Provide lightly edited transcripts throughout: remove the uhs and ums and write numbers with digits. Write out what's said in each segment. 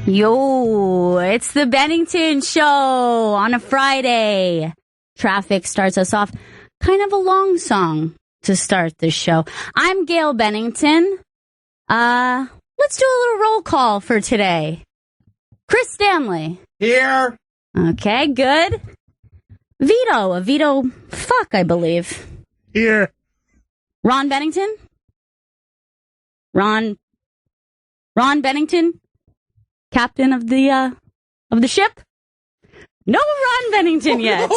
Yo, it's the Bennington Show on a Friday. Traffic starts us off. Kind of a long song to start the show. I'm Gail Bennington. Let's do a little roll call for today. Chris Stanley. Here. Okay, good. Vito Fuck, I believe. Here. Ron Bennington? Ron Bennington? Captain of the ship? No Ron Bennington yet.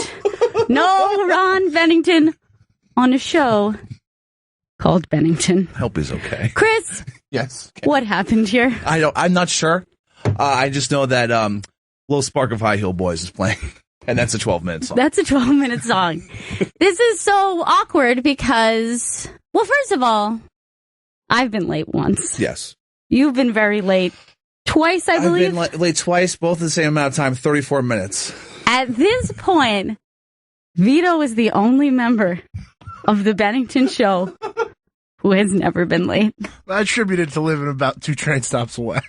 No Ron Bennington on a show called Bennington. I hope he's okay. Chris? Yes. What happened here? I'm not sure. I just know that Little Spark of High Heel Boys is playing. And that's a 12-minute song. That's a 12-minute song. This is so awkward because, well, first of all, I've been late once. Yes. You've been very late. Twice, I believe. I've been late twice, both the same amount of time, 34 minutes. At this point, Vito is the only member of the Bennington Show who has never been late. I attributed to living about 2 train stops away.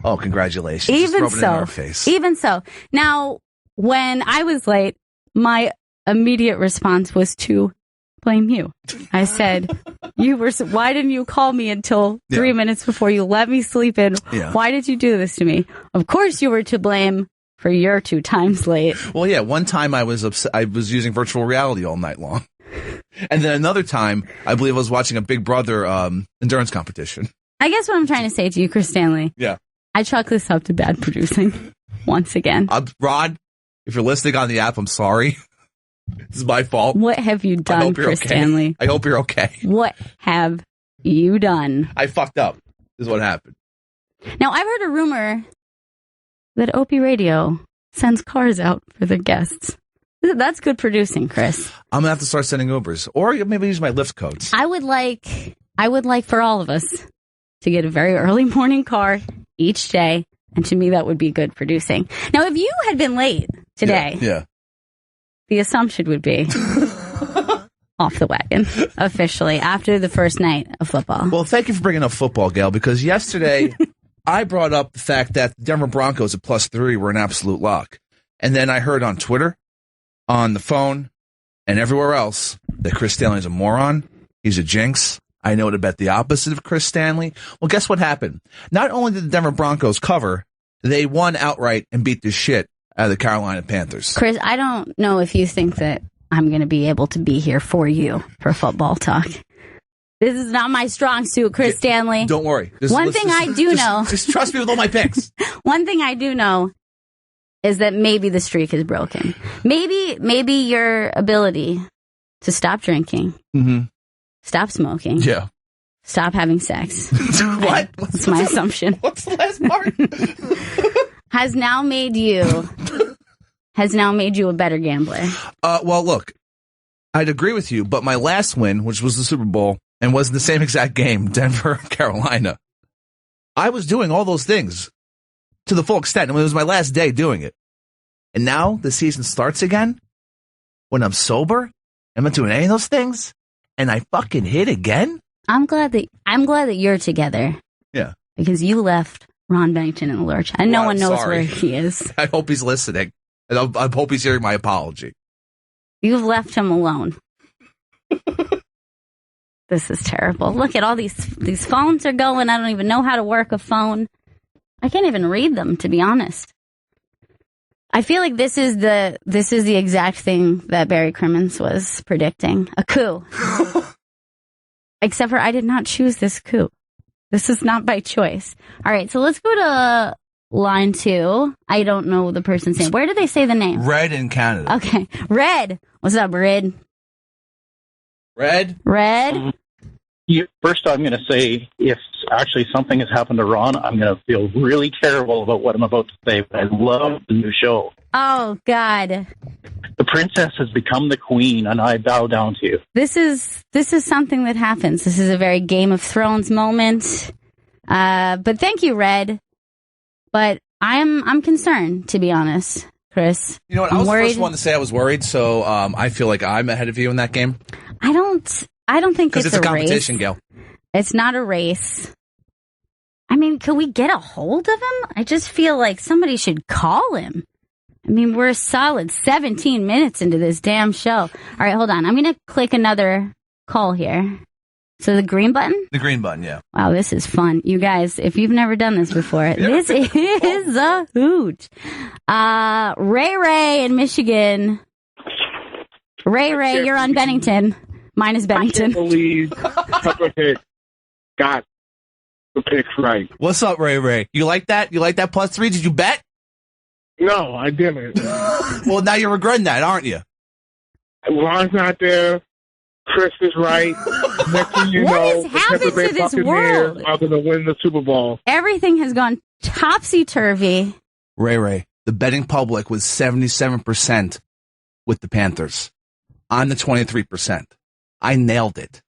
Oh, congratulations. Even Just rub it in our so. face. Even so. Now, when I was late, my immediate response was to blame you. I said, why didn't you call me until 3 minutes before you let me sleep in? Yeah. Why did you do this to me? Of course you were to blame for your 2 times late. Well, yeah, one time I was using virtual reality all night long. And then another time, I believe I was watching a Big Brother endurance competition. I guess what I'm trying to say to you, Chris Stanley. Yeah. I chalk this up to bad producing once again. Rod, if you're listening on the app, I'm sorry. This is my fault. What have you done, Chris Stanley? I hope you're okay. What have you done? I fucked up, is what happened. Now, I've heard a rumor that Opie Radio sends cars out for their guests. That's good producing, Chris. I'm going to have to start sending Ubers. Or maybe use my Lyft codes. I would like for all of us to get a very early morning car each day. And to me, that would be good producing. Now, if you had been late today, yeah. The assumption would be off the wagon officially after the first night of football. Well, thank you for bringing up football, Gail, because yesterday I brought up the fact that the Denver Broncos at +3 were an absolute lock. And then I heard on Twitter, on the phone, and everywhere else that Chris Stanley's a moron. He's a jinx. I know to bet the opposite of Chris Stanley. Well, guess what happened? Not only did the Denver Broncos cover, they won outright and beat the shit out of the Carolina Panthers. Chris, I don't know if you think that I'm going to be able to be here for you for football talk. This is not my strong suit, Chris Stanley. Don't worry. One thing I do know. Just trust me with all my picks. One thing I do know is that maybe the streak is broken. Maybe your ability to stop drinking, stop smoking, stop having sex. What? That's my assumption. What's the last part? has now made you a better gambler. Well, look, I'd agree with you, but my last win, which was the Super Bowl, and was the same exact game, Denver, Carolina, I was doing all those things to the full extent. I mean, it was my last day doing it. And now the season starts again when I'm sober. I'm not doing any of those things, and I fucking hit again. I'm glad that you're together. Yeah, because you left Ron Bennington in the lurch, and no one knows where he is. I hope he's listening, and I hope he's hearing my apology. You've left him alone. This is terrible. Look at all these phones are going. I don't even know how to work a phone. I can't even read them, to be honest. I feel like this is the exact thing that Barry Crimmins was predicting. A coup. Except for I did not choose this coup. This is not by choice. All right, so let's go to line 2. I don't know the person's name. Where did they say the name? Red in Canada. Okay. Red. What's up, Red? Red? First, I'm going to say if actually something has happened to Ron, I'm going to feel really terrible about what I'm about to say, but I love the new show. Oh, God. The princess has become the queen, and I bow down to you. This is something that happens. This is a very Game of Thrones moment. But thank you, Red. But I'm concerned, to be honest, Chris. You know what? I was the first one to say I was worried, so I feel like I'm ahead of you in that game. I don't think it's a competition, race. Gail. It's not a race. I mean, can we get a hold of him? I just feel like somebody should call him. I mean, we're a solid 17 minutes into this damn show. All right, hold on. I'm going to click another call here. So the green button? The green button, yeah. Wow, this is fun. You guys, if you've never done this before, this is a hoot. Ray in Michigan. Ray, you're on Bennington. Mine is Bennington. I can't believe Pepperhead got the picks right. What's up, Ray? You like that? You like that +3? Did you bet? No, I didn't. Well, now you're regretting that, aren't you? Ron's not there. Chris is right. Next thing you know, has happened the Tampa Bay to this Buccaneers world? are going to win the Super Bowl. Everything has gone topsy-turvy. Ray, the betting public was 77% with the Panthers. I'm the 23%. I nailed it.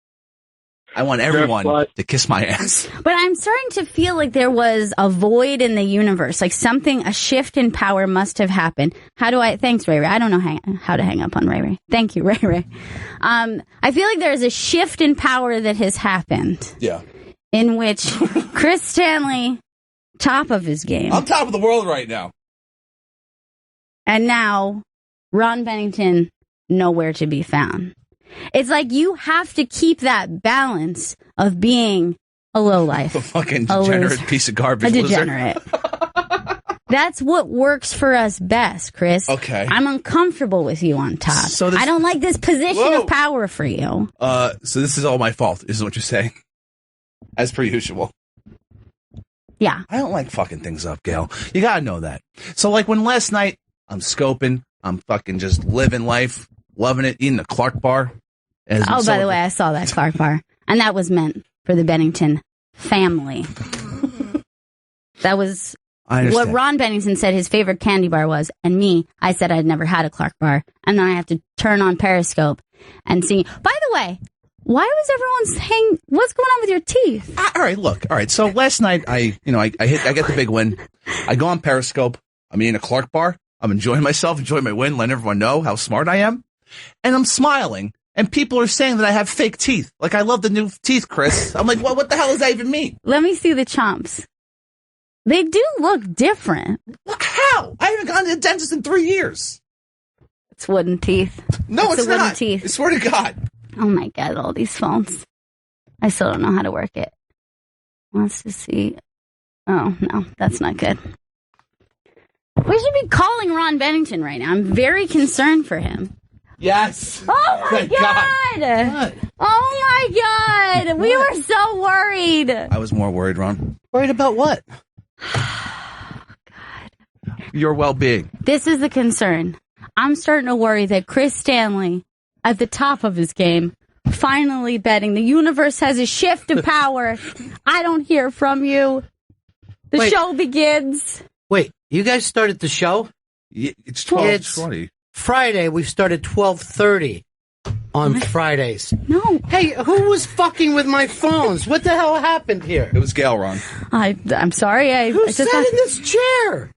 I want everyone to kiss my ass. But I'm starting to feel like there was a void in the universe, like a shift in power must have happened. Thanks, Ray. I don't know how to hang up on Ray. Thank you, Ray. I feel like there's a shift in power that has happened. Yeah. In which Chris Stanley, top of his game. I'm top of the world right now. And now, Ron Bennington, nowhere to be found. It's like you have to keep that balance of being a lowlife. A fucking degenerate piece of garbage. A degenerate. That's what works for us best, Chris. Okay. I'm uncomfortable with you on top. I don't like this position of power for you. So this is all my fault, is what you're saying. As per usual. Yeah. I don't like fucking things up, Gail. You gotta know that. So like when last night, I'm scoping, I'm fucking just living life, loving it, eating a Clark bar. By the way, I saw that Clark bar. And that was meant for the Bennington family. That was what Ron Bennington said his favorite candy bar was. And me, I said I'd never had a Clark bar. And then I have to turn on Periscope and see. By the way, why was everyone saying, what's going on with your teeth? All right, look. All right, so last night, I get the big win. I go on Periscope. I'm eating a Clark bar. I'm enjoying myself, enjoying my win, letting everyone know how smart I am. And I'm smiling. And people are saying that I have fake teeth. Like, I love the new teeth, Chris. I'm like, well, what the hell does that even mean? Let me see the chomps. They do look different. How? I haven't gone to the dentist in 3 years. It's wooden teeth. No, it's not. Wooden teeth. I swear to God. Oh, my God, all these phones. I still don't know how to work it. Let's just see. Oh, no, that's not good. We should be calling Ron Bennington right now. I'm very concerned for him. Yes. Oh, my God. Oh, my God. We were so worried. I was more worried, Ron. Worried about what? God. Your well-being. This is the concern. I'm starting to worry that Chris Stanley, at the top of his game, finally betting the universe has a shift of power. I don't hear from you. The show begins. Wait, you guys started the show? It's 12:20. Friday, we started 12:30 on Fridays. No. Hey, who was fucking with my phones? What the hell happened here? It was Gail, Ron. I'm sorry. Who sat in this chair?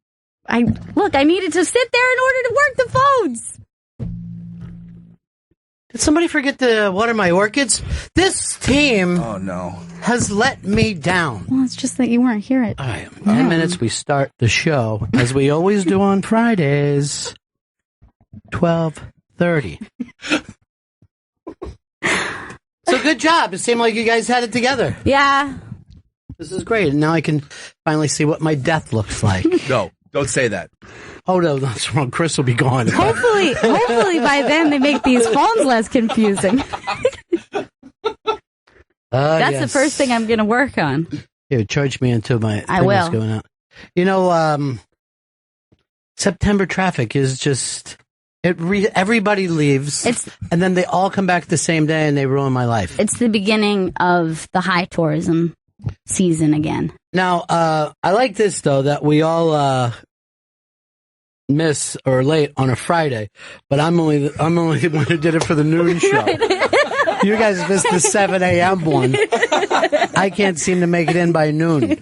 I needed to sit there in order to work the phones. Did somebody forget to water my orchids? This team has let me down. Well, it's just that you weren't here at 10 minutes, we start the show, as we always do on Fridays. 12:30. So good job. It seemed like you guys had it together. Yeah. This is great. And now I can finally see what my death looks like. No, don't say that. Oh, no, that's wrong. Chris will be gone. Hopefully by then they make these phones less confusing. That's the first thing I'm going to work on. Here, charge me until my I thing will. is going out. You know, September traffic is just... everybody leaves, and then they all come back the same day, and they ruin my life. It's the beginning of the high tourism season again. Now, I like this, though, that we all miss or late on a Friday, but I'm only the one who did it for the noon show. You guys missed the 7 a.m. one. I can't seem to make it in by noon.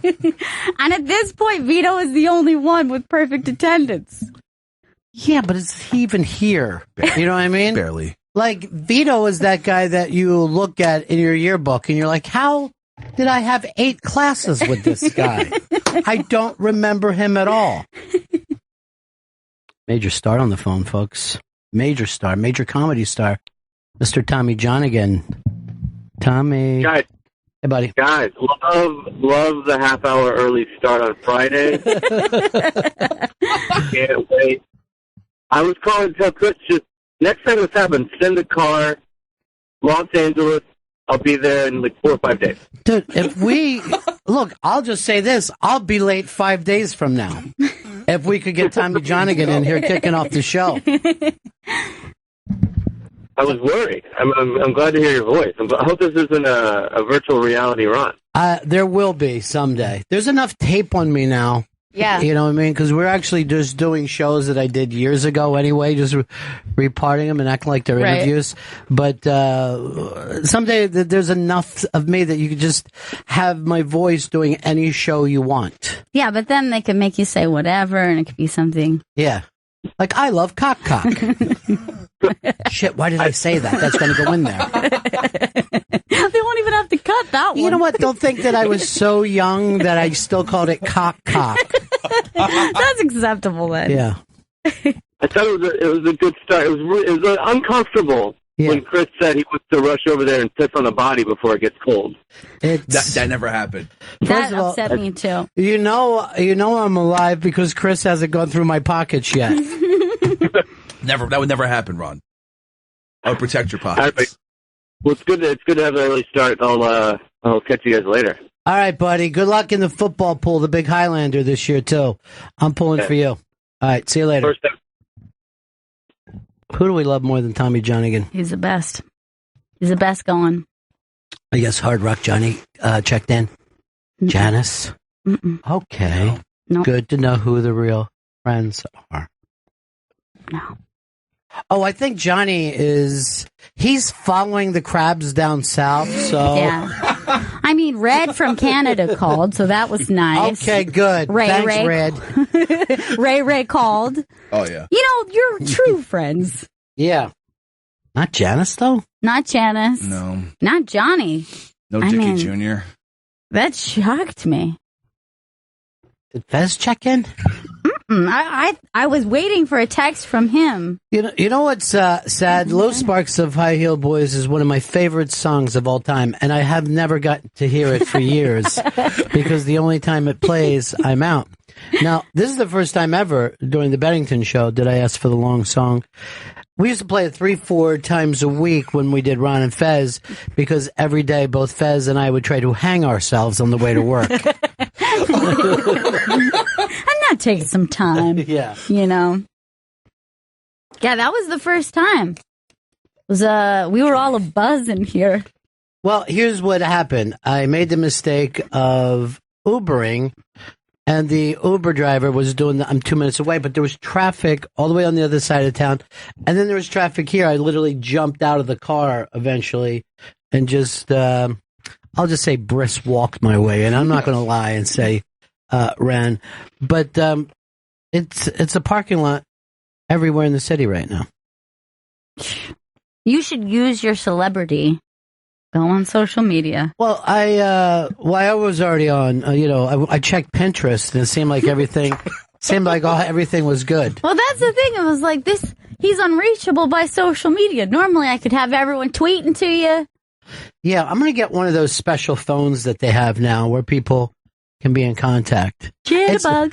And at this point, Vito is the only one with perfect attendance. Yeah, but is he even here? You know what I mean? Barely. Like, Vito is that guy that you look at in your yearbook and you're like, how did I have 8 classes with this guy? I don't remember him at all. Major star on the phone, folks. Major star, major comedy star, Mr. Tommy Johnigan. Tommy. Guys. Hey, buddy. Guys, love the half-hour early start on Friday. Can't wait. I was calling to tell Chris, just next time this happens, send a car, Los Angeles. I'll be there in like 4 or 5 days. Dude, if we... Look, I'll just say this. I'll be late 5 days from now. If we could get Tommy Johnigan in here kicking off the show. I was worried. I'm glad to hear your voice. I hope this isn't a virtual reality run. There will be someday. There's enough tape on me now. Yeah. You know what I mean? Because we're actually just doing shows that I did years ago anyway, just reparting them and acting like they're interviews. But someday there's enough of me that you could just have my voice doing any show you want. Yeah, but then they could make you say whatever, and it could be something. Yeah. Like, I love cock. Shit, why did I say that? That's going to go in there. They won't even have to cut that one. You know what? Don't think that I was so young that I still called it cock. That's acceptable then. Yeah. I thought it was a good start. It was uncomfortable when Chris said he wants to rush over there and piss on the body before it gets cold. That never happened. That upset me too. You know I'm alive because Chris hasn't gone through my pockets yet. Never. That would never happen, Ron. I would protect your pockets. Right. Well, it's good to have an early start. I'll catch you guys later. All right, buddy. Good luck in the football pool, the big Highlander this year too. I'm pulling for you. All right, see you later. First time. Who do we love more than Tommy Johnigan? He's the best. He's the best going. I guess Hard Rock Johnny checked in. Mm-mm. Janice? Mm-mm. Okay. Nope. Good to know who the real friends are. No. Oh, I think Johnny he's following the crabs down south, so. Yeah. I mean, Red from Canada called, so that was nice. Okay, good. Thanks, Red. Ray called. Oh, yeah. You know, you're true friends. Yeah. Not Janice, though? Not Janice. No. Not Johnny. No Dickie Jr. That shocked me. Did Fez check in? I was waiting for a text from him. You know what's sad? Low Sparks of High Heel Boys is one of my favorite songs of all time, and I have never gotten to hear it for years because the only time it plays, I'm out. Now, this is the first time ever during the Bennington show did I ask for the long song. We used to play it 3-4 times a week when we did Ron and Fez because every day both Fez and I would try to hang ourselves on the way to work. I'm not taking some time. Yeah. You know. Yeah, that was the first time. It was we were all abuzz in here. Well, here's what happened. I made the mistake of Ubering, and the Uber driver was doing I'm 2 minutes away, but there was traffic all the way on the other side of town. And then there was traffic here. I literally jumped out of the car eventually and just, I'll just say brisk walked my way. And I'm not going to lie and say, ran. But it's a parking lot everywhere in the city right now. You should use your celebrity. Go on social media. Well, I was already on, I checked Pinterest and it seemed like everything was good. Well, that's the thing. It was like he's unreachable by social media. Normally I could have everyone tweeting to you. Yeah, I'm going to get one of those special phones that they have now where people can be in contact. Jitterbug.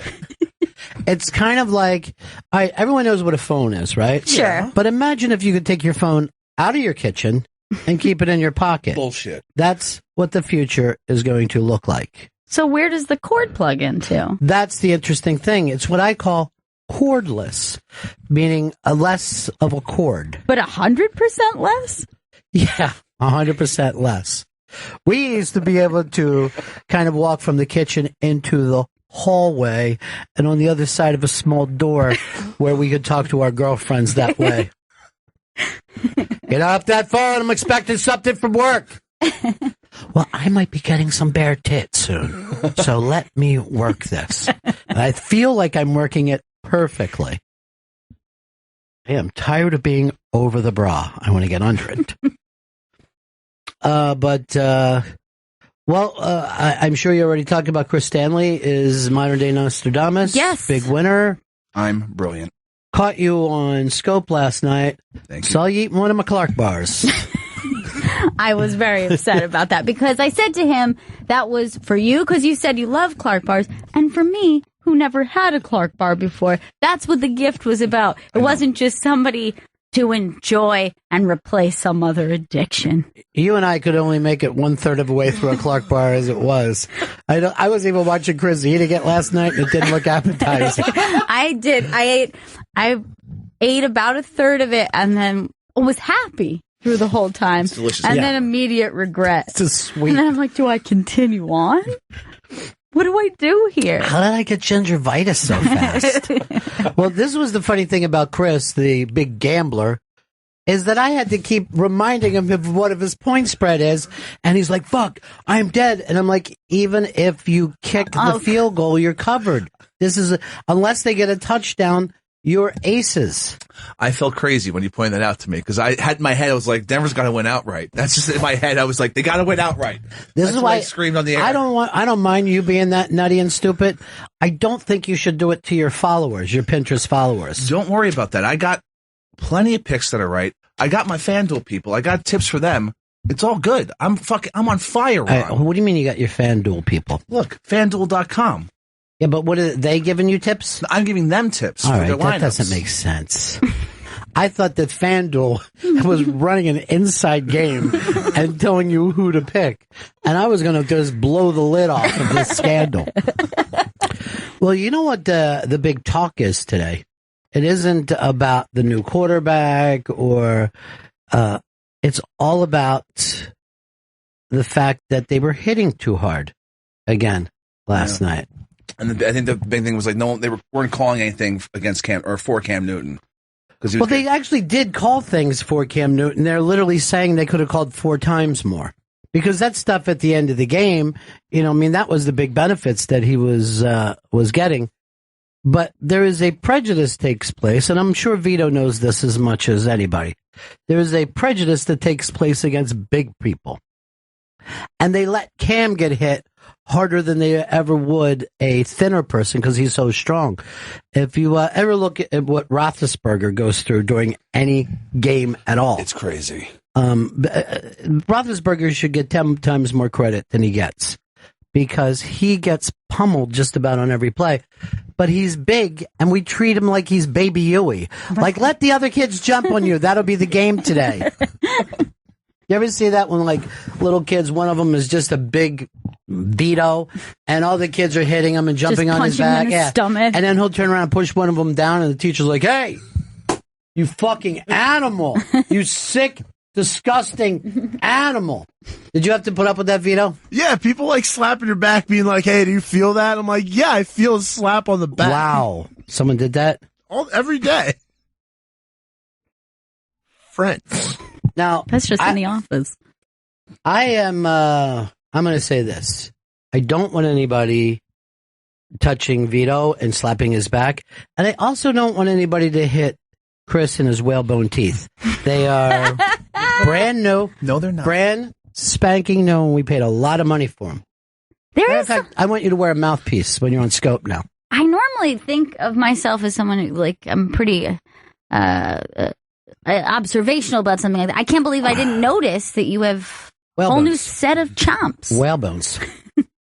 It's kind of like, everyone knows what a phone is, right? Sure. But imagine if you could take your phone out of your kitchen and keep it in your pocket. Bullshit. That's what the future is going to look like. So where does the cord plug into? That's the interesting thing. It's what I call cordless, meaning a less of a cord. But 100% less? Yeah, 100% less. We used to be able to kind of walk from the kitchen into the hallway and on the other side of a small door where we could talk to our girlfriends that way. Get off that phone. I'm expecting something from work. Well, I might be getting some bare tits soon, so let me work this. And I feel like I'm working it perfectly. Hey, I'm tired of being over the bra. I want to get under it. But Well, I'm sure you already talked about Chris Stanley is modern-day Nostradamus. Yes. Big winner. I'm brilliant. Caught you on Scope last night. Thank you. Saw you eating one of my Clark bars. I was very upset about that because I said to him that was for you because you said you love Clark bars, and for me, who never had a Clark bar before, that's what the gift was about. It wasn't just somebody to enjoy and replace some other addiction. You and I could only make it 1/3 of the way through a Clark bar as it was. I was even watching Chris eating it last night, and it didn't look appetizing. I did. I ate about 1/3 of it, and then was happy through the whole time. It's delicious. And then immediate regret. It's a sweet. And then I'm like, do I continue on? What do I do here? How did I get gingivitis so fast? Well, this was the funny thing about Chris, the big gambler, is that I had to keep reminding him of what his point spread is. And he's like, fuck, I'm dead. And I'm like, even if you kick the field goal, you're covered. This is, unless they get a touchdown, you're aces. I felt crazy when you pointed that out to me because I had in my head, I was like, Denver's got to win outright. That's just in my head. I was like, they got to win outright. This is why I screamed on the air. I don't mind you being that nutty and stupid. I don't think you should do it to your followers, your Pinterest followers. Don't worry about that. I got plenty of picks that are right. I got my FanDuel people. I got tips for them. It's all good. I'm on fire, Ron. What do you mean you got your FanDuel people? Look, FanDuel.com. Yeah, but what are they giving you tips? I'm giving them tips. All for right, their that lineups. doesn't make sense. I thought that FanDuel was running an inside game and telling you who to pick. And I was going to just blow the lid off of this scandal. Well, you know what the big talk is today? It isn't about the new quarterback or it's all about the fact that they were hitting too hard again last night. And I think the big thing was like, no, they weren't calling anything against Cam or for Cam Newton. Well, they actually did call things for Cam Newton. They're literally saying they could have called 4 times more because that stuff at the end of the game, I mean, that was the big benefits that he was getting. But there is a prejudice takes place, and I'm sure Vito knows this as much as anybody. There is a prejudice that takes place against big people. And they let Cam get hit harder than they ever would a thinner person because he's so strong. If you ever look at what Roethlisberger goes through during any game at all, it's crazy. Roethlisberger should get 10 times more credit than he gets because he gets pummeled just about on every play. But he's big, and we treat him like he's Baby Huey. Like, let the other kids jump on you. That'll be the game today. You ever see that when, like, little kids, one of them is just a big Vito, and all the kids are hitting him and jumping just on his back? Him in his stomach. And then he'll turn around and push one of them down, and the teacher's like, hey, you fucking animal. You sick, disgusting animal. Did you have to put up with that, Vito? Yeah, people like slapping your back, being like, hey, do you feel that? I'm like, yeah, I feel a slap on the back. Wow. Someone did that? Every day. Friends. Now, that's just in the office. I'm going to say this. I don't want anybody touching Vito and slapping his back. And I also don't want anybody to hit Chris in his whalebone teeth. They are brand new. No, they're not. Brand spanking new, and we paid a lot of money for them. In fact, I want you to wear a mouthpiece when you're on Scope now. I normally think of myself as someone who, like, I'm pretty observational about something like that. I can't believe I didn't notice that you have a whole new set of chomps. Whalebones.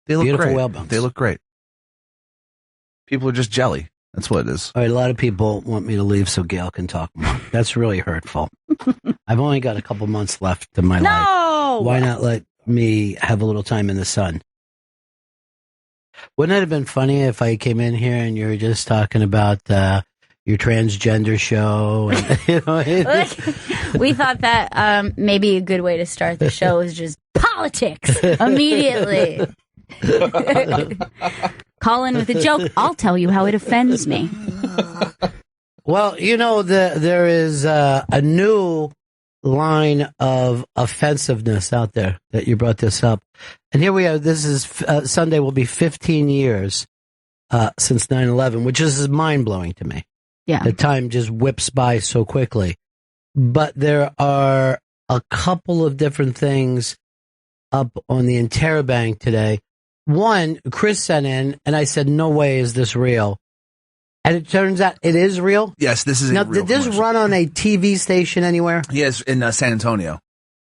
They look Beautiful great. whalebones. They look great. People are just jelly. That's what it is. All right, a lot of people want me to leave so Gail can talk more. That's really hurtful. I've only got a couple months left in my life. Why not let me have a little time in the sun? Wouldn't it have been funny if I came in here and you were just talking about your transgender show? And, we thought that maybe a good way to start the show is just politics immediately. Call in with a joke. I'll tell you how it offends me. Well, there is a new line of offensiveness out there that you brought this up. And here we are. This is Sunday will be 15 years since 9/11, which is mind-blowing to me. Yeah. The time just whips by so quickly. But there are a couple of different things up on the Interbank today. One, Chris sent in, and I said, no way is this real. And it turns out it is real? Yes, this is a now, real did this commercial. run on a TV station anywhere? Yes, in San Antonio.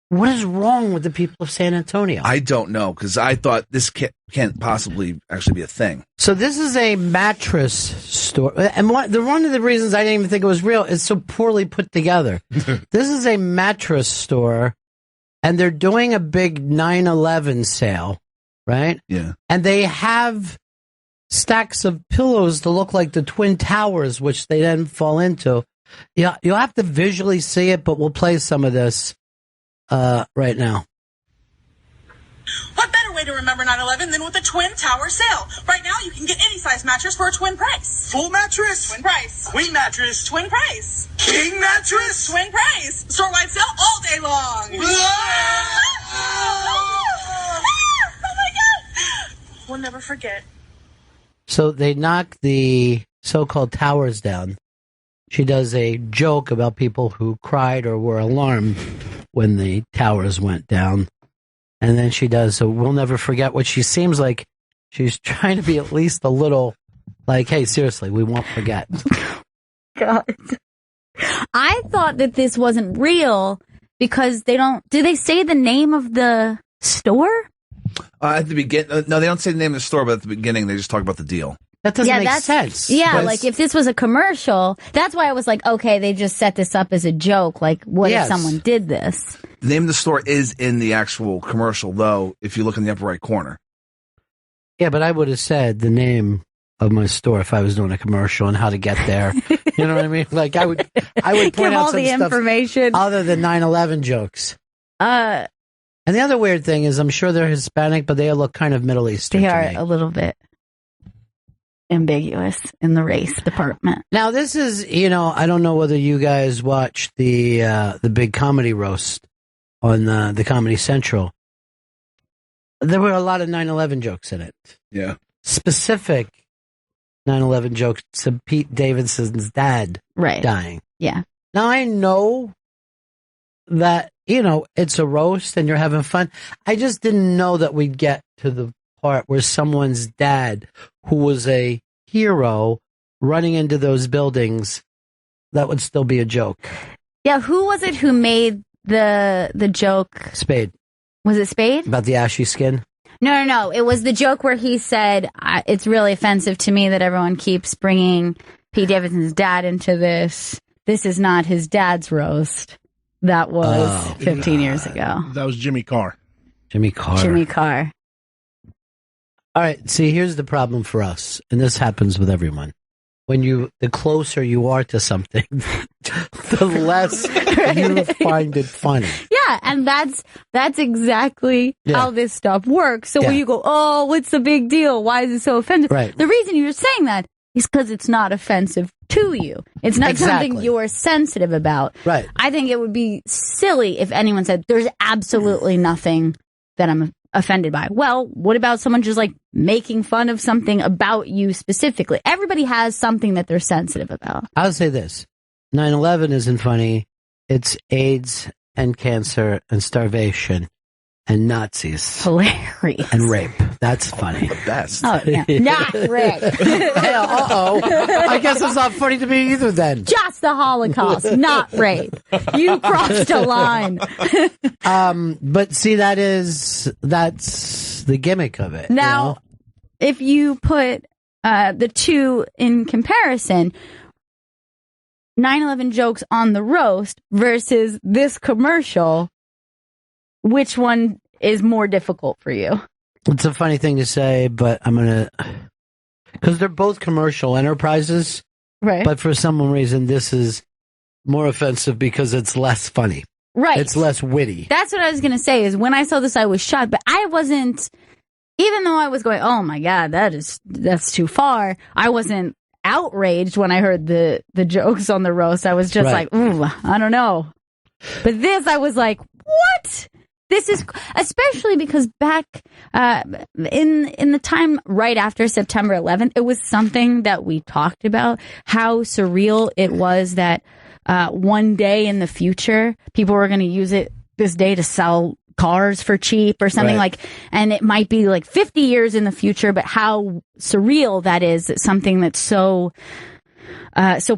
What is wrong with the people of San Antonio? I don't know, because I thought this can't possibly actually be a thing. So this is a mattress store. And one of the reasons I didn't even think it was real is so poorly put together. This is a mattress store, and they're doing a big 9/11 sale, right? Yeah. And they have stacks of pillows to look like the Twin Towers, which they then fall into. Yeah, you'll have to visually see it, but we'll play some of this right now. What better way to remember 9/11 than with a Twin Tower sale? Right now, you can get any size mattress for a twin price. Full mattress? Twin price. Queen mattress? Twin price. King mattress? Twin price. Store-wide sale all day long. Oh my God. We'll never forget. So they knock the so-called towers down. She does a joke about people who cried or were alarmed when the towers went down. And then she does, so we'll never forget, what she seems like she's trying to be at least a little like, hey, seriously, we won't forget. God. I thought that this wasn't real because do they say the name of the store? At the beginning, no, they don't say the name of the store, but at the beginning, they just talk about the deal. That doesn't make sense. Yeah, like if this was a commercial, that's why I was like, okay, they just set this up as a joke. Like, what if someone did this? The name of the store is in the actual commercial, though, if you look in the upper right corner. Yeah, but I would have said the name of my store if I was doing a commercial and how to get there. You know what I mean? Like I would point out all some the stuff information other than 9/11 jokes. And the other weird thing is, I'm sure they're Hispanic, but they look kind of Middle Eastern. They to are me. a little bit ambiguous in the race department. Now, this is, I don't know whether you guys watched the big comedy roast on the Comedy Central. There were a lot of 9/11 jokes in it. Yeah. Specific 9/11 jokes to Pete Davidson's dad dying. Yeah. Now, I know that, it's a roast and you're having fun. I just didn't know that we'd get to the part where someone's dad, who was a hero, running into those buildings, that would still be a joke. Yeah, who was it who made the joke? Spade. Was it Spade? About the ashy skin? No. It was the joke where he said, it's really offensive to me that everyone keeps bringing Pete Davidson's dad into this. This is not his dad's roast. That was 15 years ago. That was Jimmy Carr. Jimmy Carr. All right, see, here's the problem for us, and this happens with everyone. The closer you are to something, the less you find it funny. Yeah, and that's exactly how this stuff works. So when you go, oh, what's the big deal? Why is it so offensive? Right. The reason you're saying that is because it's not offensive to you. It's not something you're sensitive about. Right. I think it would be silly if anyone said, there's absolutely nothing that I'm offended by. Well, what about someone just like making fun of something about you specifically? Everybody has something that they're sensitive about. I'll say this. 9/11 isn't funny. It's AIDS and cancer and starvation and Nazis. Hilarious. And rape. That's funny. The best. Oh, yeah. Not rape. I guess it's not funny to me either then. Just the Holocaust, not rape. You crossed a line. But see, that's the gimmick of it. Now, if you put the two in comparison, 9/11 jokes on the roast versus this commercial, which one is more difficult for you? It's a funny thing to say, but because they're both commercial enterprises, right? But for some reason, this is more offensive because it's less funny. Right. It's less witty. That's what I was going to say, is when I saw this, I was shocked, but I wasn't, even though I was going, oh my God, that's too far. I wasn't outraged when I heard the jokes on the roast. I was just like, ooh, I don't know. But this, I was like, what? This is, especially because back in the time right after September 11th, it was something that we talked about, how surreal it was that one day in the future, people were going to use this day to sell cars for cheap or something and it might be like 50 years in the future, but how surreal that is. It's something that's so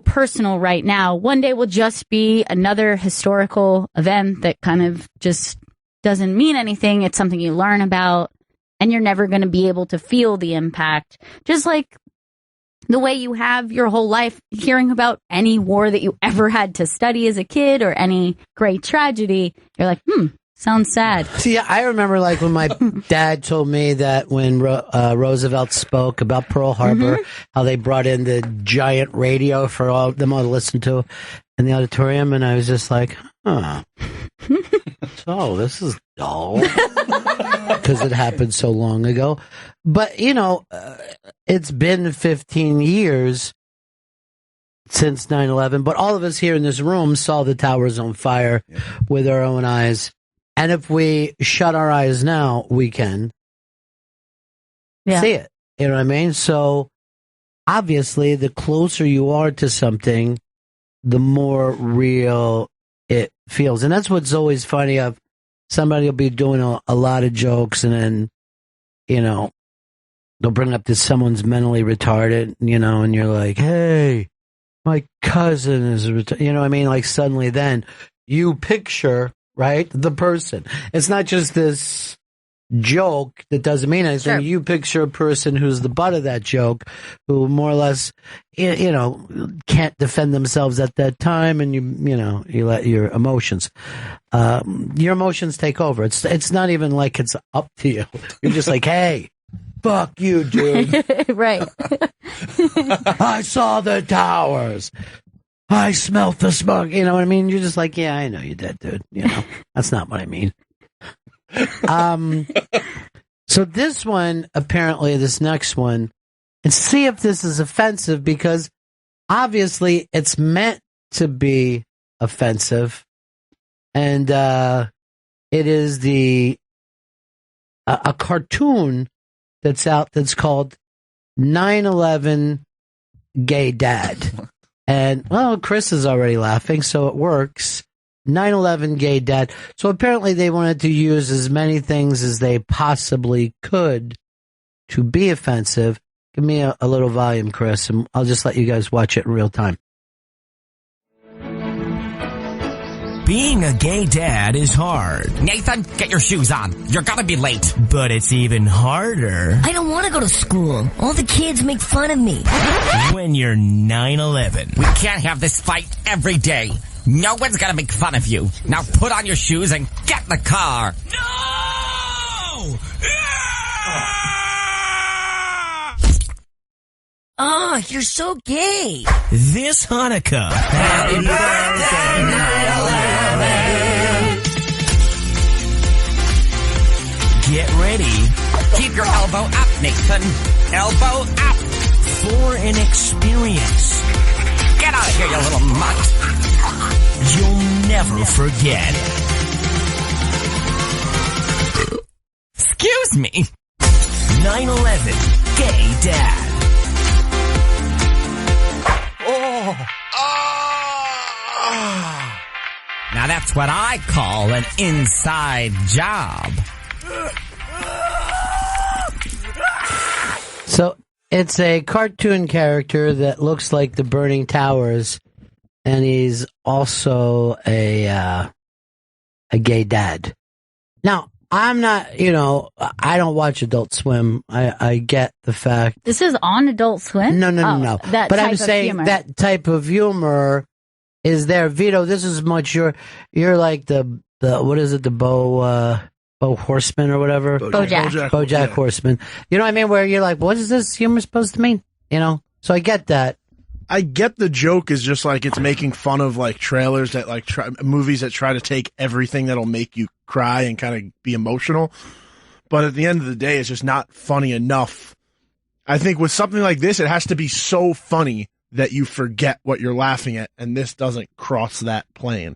personal right now. One day will just be another historical event that kind of just doesn't mean anything. It's something you learn about, and you're never going to be able to feel the impact. Just like the way you have your whole life hearing about any war that you ever had to study as a kid or any great tragedy. You're like, sounds sad. See, I remember like when my dad told me that when Roosevelt spoke about Pearl Harbor, how they brought in the giant radio for all them all to listen to in the auditorium, and I was just like, so this is dull because it happened so long ago. But it's been 15 years since 9/11. But all of us here in this room saw the towers on fire with our own eyes. And if we shut our eyes now, we can see it. You know what I mean? So obviously, the closer you are to something, the more real it feels. And that's what's always funny. Of somebody will be doing a lot of jokes, and then, they'll bring up that someone's mentally retarded, and you're like, hey, my cousin is retarded. You know what I mean? Like suddenly then you picture, right, the person. It's not just this joke that doesn't mean anything. Sure. You picture a person who's the butt of that joke, who more or less, can't defend themselves at that time, and you let your emotions take over. It's not even like it's up to you. You're just like, hey, fuck you, dude. Right. I saw the towers. I smelt the smoke. You know what I mean? You're just like, yeah, I know you did, dude. That's not what I mean. So this one, apparently, this next one, and see if this is offensive, because obviously it's meant to be offensive, and it is a cartoon that's out that's called 9/11 Gay Dad. And, well, Chris is already laughing, so it works. 9/11 Gay Dad. So apparently they wanted to use as many things as they possibly could to be offensive. Give me a little volume, Chris, and I'll just let you guys watch it in real time. Being a gay dad is hard. Nathan, get your shoes on. You're gonna be late. But it's even harder. I don't want to go to school. All the kids make fun of me. When you're 9/11. We can't have this fight every day. No one's gonna make fun of you. Now put on your shoes and get in the car. No! Oh, you're so gay. This Hanukkah. Happy birthday, 9/11. Get ready. Keep your elbow up, Nathan. Elbow up. For an experience. Get out of here, you little mutt. You'll never forget. Excuse me. 9/11 Gay Dad. Now that's what I call an inside job. So it's a cartoon character that looks like the Burning Towers, and he's also a gay dad. Now, I'm not, I don't watch Adult Swim. I get the fact. This is on Adult Swim? No. But I'm saying that type of humor is there. Vito, this is much you're like the what is it, the Bo Horseman or whatever? Bojack Horseman. You know what I mean? Where you're like, what is this humor supposed to mean? So I get that. I get the joke is just like it's making fun of like trailers that like movies that try to take everything that'll make you cry and kind of be emotional. But at the end of the day, it's just not funny enough. I think with something like this, it has to be so funny that you forget what you're laughing at, and this doesn't cross that plane.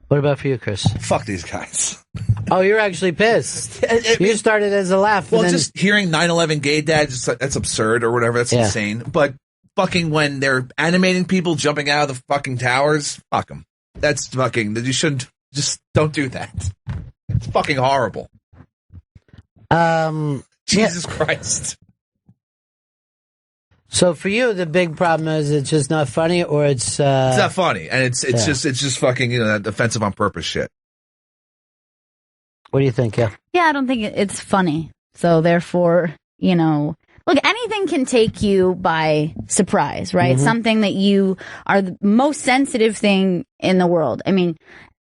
What about for you, Chris? Fuck these guys. Oh, you're actually pissed. You started as a laugh. Well, and then... just hearing 9/11 Gay Dad, that's absurd or whatever. That's insane. But fucking when they're animating people jumping out of the fucking towers, fuck them. That's fucking, you shouldn't, just don't do that. It's fucking horrible. Jesus Christ. So for you, the big problem is it's just not funny, or it's not funny, and it's just fucking that offensive on purpose shit. What do you think? Yeah, I don't think it's funny. So therefore, look, anything can take you by surprise, right? Mm-hmm. Something that you are the most sensitive thing in the world. I mean,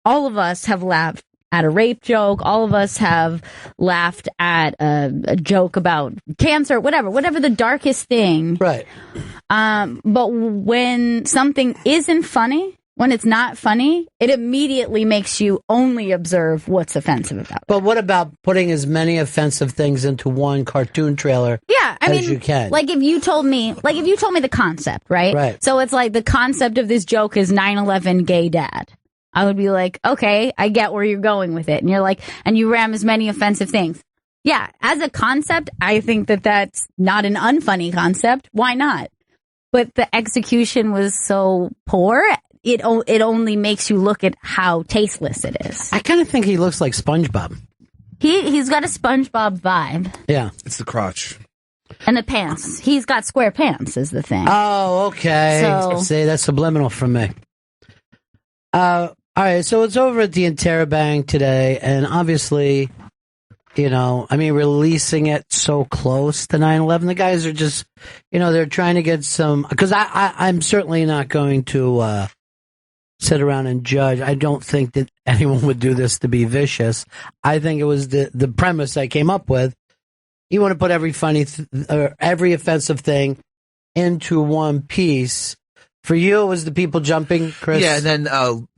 all of us have laughed at a rape joke. All of us have laughed at a joke about cancer, whatever the darkest thing. Right. But when something isn't funny, when it's not funny, it immediately makes you only observe what's offensive about it. But what about putting as many offensive things into one cartoon trailer? Yeah, I mean, you can. Like if you told me the concept, right? Right. So it's like the concept of this joke is 9/11 gay dad. I would be like, okay, I get where you're going with it. And you're like, and you ram as many offensive things. Yeah, as a concept, I think that that's not an unfunny concept. Why not? But the execution was so poor, it only makes you look at how tasteless it is. I kind of think he looks like SpongeBob. He's got a SpongeBob vibe. Yeah. It's the crotch. And the pants. He's got square pants is the thing. Oh, okay. So, see, that's subliminal from me. All right, so it's over at the Interrobang today, and obviously, releasing it so close to 9/11, the guys are just, they're trying to get some, because I'm certainly not going to sit around and judge. I don't think that anyone would do this to be vicious. I think it was the premise I came up with. You want to put every every offensive thing into one piece. For you, it was the people jumping, Chris? Yeah, and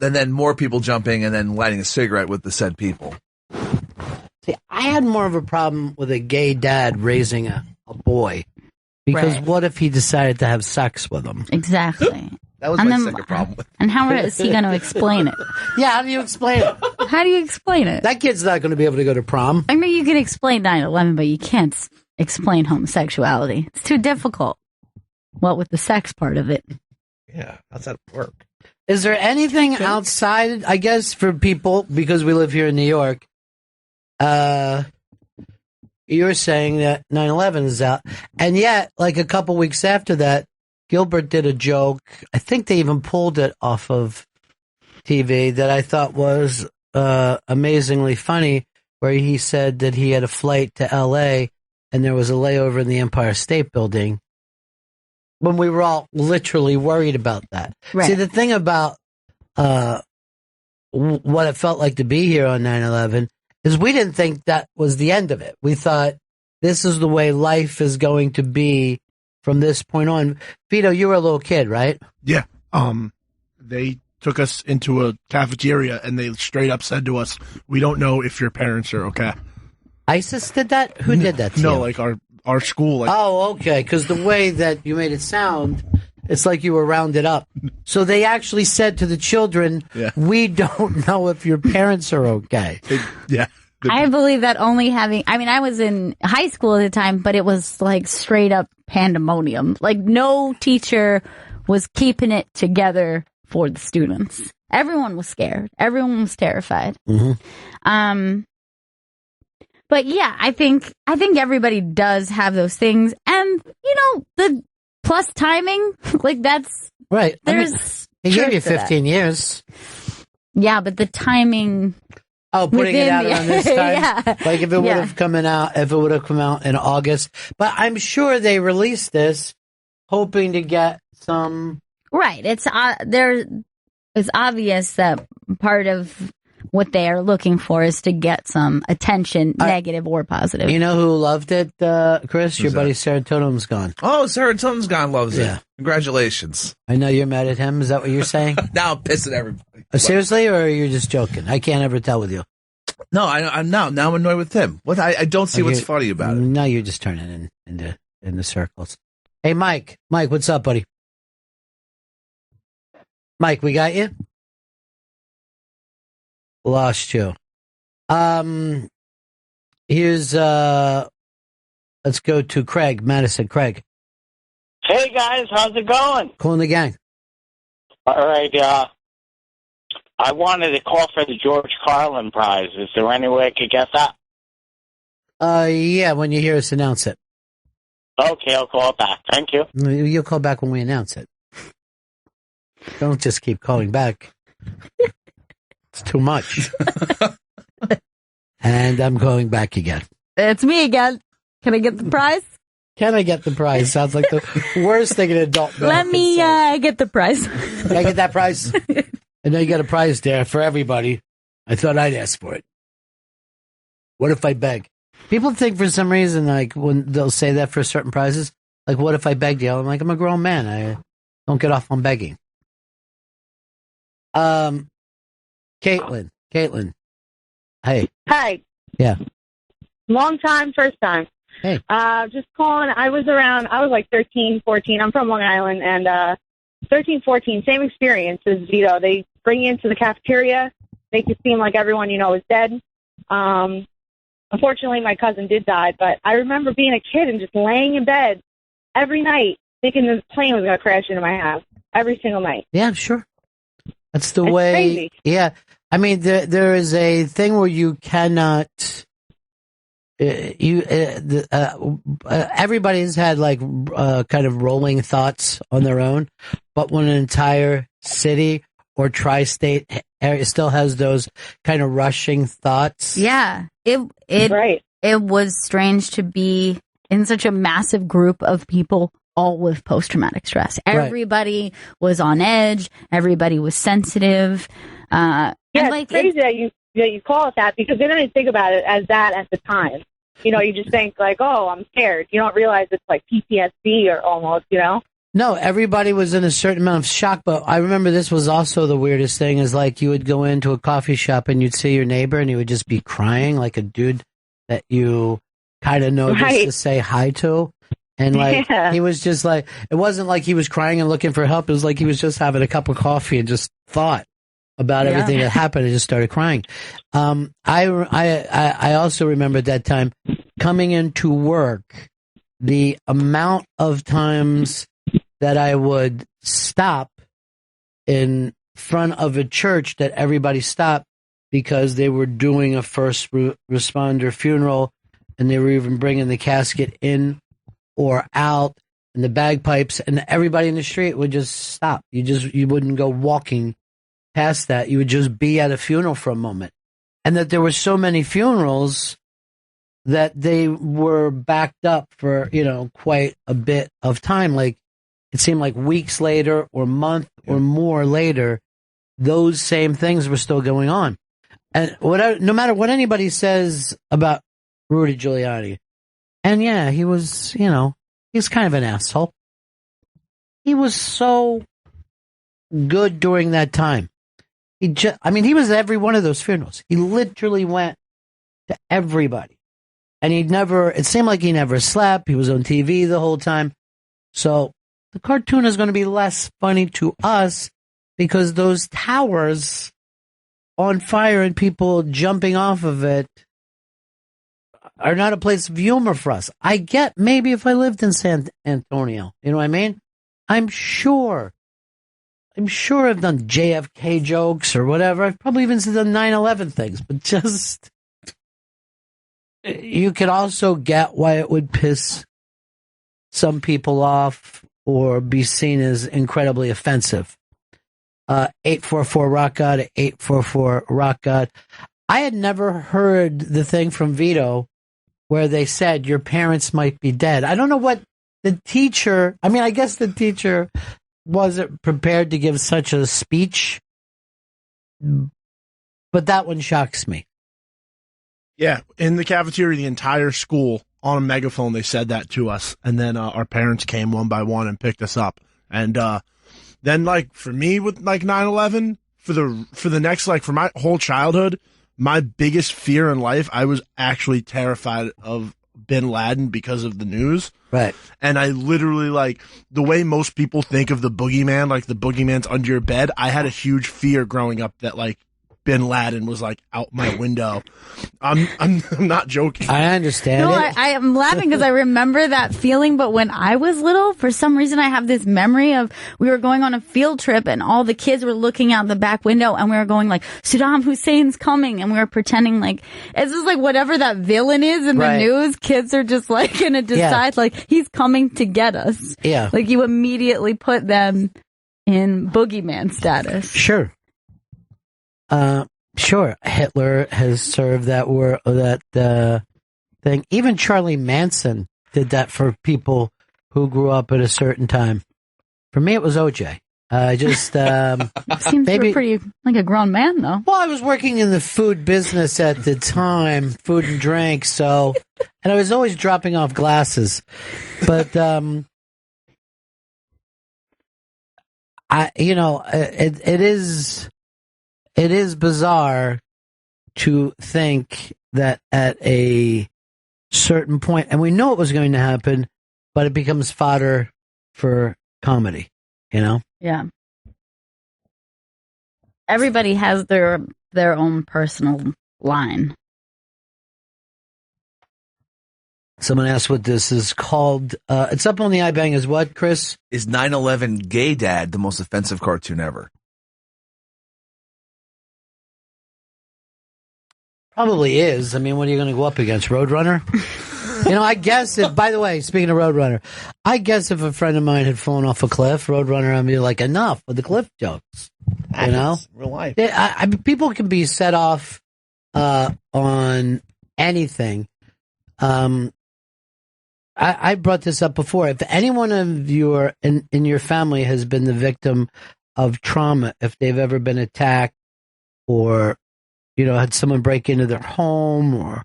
then more people jumping and then lighting a cigarette with the said people. See, I had more of a problem with a gay dad raising a boy. Because what if he decided to have sex with him? Exactly. That was my second problem. And how is he going to explain it? Yeah, how do you explain it? How do you explain it? That kid's not going to be able to go to prom. I mean, you can explain 9/11, but you can't explain homosexuality. It's too difficult. What with the sex part of it? Yeah, how's that work? Is there anything outside, I guess, for people, because we live here in New York, you're saying that 9/11 is out, and yet, like a couple weeks after that, Gilbert did a joke, I think they even pulled it off of TV, that I thought was amazingly funny, where he said that he had a flight to L.A., and there was a layover in the Empire State Building, when we were all literally worried about that. Right. See, the thing about what it felt like to be here on 9/11 is we didn't think that was the end of it. We thought this is the way life is going to be from this point on. Vito, you were a little kid, right? Yeah. They took us into a cafeteria and they straight up said to us, "We don't know if your parents are okay." ISIS did that? Who did that to you? No, like our school. Like, oh, okay. Because the way that you made it sound, it's like you were rounded up. So they actually said to the children, "We don't know if your parents are okay." Yeah. I believe that only having, I was in high school at the time, but it was like straight up pandemonium. Like no teacher was keeping it together for the students. Everyone was scared. Everyone was terrified. Mm-hmm. But yeah, I think everybody does have those things, and the plus timing, like that's right. There's he gave you 15 years. Yeah, but the timing. Oh, putting it out on this time, yeah. Like if it would have come out in August. But I'm sure they released this hoping to get some. Right. It's obvious that part of what they are looking for is to get some attention, negative or positive. You know who loved it, Chris? Your buddy Serotonin's gone. Oh, Serotonin's gone loves it. Congratulations. I know you're mad at him. Is that what you're saying? Now I'm pissed at everybody. Seriously, or are you just joking? I can't ever tell with you. No, I'm annoyed with him. What? I don't see what's funny about it. Now you're just turning into circles. Hey, Mike, what's up, buddy? Mike, we got you? Lost you. Here's let's go to Craig Madison. Craig. Hey guys, how's it going? Cool in the gang. All right, I wanted to call for the George Carlin Prize. Is there any way I could get that? Yeah, when you hear us announce it. Okay, I'll call back. Thank you. You'll call back when we announce it. Don't just keep calling back. It's too much. And I'm calling back again. It's me again. Can I get the prize? Can I get the prize? Sounds like the worst thing an adult. Let me get the prize. Can I get that prize? I know you got a prize there for everybody. I thought I'd ask for it. What if I beg? People think for some reason, like, when they'll say that for certain prizes, like, what if I begged you? I'm like, I'm a grown man. I don't get off on begging. Caitlin. Hey. Hi. Yeah. Long time, first time. Hey. Just calling. I was like 13, 14. I'm from Long Island, and 13, 14, same experience as Vito. They bring you into the cafeteria, make it seem like everyone you know is dead. Unfortunately, my cousin did die, but I remember being a kid and just laying in bed every night thinking the plane was going to crash into my house every single night. Yeah, sure. That's the It's way. crazy. Yeah. I mean, there is a thing where you cannot. Everybody's had like kind of rolling thoughts on their own, but when an entire city or tri-state area still has those kind of rushing thoughts. Yeah, it was strange to be in such a massive group of people, all with post-traumatic stress. Everybody was on edge. Everybody was sensitive. Yeah, it's crazy that you call it that, because they don't even think about it as that at the time. You know, you just think like, oh, I'm scared. You don't realize it's like PTSD or almost, you know? No, everybody was in a certain amount of shock, but I remember this was also the weirdest thing is like you would go into a coffee shop and you'd see your neighbor and he would just be crying, like a dude that you kind of know just to say hi to. And like, he was just like, it wasn't like he was crying and looking for help. It was like he was just having a cup of coffee and just thought about everything that happened and just started crying. I also remember at that time coming into work, the amount of times that I would stop in front of a church that everybody stopped because they were doing a first responder funeral and they were even bringing the casket in or out and the bagpipes, and everybody in the street would just stop. You wouldn't go walking past that. You would just be at a funeral for a moment. And that there were so many funerals that they were backed up for, quite a bit of time. Like, it seemed like weeks later or month or more later, those same things were still going on. And no matter what anybody says about Rudy Giuliani, and yeah, he was, he's kind of an asshole. He was so good during that time. He was at every one of those funerals. He literally went to everybody. And it seemed like he never slept. He was on TV the whole time. So the cartoon is going to be less funny to us because those towers on fire and people jumping off of it are not a place of humor for us. I get maybe if I lived in San Antonio, you know what I mean? I'm sure I've done JFK jokes or whatever. I've probably even done 9/11 things, but just, you could also get why it would piss some people off or be seen as incredibly offensive. 844 Rock God, 844 Rock God. I had never heard the thing from Vito where they said your parents might be dead. I don't know what the teacher, I guess the teacher wasn't prepared to give such a speech, but that one shocks me. Yeah, in the cafeteria, the entire school on a megaphone, they said that to us, and then our parents came one by one and picked us up. And then, like, for me with like 9/11, for the next, like, for my whole childhood, my biggest fear in life, I was actually terrified of Bin Laden because of the news. Right. And I literally, like, the way most people think of the boogeyman, like the boogeyman's under your bed, I had a huge fear growing up that, like, Bin Laden was like out my window. I'm not joking. I understand No, it. I am laughing because I remember that feeling, but when I was little, for some reason I have this memory of we were going on a field trip and all the kids were looking out the back window and we were going like, Saddam Hussein's coming, and we were pretending like, it's just like whatever that villain is in the news, kids are just like gonna decide like he's coming to get us. Yeah. Like you immediately put them in boogeyman status. Sure. Sure. Hitler has served that thing. Even Charlie Manson did that for people who grew up at a certain time. For me, it was OJ. I just seems maybe pretty like a grown man though. Well, I was working in the food business at the time, food and drink. So, and I was always dropping off glasses, but it is bizarre to think that at a certain point, and we know it was going to happen, but it becomes fodder for comedy, Yeah. Everybody has their own personal line. Someone asked what this is called. It's up on the iBang as what, Chris? Is 9/11 Gay Dad the most offensive cartoon ever? Probably is. I mean, what are you going to go up against? Roadrunner? I guess if, by the way, speaking of Roadrunner, I guess if a friend of mine had fallen off a cliff, Roadrunner, I'd be like, enough with the cliff jokes. Real life. I mean, people can be set off on anything. I brought this up before. If anyone of your in your family has been the victim of trauma, if they've ever been attacked or had someone break into their home or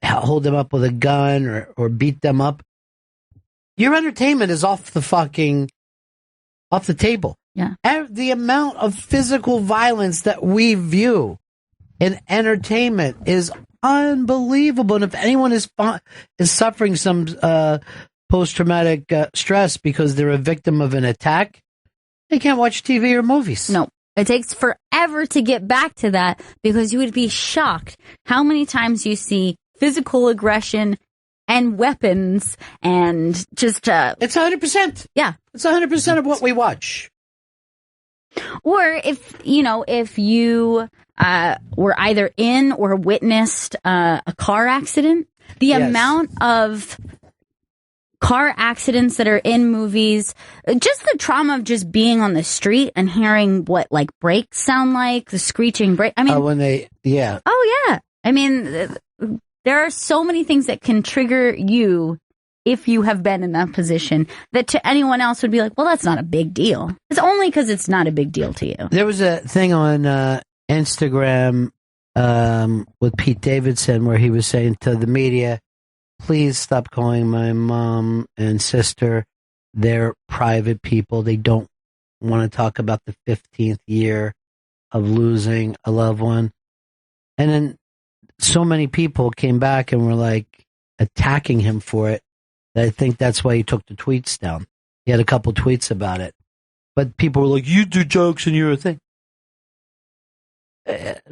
hold them up with a gun or beat them up, your entertainment is off the table. Yeah. The amount of physical violence that we view in entertainment is unbelievable. And if anyone is suffering some post-traumatic stress because they're a victim of an attack, they can't watch TV or movies. No. It takes forever to get back to that because you would be shocked how many times you see physical aggression and weapons and just... it's 100%. Yeah. It's 100% of what we watch. Or if you were either in or witnessed a car accident, the amount of car accidents that are in movies, just the trauma of just being on the street and hearing what like brakes sound like, the screeching brake. I mean, Oh yeah. I mean, there are so many things that can trigger you if you have been in that position that to anyone else would be like, well, that's not a big deal. It's only because it's not a big deal to you. There was a thing on Instagram with Pete Davidson where he was saying to the media, please stop calling my mom and sister. They're private people. They don't want to talk about the 15th year of losing a loved one. And then so many people came back and were like attacking him for it. I think that's why he took the tweets down. He had a couple tweets about it. But people were like, you do jokes and you're a thing.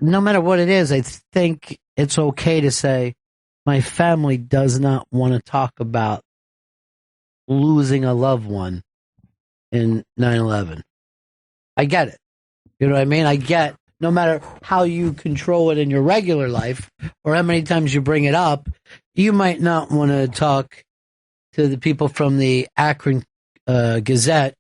No matter what it is, I think it's okay to say, my family does not want to talk about losing a loved one in 9/11. I get it. You know what I mean? I get no matter how you control it in your regular life or how many times you bring it up, you might not want to talk to the people from the Akron Gazette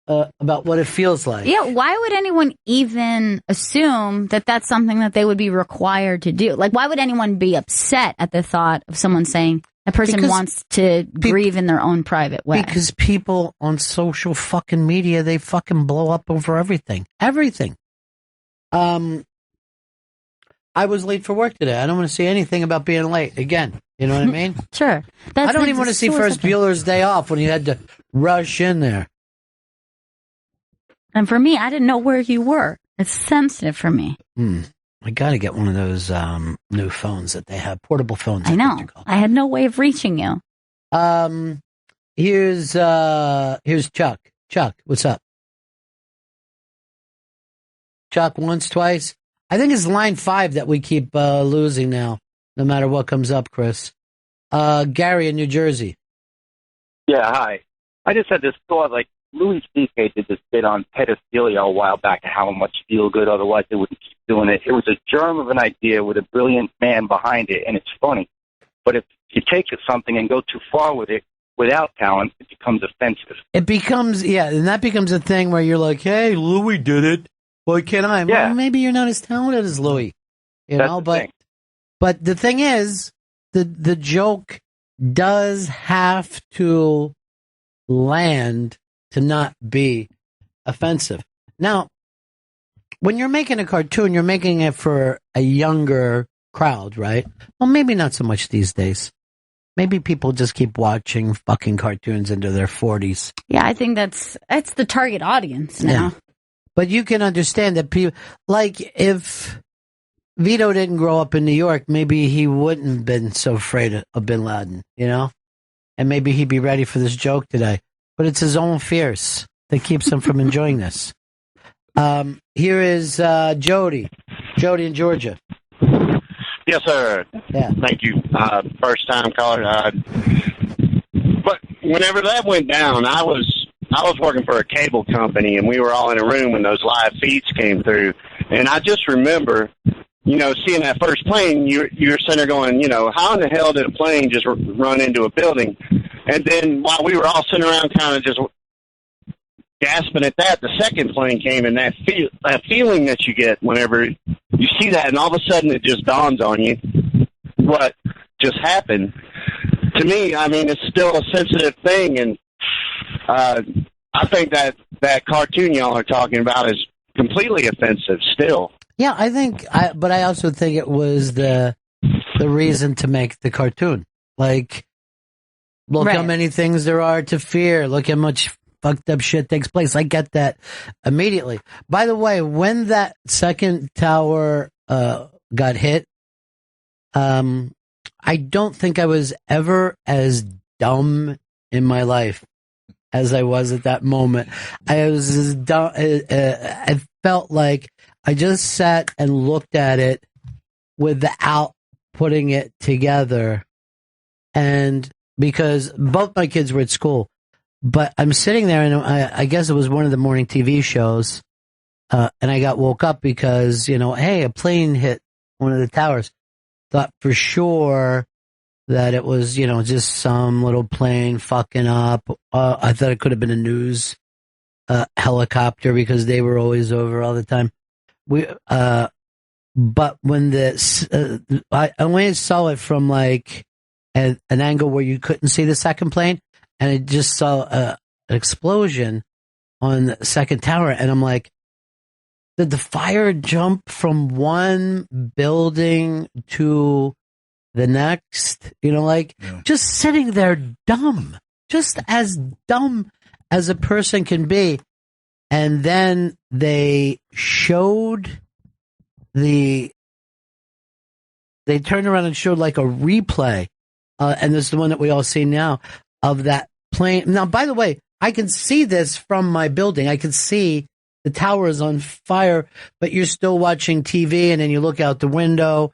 about what it feels like. Yeah, why would anyone even assume that that's something that they would be required to do? Like, why would anyone be upset at the thought of someone saying a person wants to grieve in their own private way? Because people on social fucking media, they fucking blow up over everything. Everything. I was late for work today. I don't want to see anything about being late again. You know what I mean? Sure. I don't even want to see First Bueller's Day Off when you had to rush in there. And for me, I didn't know where you were. It's sensitive for me. I got to get one of those new phones that they have, portable phones. I know. I had no way of reaching you. Here's Chuck. Chuck, what's up? Chuck, once, twice. I think it's line 5 that we keep losing now, no matter what comes up, Chris. Gary in New Jersey. Yeah, hi. I just had this thought, like, Louis C.K. did this bit on pedophilia a while back and how much feel good, otherwise they wouldn't keep doing it. It was a germ of an idea with a brilliant man behind it, and it's funny. But if you take something and go too far with it, without talent, it becomes offensive. It becomes, and that becomes a thing where you're like, hey, Louis did it. Why can't I? Yeah. Well, maybe you're not as talented as Louis. But the thing is, the joke does have to land to not be offensive. Now, when you're making a cartoon, you're making it for a younger crowd, right? Well, maybe not so much these days. Maybe people just keep watching fucking cartoons into their 40s. Yeah, I think that's the target audience now. Yeah. But you can understand that people, like, if Vito didn't grow up in New York, maybe he wouldn't have been so afraid of Bin Laden, you know? And maybe he'd be ready for this joke today. But it's his own fears that keeps him from enjoying this. Here is Jody. Jody in Georgia. Yes, sir. Yeah. Thank you. First time caller. But whenever that went down, I was working for a cable company, and we were all in a room when those live feeds came through. And I just remember, seeing that first plane, you're sitting there going, how in the hell did a plane just run into a building? And then while we were all sitting around kind of just gasping at that, the second plane came, and that feeling that you get whenever you see that, and all of a sudden it just dawns on you what just happened. To me, I mean, it's still a sensitive thing, and I think that cartoon y'all are talking about is completely offensive still. Yeah, I think, but I also think it was the reason to make the cartoon. Like, look how many things there are to fear. Look how much fucked up shit takes place. I get that immediately. By the way, when that second tower got hit, I don't think I was ever as dumb in my life as I was at that moment. I was as dumb. I felt like I just sat and looked at it without putting it together. And because both my kids were at school, but I'm sitting there, and I guess it was one of the morning TV shows, and I got woke up because, hey, a plane hit one of the towers. Thought for sure that it was, just some little plane fucking up. I thought it could have been a news helicopter because they were always over all the time. But when I only saw it from like an angle where you couldn't see the second plane, and I just saw an explosion on the second tower, and I'm like, did the fire jump from one building to the next? Just sitting there dumb, just as dumb as a person can be. And then they showed they turned around and showed like a replay, and this is the one that we all see now, of that plane. Now, by the way, I can see this from my building. I can see the tower is on fire, but you're still watching TV, and then you look out the window,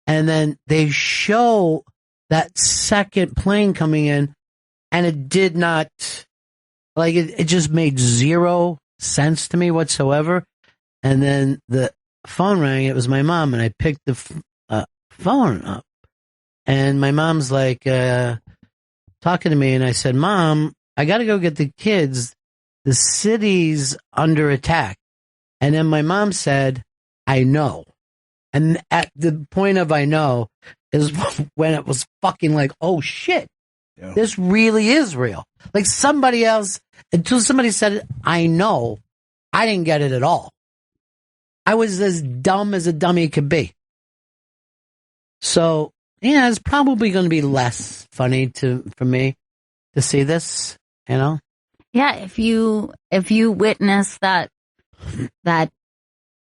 and then they show that second plane coming in, and it did not, it just made zero sense to me whatsoever. And then the phone rang. It was my mom, and I picked the phone up, and my mom's like talking to me, and I said, Mom, I got to go get the kids. The city's under attack. And then my mom said, I know. And at the point of I know is when it was fucking like, oh shit, this really is real. Like somebody else, until somebody said, I know, I didn't get it at all. I was as dumb as a dummy could be. So, yeah, it's probably going to be less funny for me to see this, Yeah, if you witness that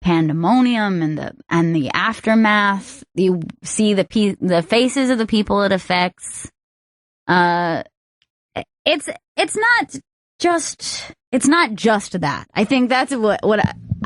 pandemonium and the aftermath, you see the faces of the people it affects. It's not just that. I think that's what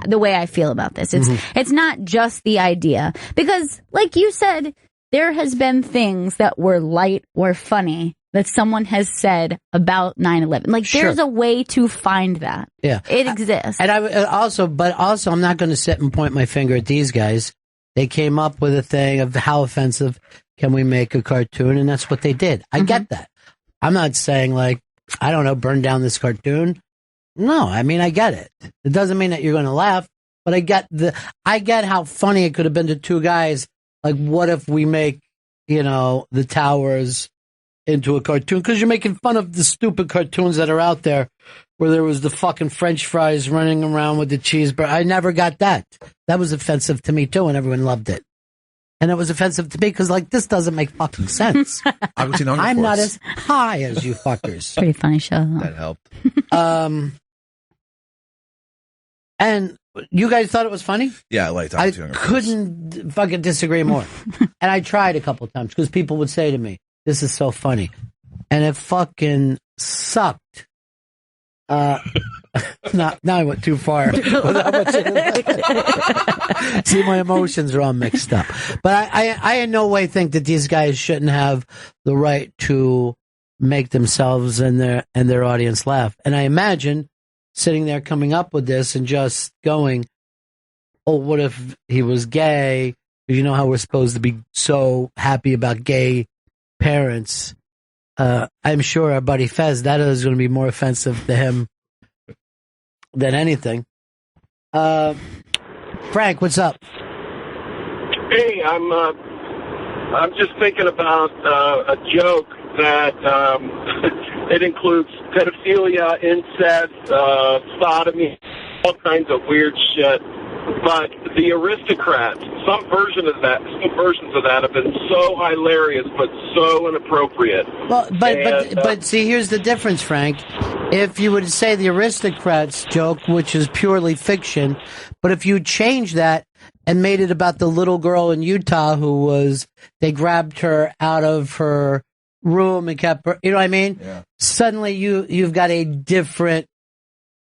the way I feel about this. It's not just the idea. Because, like you said, there has been things that were light or funny that someone has said about 9/11. Like, there's a way to find that. Yeah. It exists. And I also, I'm not going to sit and point my finger at these guys. They came up with a thing of how offensive can we make a cartoon, and that's what they did. I get that. I'm not saying, like, I don't know, burn down this cartoon. No, I mean, I get it. It doesn't mean that you're going to laugh, but I get how funny it could have been to two guys. Like, what if we make, the towers into a cartoon? Because you're making fun of the stupid cartoons that are out there where there was the fucking French fries running around with the cheeseburger. I never got that. That was offensive to me, too, and everyone loved it. And it was offensive to me because, like, this doesn't make fucking sense. I'm not as high as you fuckers. Pretty funny show. That helped. And you guys thought it was funny? Yeah, I liked it. I couldn't fucking disagree more. And I tried a couple times because people would say to me, this is so funny. And it fucking sucked. Now I went too far. See, my emotions are all mixed up. But I in no way think that these guys shouldn't have the right to make themselves and their audience laugh. And I imagine sitting there coming up with this and just going, oh, what if he was gay? You know how we're supposed to be so happy about gay parents. I'm sure our buddy Fez, that is going to be more offensive to him than anything. Frank, what's up? Hey, I'm just thinking about a joke that it includes pedophilia, incest, sodomy, all kinds of weird shit. But the Aristocrats, some versions of that have been so hilarious, but so inappropriate. Well, but see, here's the difference, Frank. If you would say the Aristocrats joke, which is purely fiction, but if you change that and made it about the little girl in Utah they grabbed her out of her room and kept her, you know what I mean? Yeah. Suddenly you've got a different,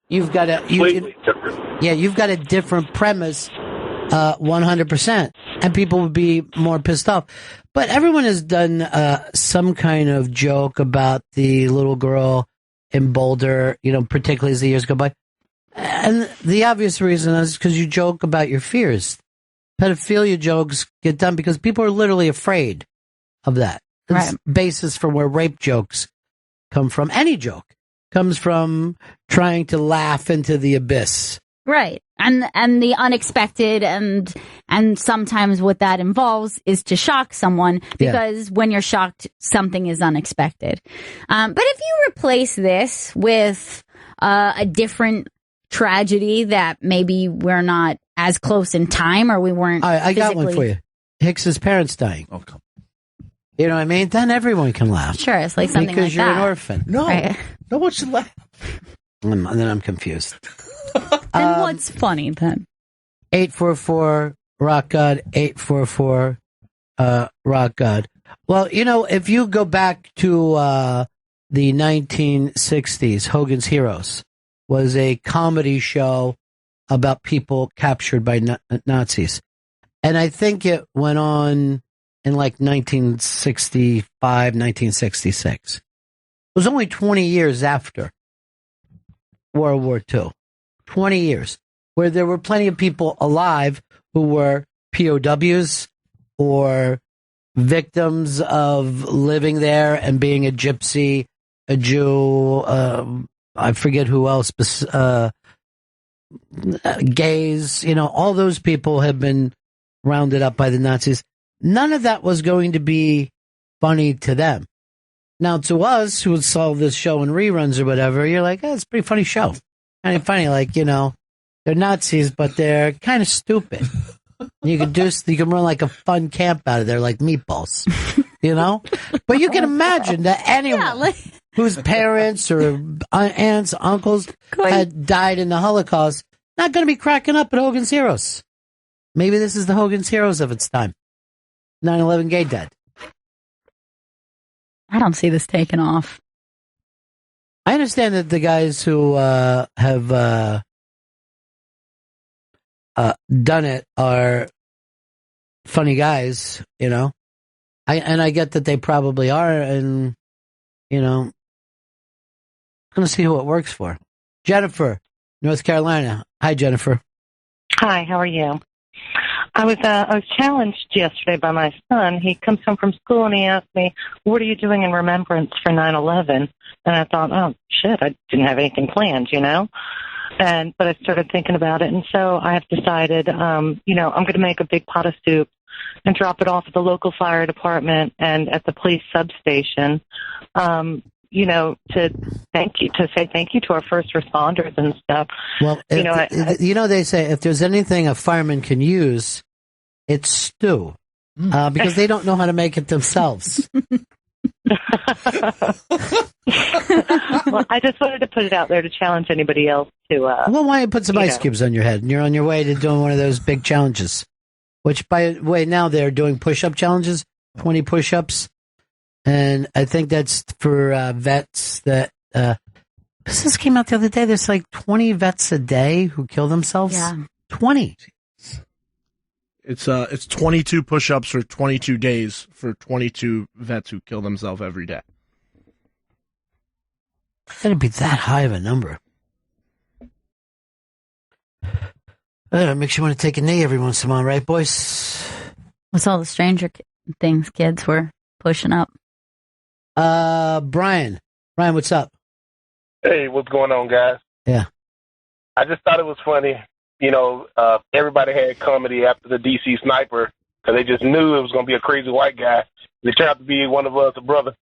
you've got a different premise, 100%, and people would be more pissed off. But everyone has done some kind of joke about the little girl in Boulder, particularly as the years go by. And the obvious reason is because you joke about your fears. Pedophilia jokes get done because people are literally afraid of that. Right. The basis for where rape jokes come from. Any joke comes from trying to laugh into the abyss. Right. And the unexpected and sometimes what that involves is to shock someone because when you're shocked, something is unexpected. But if you replace this with a different tragedy that maybe we're not as close in time or we weren't I got one for you. Hicks's parents dying. Oh, come. You know what I mean? Then everyone can laugh. Sure, it's like something because like you're that. an orphan. No, right. No one should laugh. And then I'm confused. Then what's funny then? 844 Rock God, 844 Rock God. Well, if you go back to the 1960s, Hogan's Heroes was a comedy show about people captured by Nazis. And I think it went on in like 1965, 1966. It was only 20 years after World War II. 20 years, where there were plenty of people alive who were POWs or victims of living there and being a gypsy, a Jew, I forget who else, gays, all those people have been rounded up by the Nazis. None of that was going to be funny to them. Now, to us who saw this show in reruns or whatever, you're like, it's a pretty funny show. Kind of funny, like, they're Nazis, but they're kind of stupid. You can run like a fun camp out of there, like meatballs, But you can imagine that anyone whose parents or aunts, uncles had died in the Holocaust, not going to be cracking up at Hogan's Heroes. Maybe this is the Hogan's Heroes of its time. 9/11 gay dead. I don't see this taking off. I understand that the guys who have done it are funny guys, you know. I get that they probably are, and you know, I'm gonna see who it works for. Jennifer, North Carolina. Hi, Jennifer. Hi, how are you? I was challenged yesterday by my son. He comes home from school and he asked me, "What are you doing in remembrance for 9/11?" And I thought, "Oh shit, I didn't have anything planned, you know." But I started thinking about it, and so I have decided, I'm going to make a big pot of soup and drop it off at the local fire department and at the police substation. To say thank you to our first responders and stuff. Well, they say if there's anything a fireman can use, it's stew, because they don't know how to make it themselves. Well, I just wanted to put it out there to challenge anybody else to. Well, why don't you put some ice cubes on your head and you're on your way to doing one of those big challenges? Which, by the way, now they're doing push-up challenges, 20 push-ups. And I think that's for vets that this came out the other day. There's like 20 vets a day who kill themselves. Yeah. 20. It's 22 push-ups for 22 days for 22 vets who kill themselves every day. It'd be that high of a number. Makes you want to take a knee every once in a while, right, boys? What's all the Stranger Things kids were pushing up? Brian, what's up? Hey, what's going on, guys? Yeah. I just thought it was funny. Everybody had comedy after the DC sniper because they just knew it was going to be a crazy white guy. They turned out to be one of us, a brother.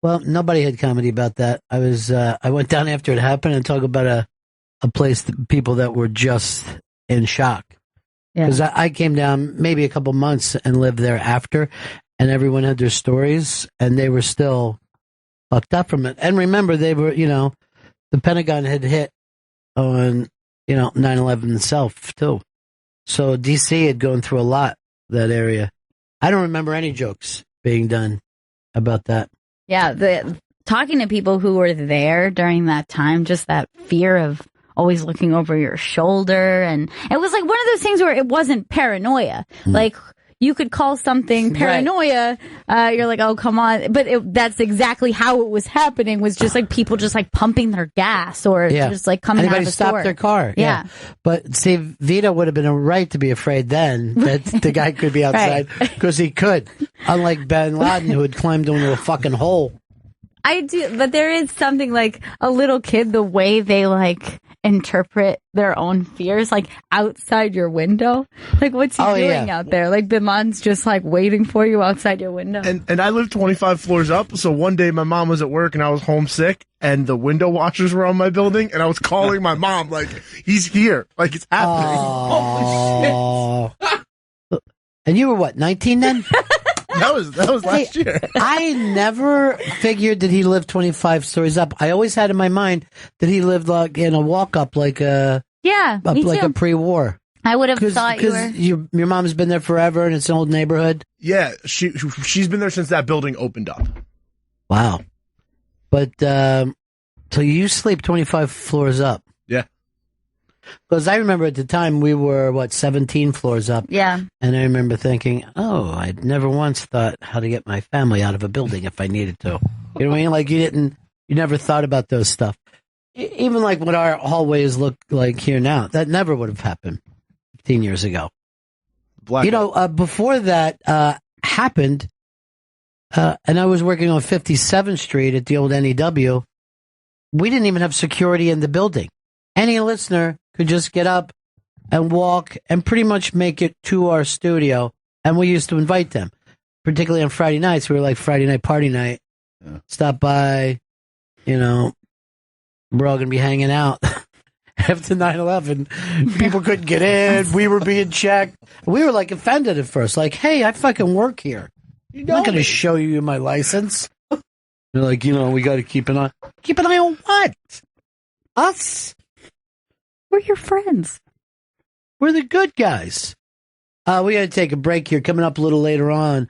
Well, nobody had comedy about that. I went down after it happened and talked about a place, people that were just in shock. Because I came down maybe a couple months and lived there after, and everyone had their stories, and they were still fucked up from it. And remember, they were, the Pentagon had hit on, 9/11 itself, too. So D.C. had gone through a lot, that area. I don't remember any jokes being done about that. Yeah, talking to people who were there during that time, just that fear of always looking over your shoulder. And it was like one of those things where it wasn't paranoia. Like, you could call something paranoia. Right. You're like, oh, come on. But that's exactly how it was happening, was just like people just like pumping their gas or just like coming out of the store. Anybody stopped their car. Yeah. But see, Vito would have been right to be afraid then that the guy could be outside because he could. Unlike Bin Laden, who had climbed into a fucking hole. I do, but there is something like a little kid, the way they like interpret their own fears, like outside your window. Like, what's he doing out there? Like, Bin Laden's just like waiting for you outside your window. And I live 25 floors up, so one day my mom was at work and I was homesick, and the window washers were on my building, and I was calling my mom like, he's here, like it's happening. Oh, shit. And you were what, 19 then? That was last year. I never figured that he lived 25 stories up. I always had in my mind that he lived like in a walk up, like a like a pre-war. I would have thought you were. Your mom's been there forever, and it's an old neighborhood. Yeah, she's been there since that building opened up. Wow. But so you sleep 25 floors up. Yeah. Because I remember at the time we were, 17 floors up. Yeah. And I remember thinking, I'd never once thought how to get my family out of a building if I needed to. You know what I mean? Like you never thought about those stuff. Even like what our hallways look like here now, that never would have happened 15 years ago. Before that happened, and I was working on 57th Street at the old NEW, we didn't even have security in the building. Any listener could just get up and walk and pretty much make it to our studio. And we used to invite them, particularly on Friday nights. We were like Friday night party night. Yeah. Stop by, we're all going to be hanging out. After 9/11, people couldn't get in. We were being checked. We were like offended at first. Like, hey, I fucking work here. I'm not going to show you my license. They're like, we got to keep an eye. Keep an eye on what? Us? We're your friends. We're the good guys. We got to take a break here. Coming up a little later on,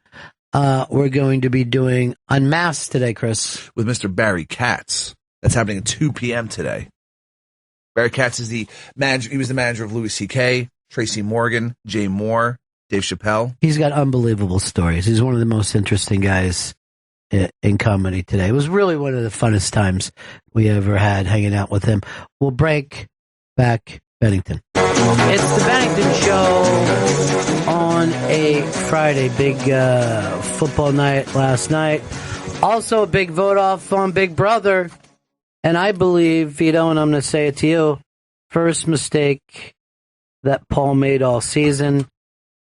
we're going to be doing Unmasked today, Chris. With Mr. Barry Katz. That's happening at 2 p.m. today. Barry Katz is the manager. He was the manager of Louis C.K., Tracy Morgan, Jay Moore, Dave Chappelle. He's got unbelievable stories. He's one of the most interesting guys in comedy today. It was really one of the funnest times we ever had hanging out with him. We'll break back Bennington. It's the Bennington Show on a Friday. Big football night last night. Also a big vote off on Big Brother. And I believe, Vito, and I'm going to say it to you, first mistake that Paul made all season,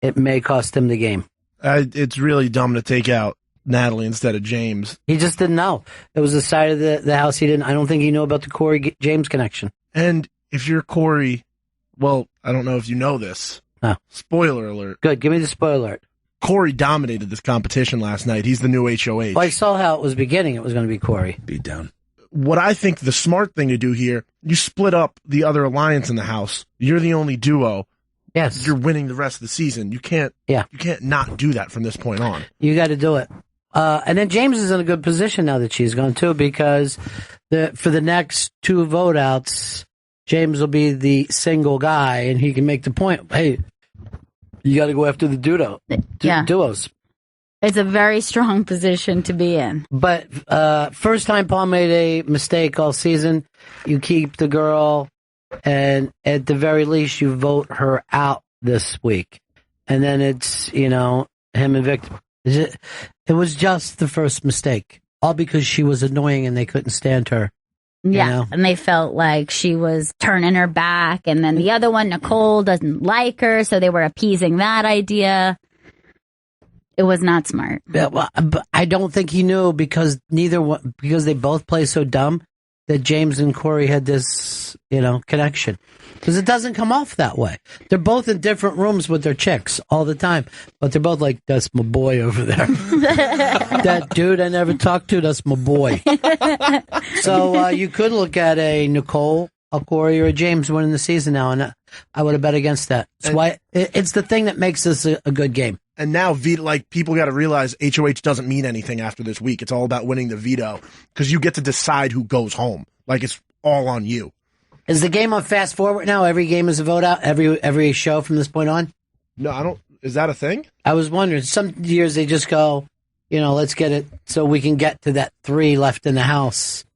it may cost him the game. It's really dumb to take out Natalie instead of James. He just didn't know. It was the side of the house he didn't. I don't think he knew about the Corey James connection. And if you're Corey, well, I don't know if you know this. No. Spoiler alert. Good. Give me the spoiler alert. Corey dominated this competition last night. He's the new HOH. Well, I saw how it was beginning. It was going to be Corey. Beat down. What I think the smart thing to do here, you split up the other alliance in the house. You're the only duo. Yes. You're winning the rest of the season. You can't not do that from this point on. You got to do it. And then James is in a good position now that she's gone too, because for the next two vote outs, James will be the single guy and he can make the point. Hey, you got to go after the duos. It's a very strong position to be in. But first time Paul made a mistake all season, you keep the girl, and at the very least, you vote her out this week. And then it's, him and Victor. It was just the first mistake, all because she was annoying and they couldn't stand her. Yeah, and they felt like she was turning her back. And then the other one, Nicole, doesn't like her, so they were appeasing that idea. It was not smart. Yeah, well, but I don't think he knew because they both play so dumb that James and Corey had this, connection. Because it doesn't come off that way. They're both in different rooms with their chicks all the time, but they're both like, "That's my boy over there." That dude I never talked to, that's my boy. So you could look at a Nicole, a Corey, or a James winning the season now, and I would have bet against that. That's why it's the thing that makes this a good game. And now, people got to realize HOH doesn't mean anything after this week. It's all about winning the veto because you get to decide who goes home. Like, it's all on you. Is the game on fast forward now? Every game is a vote out? Every show from this point on? No, I don't. Is that a thing? I was wondering. Some years they just go, let's get it so we can get to that 3 left in the house.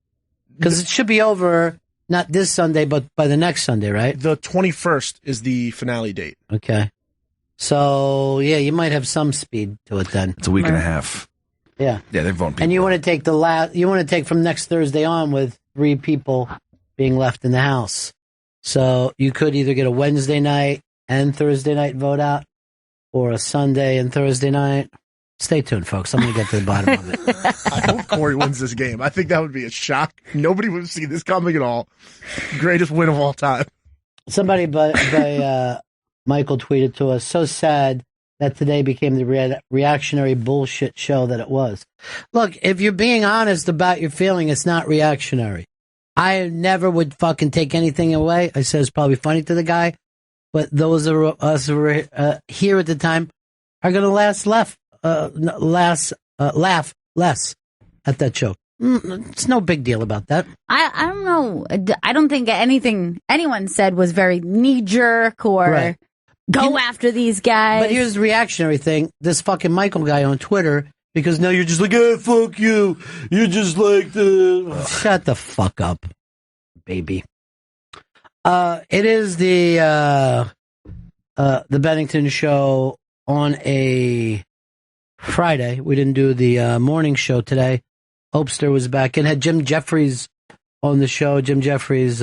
Because it should be over, not this Sunday, but by the next Sunday, right? The 21st is the finale date. Okay. So, yeah, you might have some speed to it then. It's a week and a half. Yeah. Yeah, they're voting people. And you want to take from next Thursday on with 3 people being left in the house. So you could either get a Wednesday night and Thursday night vote out or a Sunday and Thursday night. Stay tuned, folks. I'm going to get to the bottom of it. I hope Corey wins this game. I think that would be a shock. Nobody would see this coming at all. Greatest win of all time. Somebody by Michael tweeted to us, "So sad that today became the reactionary bullshit show that it was." Look, if you're being honest about your feeling, it's not reactionary. I never would fucking take anything away. I said it's probably funny to the guy, but those of us who were here at the time are going to laugh less at that joke. It's no big deal about that. I don't know. I don't think anyone said was very knee-jerk or go after these guys. But here's the reactionary thing. This fucking Michael guy on Twitter, because now you're just like, "Hey, fuck you. You're just like the..." Shut the fuck up, baby. It is the Bennington Show on a Friday. We didn't do the morning show today. Hopester was back and had Jim Jeffries on the show. Jim Jeffries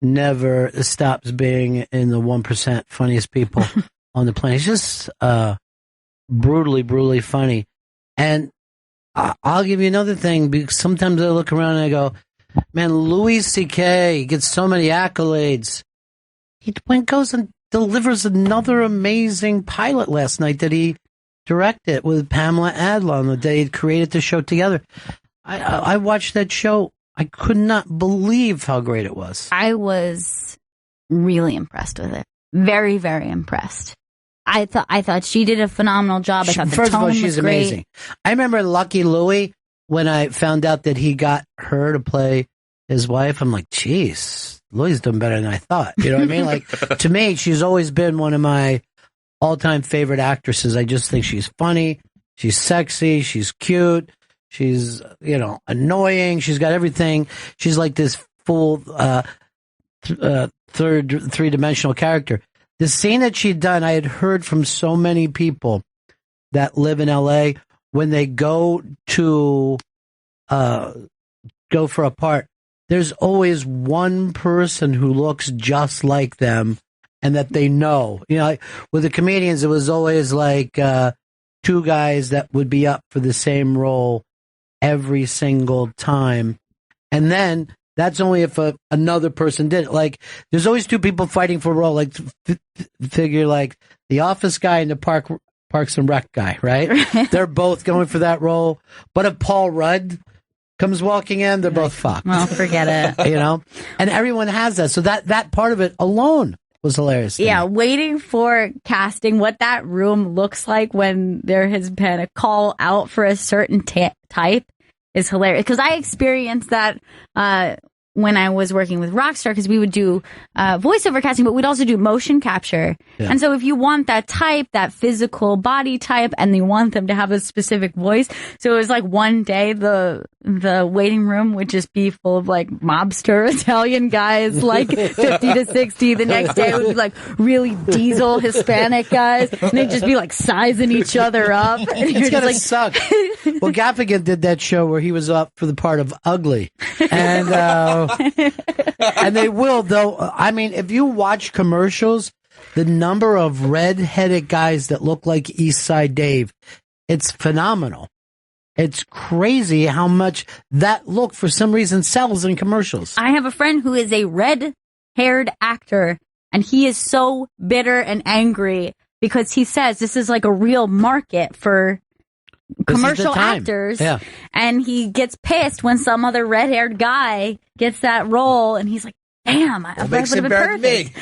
never stops being in the 1% funniest people on the planet. He's just brutally funny. And I'll give you another thing, because sometimes I look around and I go, man, Louis C.K. gets so many accolades. He goes and delivers another amazing pilot last night that he directed with Pamela Adler on the day he created the show together. I watched that show. I could not believe how great it was. I was really impressed with it. Very, very impressed. I thought she did a phenomenal job. I thought the First tone of all, was she's great. amazing. I remember Lucky Louie, when I found out that he got her to play his wife. I'm like, geez, Louie's doing better than I thought. You know what I mean? Like, to me, she's always been one of my all-time favorite actresses. I just think she's funny. She's sexy. She's cute. She's, annoying. She's got everything. She's like this full, three-dimensional character. The scene that she'd done, I had heard from so many people that live in LA, when they go to go for a part, there's always one person who looks just like them and that they know. Like with the comedians, it was always like two guys that would be up for the same role every single time. And then that's only if another person did it. Like, there's always two people fighting for a role. Like, figure like the Office guy and the Parks and Rec guy, right? They're both going for that role. But if Paul Rudd comes walking in, they're both fucked. Well, forget it. And everyone has that. So that part of it alone was hilarious. Yeah, waiting for casting, what that room looks like when there has been a call out for a certain type is hilarious. Because I experienced that when I was working with Rockstar, because we would do voiceover casting, but we'd also do motion capture. Yeah. And so if you want that type, that physical body type, and you want them to have a specific voice, so it was like one day the waiting room would just be full of like mobster Italian guys, like 50 to 60. The next day it would be like really diesel Hispanic guys, and they'd just be like sizing each other up. And it's gonna suck. Well, Gaffigan did that show where he was up for the part of Ugly, and and they will, though. I mean, if you watch commercials, the number of red-headed guys that look like East Side Dave, it's phenomenal. It's crazy how much that look, for some reason, sells in commercials. I have a friend who is a red-haired actor, and he is so bitter and angry because he says this is like a real market for commercial actors, yeah. And he gets pissed when some other red-haired guy gets that role, and he's like, damn, I would have been perfect.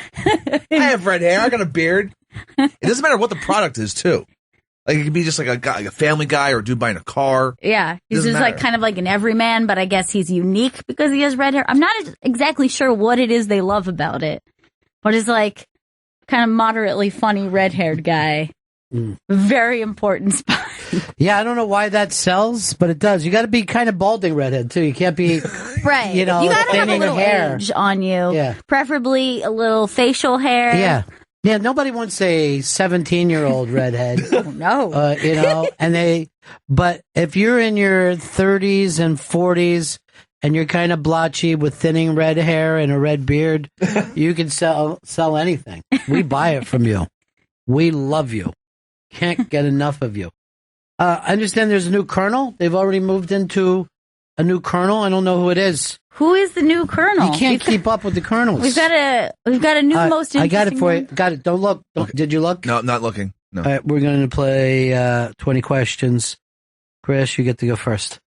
I have red hair, I got a beard. It doesn't matter what the product is, too. Like, it could be just like a guy, like a family guy or a dude buying a car. Yeah, he's just like kind of like an everyman, but I guess he's unique because he has red hair. I'm not exactly sure what it is they love about it, but it's like kind of moderately funny red-haired guy. Very important spot. Yeah, I don't know why that sells, but it does. You got to be kind of balding redhead too. You can't be right. You got to have a little age on you. Yeah, preferably a little facial hair. Yeah, yeah. Nobody wants a 17-year-old redhead. Oh no. But if you're in your 30s and 40s and you're kind of blotchy with thinning red hair and a red beard, you can sell anything. We buy it from you. We love you. Can't get enough of you. I understand there's a new colonel. They've already moved into a new colonel. I don't know who it is. Who is the new colonel? You can't keep up with the colonels. We've got a new most interesting. I got it for you. Got it. Don't look. Okay. Did you look? No, I'm not looking. No. All right, we're going to play 20 questions. Chris, you get to go first.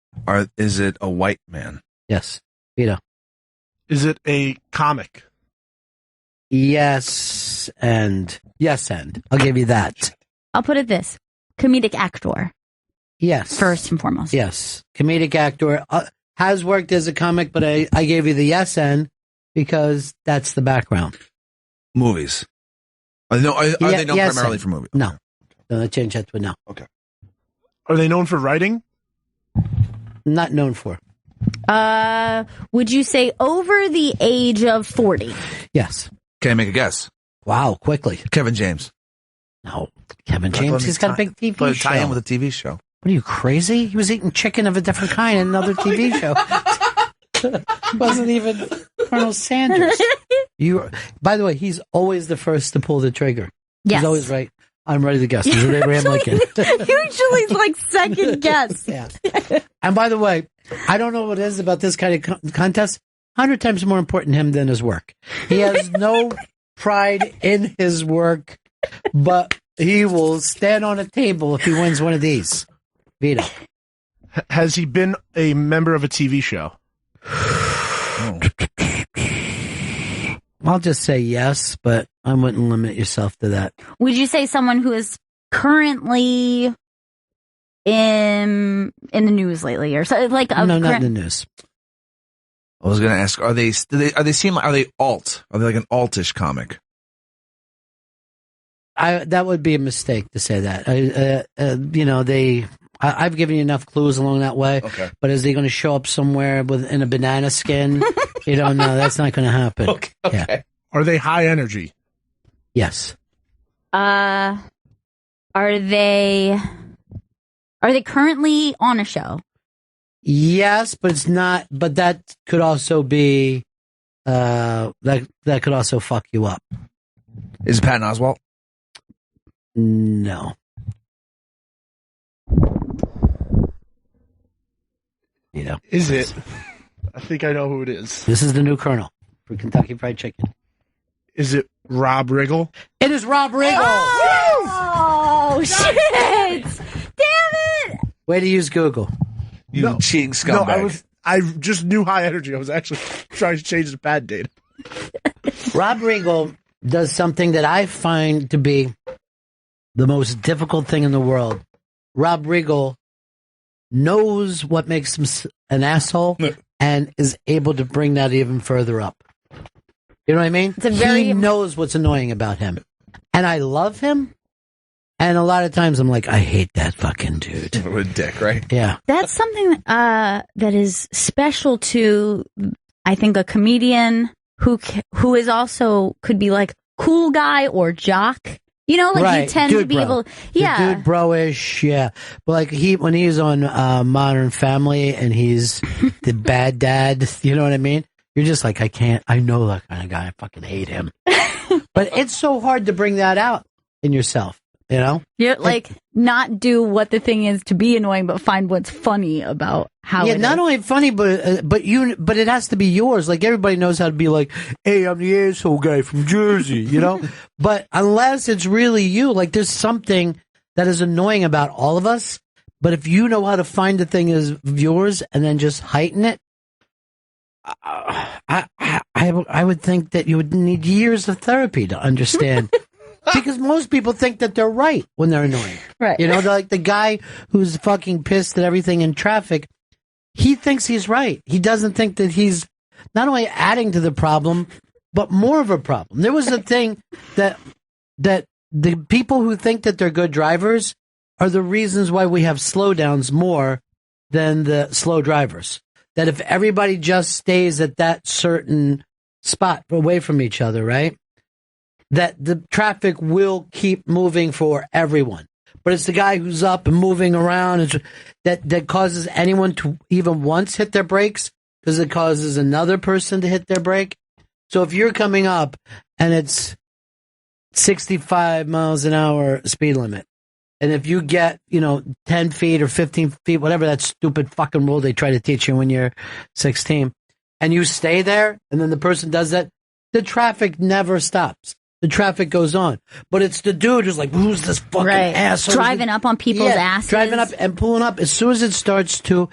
Is it a white man? Yes. Vito. Is it a comic? Yes, and I'll give you that. I'll put it this: comedic actor. Yes. First and foremost. Yes. Comedic actor. Has worked as a comic, but I gave you the yes and because that's the background. Movies. Are they known primarily for movies? No. No, I changed that to a no. Okay. Are they known for writing? Not known for. Would you say over the age of 40? Yes. Can I make a guess? Wow, quickly. Kevin James. No. Kevin James, he's got a big TV show. Tie in with a TV show. What are you, crazy? He was eating chicken of a different kind in another TV show. Wasn't even Colonel Sanders. By the way, he's always the first to pull the trigger. Yes. He's always right. I'm ready to guess. He's Abraham Lincoln. Usually like second guess. Yeah. And by the way, I don't know what it is about this kind of contest. 100 times more important to him than his work. He has no pride in his work, but he will stand on a table if he wins one of these. Vito. Has he been a member of a TV show? I'll just say yes, but I wouldn't limit yourself to that. Would you say someone who is currently in the news lately, or so, like no, not in the news? I was going to ask, are they alt? Are they like an altish comic? That would be a mistake to say that. I've given you enough clues along that way. Okay. But is he going to show up somewhere in a banana skin? You don't know. That's not going to happen. Okay. Yeah. Are they high energy? Yes. Are they currently on a show? Yes, but it's not. But that could also be that could also fuck you up. Is it Patton Oswalt? No. Is it? I think I know who it is. This is the new Colonel for Kentucky Fried Chicken. Is it Rob Riggle? It is Rob Riggle. Oh shit! Damn it! Way to use Google. You cheating scumbag. I just knew high energy. I was actually trying to change the pad data. Rob Riggle does something that I find to be the most difficult thing in the world. Rob Riggle knows what makes him an asshole and is able to bring that even further up. You know what I mean? He knows what's annoying about him. And I love him. And a lot of times I'm like, I hate that fucking dude. What a dick, right? Yeah. That's something that is special to, I think, a comedian who is also could be like cool guy or jock. You know, like right. you tend dude to be bro. able, The dude bro-ish, yeah. But like when he's on Modern Family and he's the bad dad, you know what I mean? You're just like, I know that kind of guy. I fucking hate him. But it's so hard to bring that out in yourself, you know? Yeah, like not do what the thing is to be annoying, but find what's funny about how. Yeah, not only funny, but it has to be yours. Like everybody knows how to be like, hey, I'm the asshole guy from Jersey, you know. But unless it's really you, like there's something that is annoying about all of us. But if you know how to find the thing as yours and then just heighten it, I would think that you would need years of therapy to understand. Because most people think that they're right when they're annoying. Right. You know, they're like the guy who's fucking pissed at everything in traffic. He thinks he's right. He doesn't think that he's not only adding to the problem, but more of a problem. There was a thing that the people who think that they're good drivers are the reasons why we have slowdowns more than the slow drivers. That if everybody just stays at that certain spot away from each other, right? That the traffic will keep moving for everyone. But it's the guy who's up and moving around that causes anyone to even once hit their brakes because it causes another person to hit their brake. So if you're coming up and it's 65 miles an hour speed limit, and if you get, 10 feet or 15 feet, whatever that stupid fucking rule they try to teach you when you're 16, and you stay there, and then the person does that, the traffic never stops. The traffic goes on. But it's the dude who's like, who's this fucking asshole? Driving up on people's asses. Driving up and pulling up. As soon as it starts to,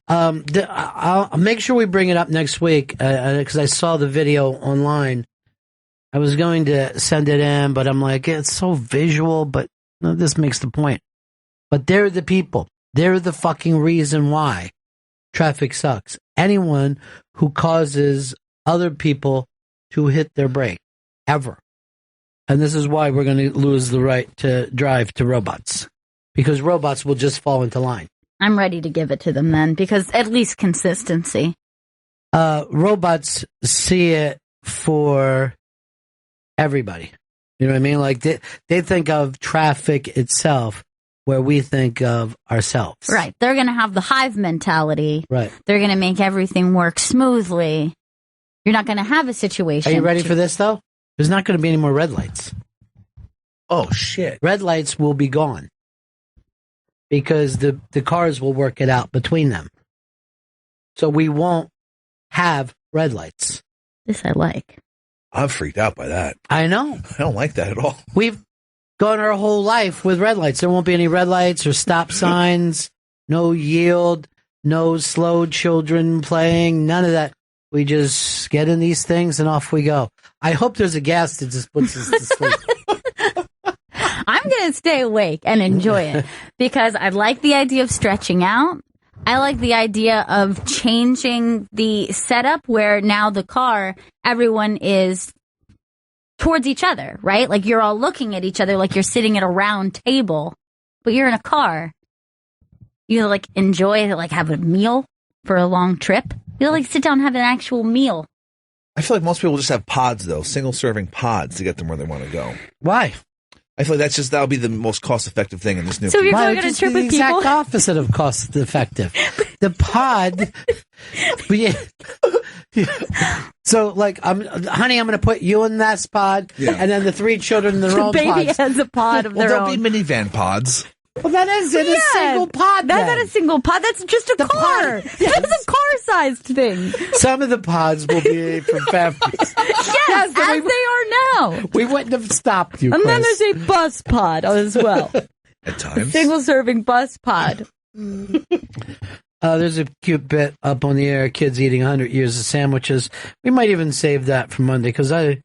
I'll make sure we bring it up next week, because I saw the video online. I was going to send it in, but I'm like, it's so visual, but no, this makes the point. But they're the people. They're the fucking reason why traffic sucks. Anyone who causes other people to hit their brake, ever. And this is why we're going to lose the right to drive to robots. Because robots will just fall into line. I'm ready to give it to them then, because at least consistency. Robots see it for everybody. You know what I mean? Like they think of traffic itself where we think of ourselves. Right. They're going to have the hive mentality. Right. They're going to make everything work smoothly. You're not going to have a situation. Are you ready for this, though? There's not going to be any more red lights. Oh, shit. Red lights will be gone. Because the cars will work it out between them. So we won't have red lights. This I like. I'm freaked out by that. I know. I don't like that at all. We've gone our whole life with red lights. There won't be any red lights or stop signs, no yield, no slow children playing, none of that. We just get in these things and off we go. I hope there's a gas that just puts us to sleep. I'm going to stay awake and enjoy it because I like the idea of stretching out. I like the idea of changing the setup where now the car, everyone is towards each other, right? Like you're all looking at each other like you're sitting at a round table, but you're in a car. You like enjoy, like have a meal for a long trip. You like sit down and have an actual meal. I feel like most people just have pods, though, single-serving pods to get them where they want to go. Why? I feel like that'll be the most cost-effective thing in this new. So you're going on a trip with people? The exact opposite of cost-effective. The pod. So, like, honey, I'm going to put you in that pod, and then the 3 children in their own baby pods. has a pod of their own. There'll be minivan pods. Well, that is in a single pod. That's not a single pod. That's just a car. That's a car-sized thing. Some of the pods will be for families. Yes, as they are now. We wouldn't have stopped you, And Chris. then there's a bus pod as well. At times. Single-serving bus pod. There's a cute bit up on the air, kids eating 100 years of sandwiches. We might even save that for Monday, because I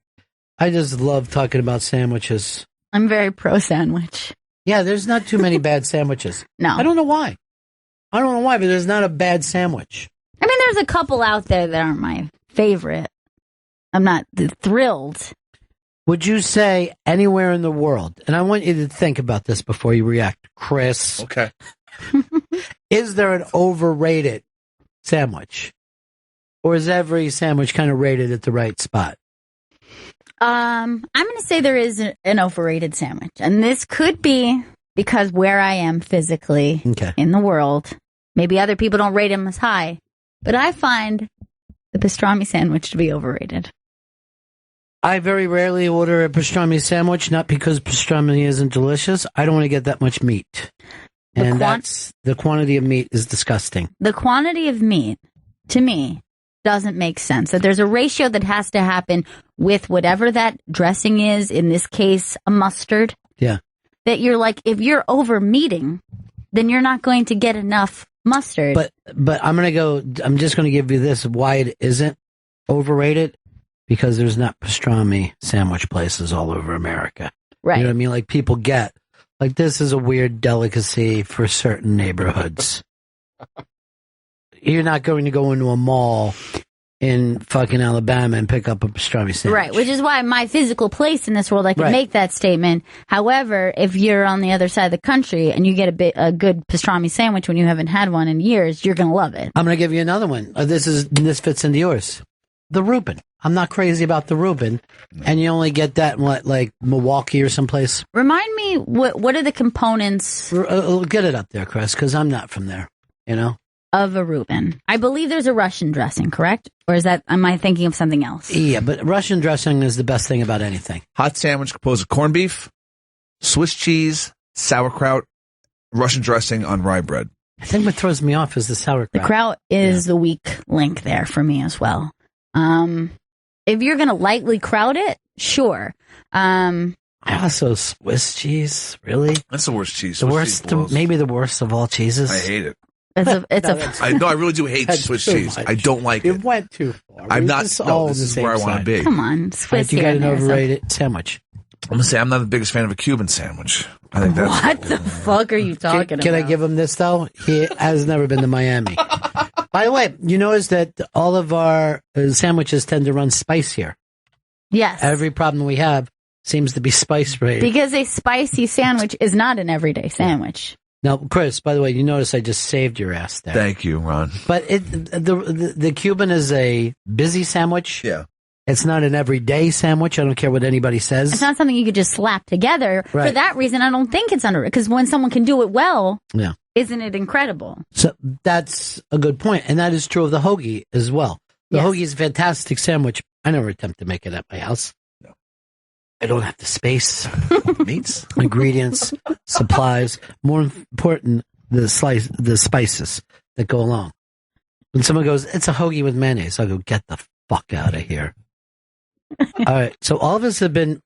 just love talking about sandwiches. I'm very pro-sandwich. Yeah, there's not too many bad sandwiches. No. I don't know why, but there's not a bad sandwich. I mean, there's a couple out there that aren't my favorite. I'm not thrilled. Would you say anywhere in the world, and I want you to think about this before you react, Chris. Okay. Is there an overrated sandwich? Or is every sandwich kind of rated at the right spot? I'm going to say there is an overrated sandwich. And this could be because where I am physically in the world, maybe other people don't rate them as high, but I find the pastrami sandwich to be overrated. I very rarely order a pastrami sandwich, not because pastrami isn't delicious. I don't want to get that much meat. And the quantity of meat is disgusting. The quantity of meat, to me, doesn't make sense. That there's a ratio that has to happen with whatever that dressing is, in this case, a mustard. Yeah. That you're like, if you're over meating, then you're not going to get enough mustard. But I'm just going to give you this, why it isn't overrated, because there's not pastrami sandwich places all over America. Right. You know what I mean? Like people get, like this is a weird delicacy for certain neighborhoods. You're not going to go into a mall in fucking Alabama and pick up a pastrami sandwich. Right, which is why my physical place in this world, I can make that statement. However, if you're on the other side of the country and you get a good pastrami sandwich when you haven't had one in years, you're going to love it. I'm going to give you another one. This fits into yours. The Reuben. I'm not crazy about the Reuben. And you only get that in like Milwaukee or someplace. Remind me, what are the components? Get it up there, Chris, because I'm not from there, you know? Of a Reuben. I believe there's a Russian dressing, correct? Or am I thinking of something else? Yeah, but Russian dressing is the best thing about anything. Hot sandwich composed of corned beef, Swiss cheese, sauerkraut, Russian dressing on rye bread. I think what throws me off is the sauerkraut. The kraut is the weak link there for me as well. If you're going to lightly kraut it, sure. Also, Swiss cheese, really? That's the worst cheese. The worst, maybe the worst of all cheeses. I hate it. I really do hate Swiss cheese. Much. I don't like it. It went too far. I'm not. No, this is where I want to be. Come on, Swiss. You got an overrated sandwich. I'm gonna say I'm not the biggest fan of a Cuban sandwich. I think that's what the fuck are you talking about? Can I give him this though? He has never been to Miami. By the way, you notice that all of our sandwiches tend to run spicier. Yes. Every problem we have seems to be spice rated. Because a spicy sandwich is not an everyday sandwich. Now, Chris, by the way, you notice I just saved your ass there. Thank you, Ron. But the Cuban is a busy sandwich. Yeah. It's not an everyday sandwich. I don't care what anybody says. It's not something you could just slap together. Right. For that reason, I don't think it's underrated. Because when someone can do it well, yeah, isn't it incredible? So that's a good point. And that is true of the hoagie as well. The hoagie is a fantastic sandwich. I never attempt to make it at my house. No. I don't have the space. Meats, ingredients, supplies. More important, the spices that go along. When someone goes, it's a hoagie with mayonnaise, I'll go, get the fuck out of here. All right. So all of us have been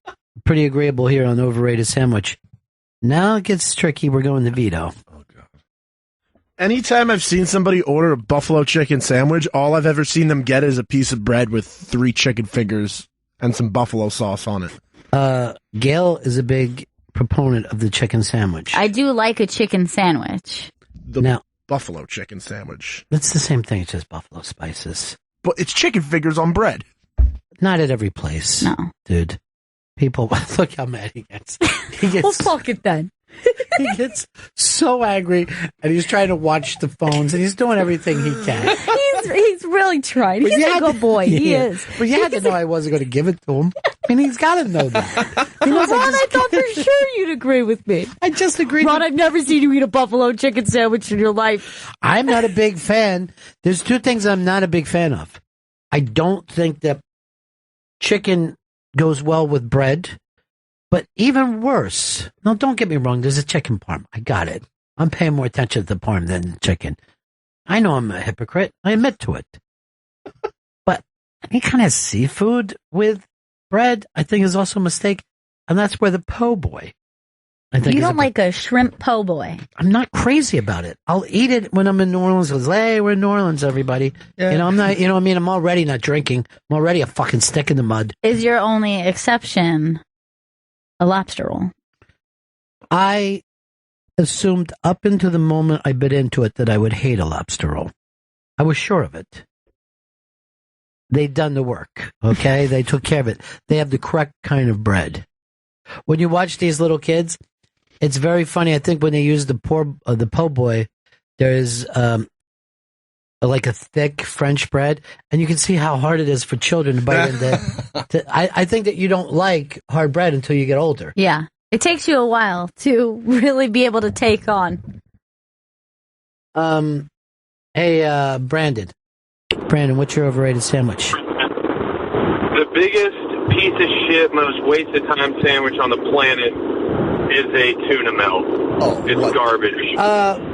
pretty agreeable here on overrated sandwich. Now it gets tricky. We're going to veto. Oh, God. Anytime I've seen somebody order a buffalo chicken sandwich, all I've ever seen them get is a piece of bread with 3 chicken fingers and some buffalo sauce on it. Gail is a big proponent of the chicken sandwich. I do like a chicken sandwich. The buffalo chicken sandwich. It's the same thing. It's just buffalo spices. But it's chicken fingers on bread. Not at every place. No. Dude. People, look how mad he gets. Well, fuck it then. He gets so angry, and he's trying to watch the phones, and he's doing everything he can. He's really trying. He's a good boy. He is. But you had to know I wasn't going to give it to him. I mean, he's got to know that. He knows Ron, I thought for sure you'd agree with me. I just agreed. Ron, I've never seen you eat a buffalo chicken sandwich in your life. I'm not a big fan. There's two things I'm not a big fan of. I don't think that chicken goes well with bread. But even worse, no, don't get me wrong, there's a chicken parm. I got it. I'm paying more attention to the parm than the chicken. I know I'm a hypocrite. I admit to it. But any kind of seafood with bread, I think is also a mistake. And that's where the po' boy. I think you don't like a shrimp po' boy. I'm not crazy about it. I'll eat it when I'm in New Orleans. Because, hey, we're in New Orleans, everybody. Yeah. You know, I'm not, you know what I mean? I'm already not drinking. I'm already a fucking stick in the mud. Is your only exception a lobster roll? I assumed up into the moment I bit into it that I would hate a lobster roll. I was sure of it. They'd done the work, okay? They took care of it. They have the correct kind of bread. When you watch these little kids, it's very funny. I think when they use the po' boy, there's like a thick French bread, and you can see how hard it is for children to bite into. I think that you don't like hard bread until you get older. Yeah. It takes you a while to really be able to take on. Hey, Brandon, what's your overrated sandwich? The biggest piece of shit, most wasted time sandwich on the planet is a tuna melt. Oh, it's garbage.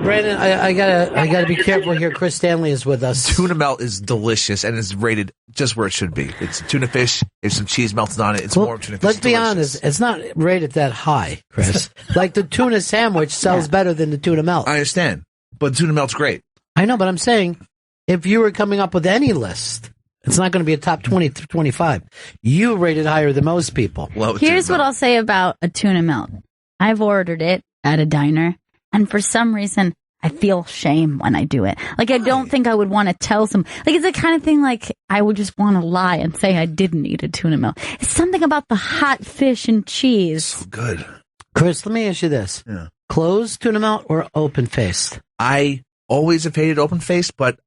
Brandon, I gotta be careful here. Chris Stanley is with us. Tuna melt is delicious and it's rated just where it should be. It's tuna fish. There's some cheese melted on it. It's warm tuna fish. Let's be honest. It's not rated that high, Chris. Like the tuna sandwich sells better than the tuna melt. I understand, but tuna melt's great. I know, but I'm saying if you were coming up with any list, it's not going to be a top 20 through 25. You rated higher than most people. Here's what I'll say about a tuna melt. I've ordered it at a diner, and for some reason, I feel shame when I do it. Like, I don't think I would want to tell some. Like, it's the kind of thing, like, I would just want to lie and say I didn't eat a tuna melt. It's something about the hot fish and cheese. So good. Chris, let me ask you this. Yeah. Closed tuna melt or open-faced? I always have hated open-faced, but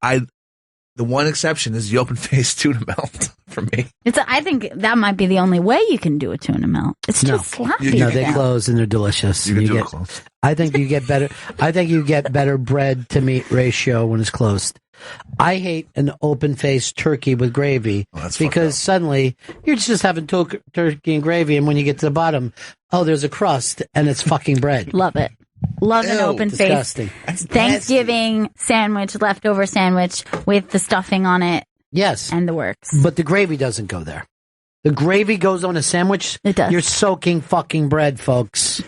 the one exception is the open-faced tuna melt for me. I think that might be the only way you can do a tuna melt. It's just sloppy. No, they close and they're delicious. You can do it closed. I think you get better. I think you get better bread to meat ratio when it's closed. I hate an open-faced turkey with gravy because suddenly you're just having turkey and gravy, and when you get to the bottom, there's a crust and it's fucking bread. Love it. Love an open face. Thanksgiving sandwich, leftover sandwich with the stuffing on it. Yes. And the works. But the gravy doesn't go there. The gravy goes on a sandwich. It does. You're soaking fucking bread, folks.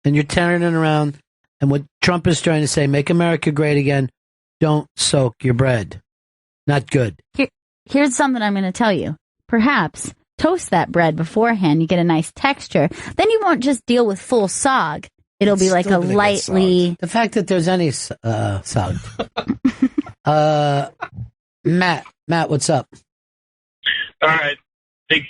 And you're tearing it around. And what Trump is trying to say, make America great again. Don't soak your bread. Not good. Here's something I'm going to tell you. Perhaps toast that bread beforehand. You get a nice texture. Then you won't just deal with full sog. It'll be like a lightly... The fact that there's any sog. Matt, what's up? All right. The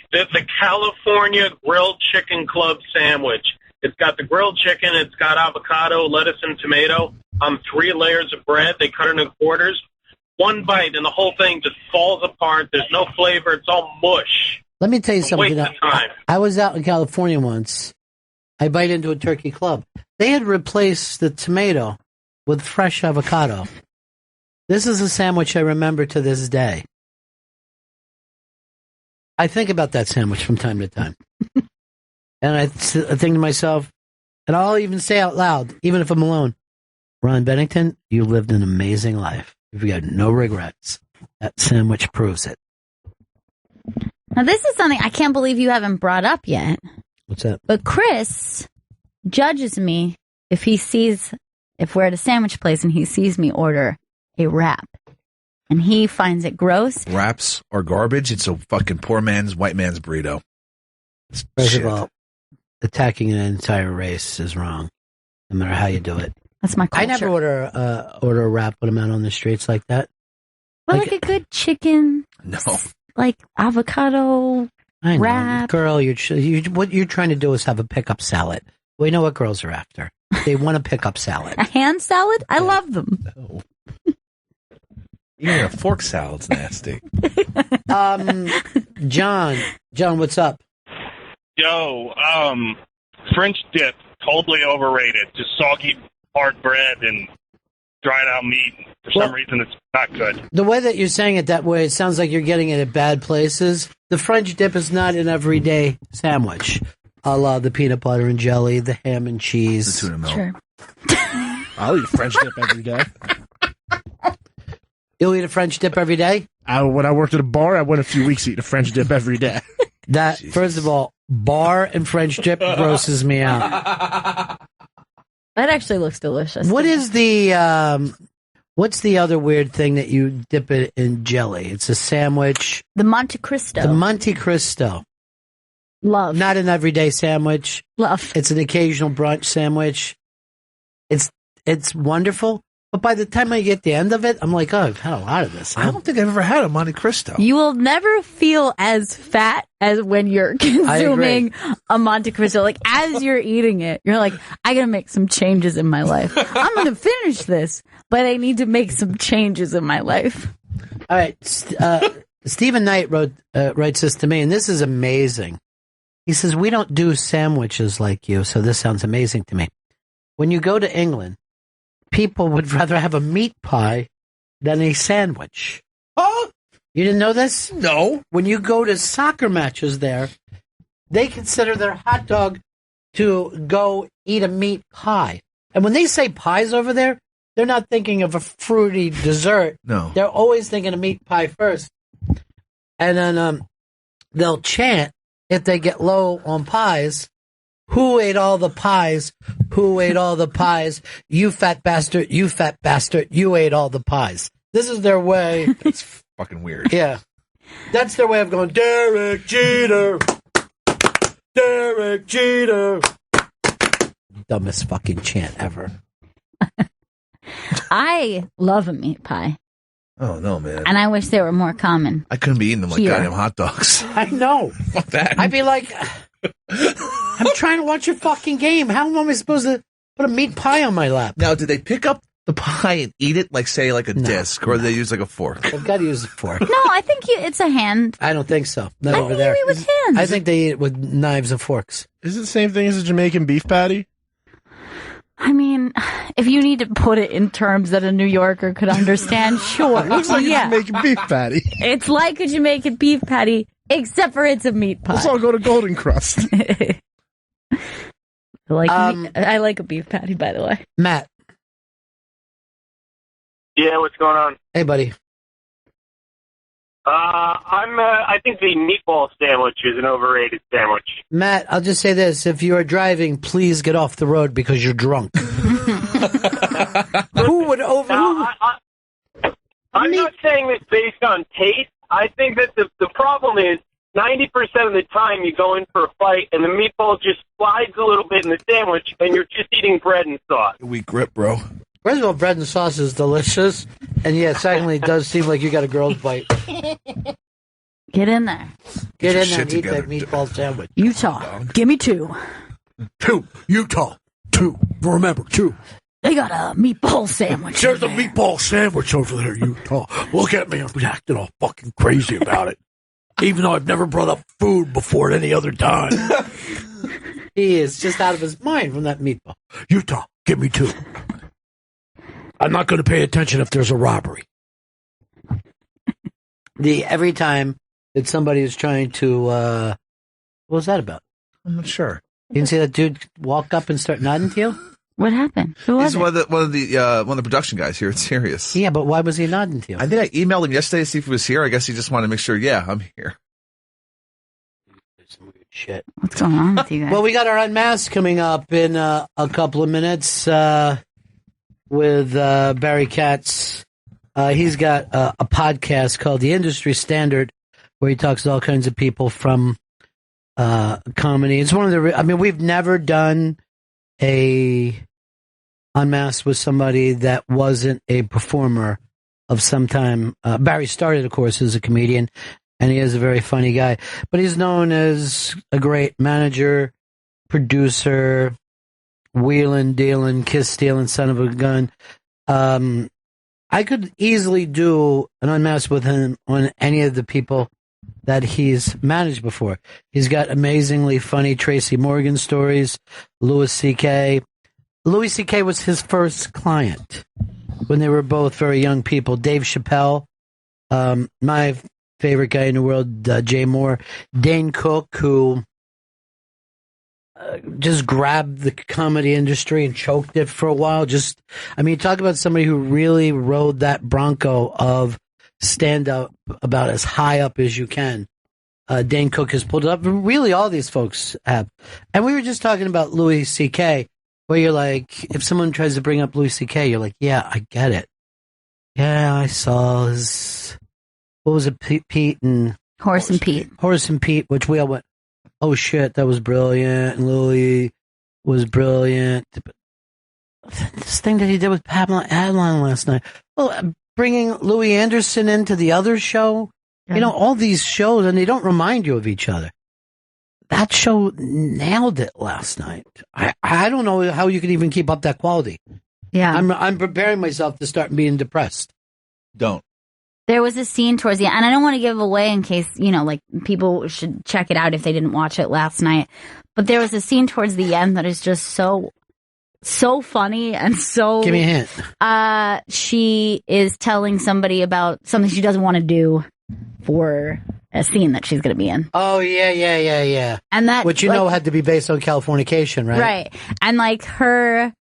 California Grilled Chicken Club sandwich. It's got the grilled chicken. It's got avocado, lettuce, and tomato on 3 layers of bread. They cut it in quarters. One bite, and the whole thing just falls apart. There's no flavor. It's all mush. Let me tell you something. Waste of time. I was out in California once. I bite into a turkey club. They had replaced the tomato with fresh avocado. This is a sandwich I remember to this day. I think about that sandwich from time to time. And I think to myself, and I'll even say out loud, even if I'm alone, Ron Bennington, you lived an amazing life. You've got no regrets. That sandwich proves it. Now, this is something I can't believe you haven't brought up yet. What's that? But Chris judges me if we're at a sandwich place and he sees me order a wrap. And he finds it gross. Wraps are garbage. It's a fucking poor man's, white man's burrito. First of all, attacking an entire race is wrong, no matter how you do it. That's my culture. I never order a wrap when I'm out on the streets like that. But like a wrap when I'm out on the streets like that. But like a good chicken. No. Like avocado I know. wrap. Girl, what you're trying to do is have a pickup salad. We know what girls are after. They want a pickup salad. A hand salad? I love them. No. Even a fork salad's nasty. John, what's up? Yo, French dip, totally overrated. Just soggy, hard bread and dried out meat. For some reason, it's not good. The way that you're saying it that way, it sounds like you're getting it at bad places. The French dip is not an everyday sandwich. A la the peanut butter and jelly, the ham and cheese. The tuna milk. Sure. I'll eat French dip every day. You'll eat a French dip every day? When I worked at a bar, I went a few weeks eating a French dip every day. First of all, bar and French dip grosses me out. That actually looks delicious. What is the what's the other weird thing that you dip it in jelly? It's a sandwich. The Monte Cristo. The Monte Cristo. Love. Not an everyday sandwich. Love. It's an occasional brunch sandwich. It's wonderful. But by the time I get to the end of it, I'm like, oh, I've had a lot of this. I don't think I've ever had a Monte Cristo. You will never feel as fat as when you're consuming a Monte Cristo. Like, as you're eating it, you're like, I gotta make some changes in my life. I'm gonna finish this, but I need to make some changes in my life. All right. Stephen Knight writes this to me, and this is amazing. He says, we don't do sandwiches like you, so this sounds amazing to me. When you go to England, people would rather have a meat pie than a sandwich. Oh, you didn't know this? No. When you go to soccer matches there, they consider their hot dog to go eat a meat pie. And when they say pies over there, they're not thinking of a fruity dessert. No. They're always thinking of meat pie first. And then they'll chant, if they get low on pies, who ate all the pies? Who ate all the pies? You fat bastard, you fat bastard, you ate all the pies. This is their way. It's fucking weird. Yeah. That's their way of going, Derek Jeter. Derek Jeter. Dumbest fucking chant ever. I love a meat pie. Oh, no, man. And I wish they were more common. I couldn't be eating them like Here. goddamn hot dogs. I know. Fuck that. I'd be like, I'm trying to watch a fucking game. How am I supposed to put a meat pie on my lap? Now, did they pick up the pie and eat it like, say, like a disc, or do they use like a fork? They've got to use a fork. No, I think it's a hand. I don't think so. Not over I there. eat it with hands. I think they eat it with knives and forks. Is it the same thing as a Jamaican beef patty? I mean, if you need to put it in terms that a New Yorker could understand, sure. Looks like yeah. a Jamaican beef patty. It's like a Jamaican beef patty, except for it's a meat pie. Let's all go to Golden Crust. I like a beef patty, by the way. Matt. Yeah, what's going on? Hey, buddy. I think the meatball sandwich is an overrated sandwich. Matt, I'll just say this. If you are driving, please get off the road because you're drunk. Who would over... I'm not saying this based on taste. I think that the problem is 90% of the time you go in for a fight and the meatball just slides a little bit in the sandwich and you're just eating bread and sauce. Weak grip, bro. First of all, bread and sauce is delicious. And yeah, secondly, it does seem like you got a girl's bite. Get in there. Get in there and eat that meatball sandwich. Utah, give me 2. 2. Utah. 2. Remember, 2. They got a meatball sandwich. There's a meatball sandwich over there, Utah. Look at me. I'm acting all fucking crazy about it. Even though I've never brought up food before at any other time. He is just out of his mind from that meatball. Utah, give me 2. I'm not going to pay attention if there's a robbery. Every time that somebody is trying to, what was that about? I'm not sure. You didn't see that dude walk up and start nodding to you? What happened? Who was He's one of the production guys here at Sirius. Yeah, but why was he nodding to you? I think I emailed him yesterday to see if he was here. I guess he just wanted to make sure. Yeah, I'm here. Some weird shit. What's going on with you guys? Well, we got our Unmasked coming up in a couple of minutes with Barry Katz. He's got a podcast called The Industry Standard, where he talks to all kinds of people from comedy. It's one of the. I mean, we've never done a Unmasked was somebody that wasn't a performer of some time. Barry started, of course, as a comedian, and he is a very funny guy. But he's known as a great manager, producer, wheeling, dealing, kiss stealing, son of a gun. I could easily do an Unmasked with him on any of the people that he's managed before. He's got amazingly funny Tracy Morgan stories, Louis C.K. Louis C.K. was his first client when they were both very young people. Dave Chappelle, my favorite guy in the world, Jay Moore, Dane Cook, who just grabbed the comedy industry and choked it for a while. Talk about somebody who really rode that bronco of stand up about as high up as you can. Dane Cook has pulled it up. Really, all these folks have. And we were just talking about Louis C.K., where you're like, if someone tries to bring up Louis C.K., you're like, yeah, I get it. Yeah, I saw his, what was it, Pete and... Horace and Pete, which we all went, oh shit, that was brilliant, and Louis was brilliant. But this thing that he did with Pamela Adlon last night, well, bringing Louis Anderson into the other show, all these shows, and they don't remind you of each other. That show nailed it last night. I don't know how you can even keep up that quality. Yeah. I'm preparing myself to start being depressed. Don't. There was a scene towards the end, and I don't want to give away in case, people should check it out if they didn't watch it last night. But there was a scene towards the end that is just so funny and so... Give me a hint. She is telling somebody about something she doesn't want to do for a scene that she's going to be in. Oh, yeah. And that... Which had to be based on Californication, right? Right. And her...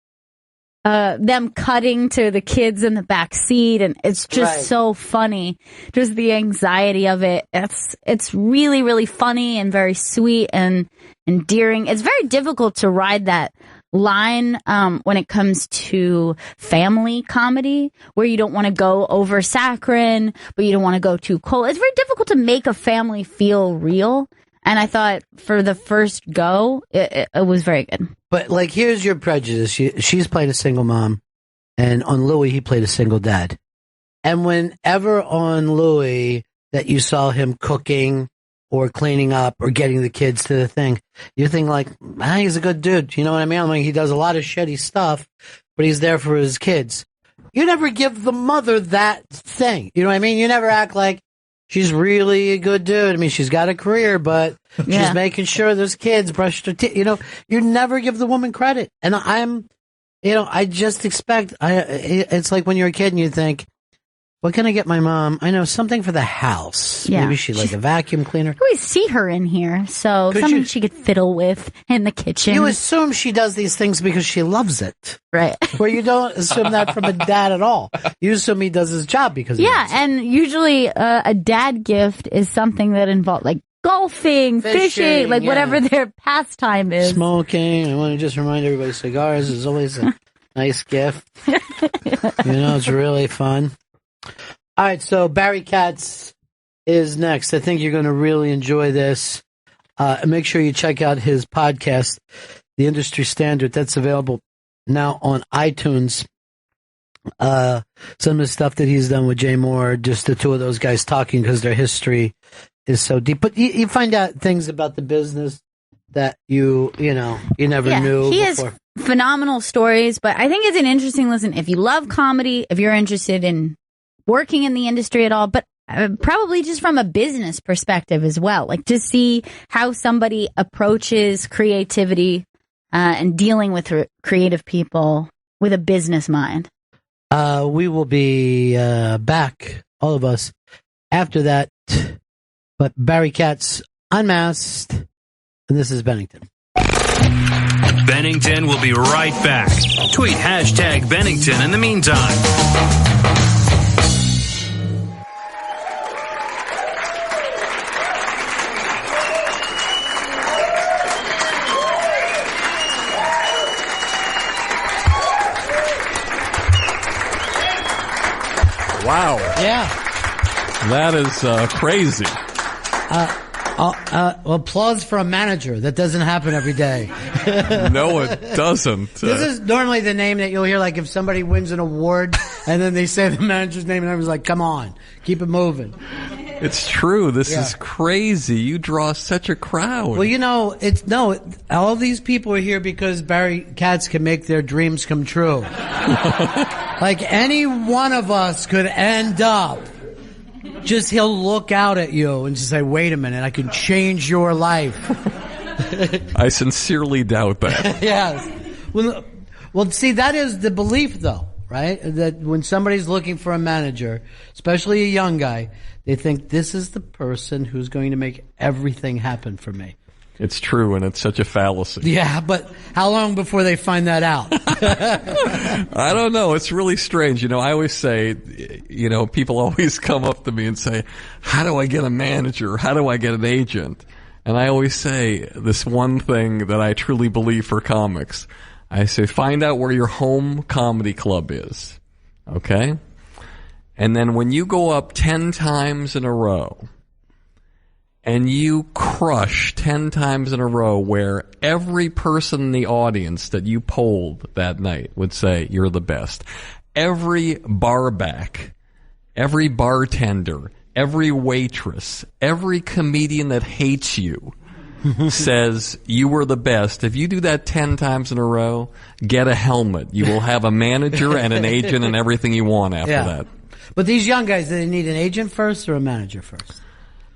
them cutting to the kids in the back seat, and it's just so funny. Just the anxiety of it. It's really, really funny and very sweet and endearing. It's very difficult to ride that line when it comes to family comedy, where you don't want to go over saccharine, but you don't want to go too cold. It's very difficult to make a family feel real. And I thought for the first go, it was very good. But here's your prejudice. She's played a single mom, and on Louis, he played a single dad. And whenever on Louis that you saw him cooking or cleaning up or getting the kids to the thing, you think he's a good dude. You know what I mean? He does a lot of shitty stuff, but he's there for his kids. You never give the mother that thing. You know what I mean? You never act like she's really a good dude. She's got a career, but she's making sure those kids brush their teeth. You never give the woman credit. And I just expect, it's like when you're a kid and you think, what can I get my mom? I know something for the house. Yeah. Maybe she's a vacuum cleaner. We see her in here, so something she could fiddle with in the kitchen. You assume she does these things because she loves it. Right. Where you don't assume that from a dad at all. You assume he does his job because he loves it. And usually a dad gift is something that involves golfing, fishing, whatever their pastime is. Smoking. I want to just remind everybody, cigars is always a nice gift. It's really fun. All right, so Barry Katz is next. I think you're going to really enjoy this. Make sure you check out his podcast, The Industry Standard. That's available now on iTunes. Some of the stuff that he's done with Jay Moore, just the two of those guys talking because their history is so deep. But you find out things about the business that you never knew he before. has phenomenal stories, but I think it's an interesting listen. If you love comedy, if you're interested in working in the industry at all, but probably just from a business perspective as well, to see how somebody approaches creativity and dealing with creative people with a business mind. We will be back, all of us, after that. But Barry Katz, Unmasked, and this is Bennington. Bennington will be right back. Tweet #Bennington in the meantime. Wow. Yeah. That is crazy. Well, applause for a manager. That doesn't happen every day. No, it doesn't. This is normally the name that you'll hear, like if somebody wins an award and then they say the manager's name and everyone's like, come on, keep it moving. It's true. This is crazy. You draw such a crowd. Well, all these people are here because Barry Katz can make their dreams come true. Like any one of us could end up. Just he'll look out at you and just say, wait a minute, I can change your life. I sincerely doubt that. Yes. Well, see, that is the belief, though, right? That when somebody's looking for a manager, especially a young guy, they think this is the person who's going to make everything happen for me. It's true, and it's such a fallacy. Yeah, but how long before they find that out? I don't know. It's really strange. I always say, people always come up to me and say, how do I get a manager? How do I get an agent? And I always say this one thing that I truly believe for comics. I say, find out where your home comedy club is. Okay? And then when you go up 10 times in a row, and you crush 10 times in a row where every person in the audience that you polled that night would say you're the best. Every barback, every bartender, every waitress, every comedian that hates you says you were the best. If you do that 10 times in a row, get a helmet. You will have a manager and an agent and everything you want after that. But these young guys, do they need an agent first or a manager first?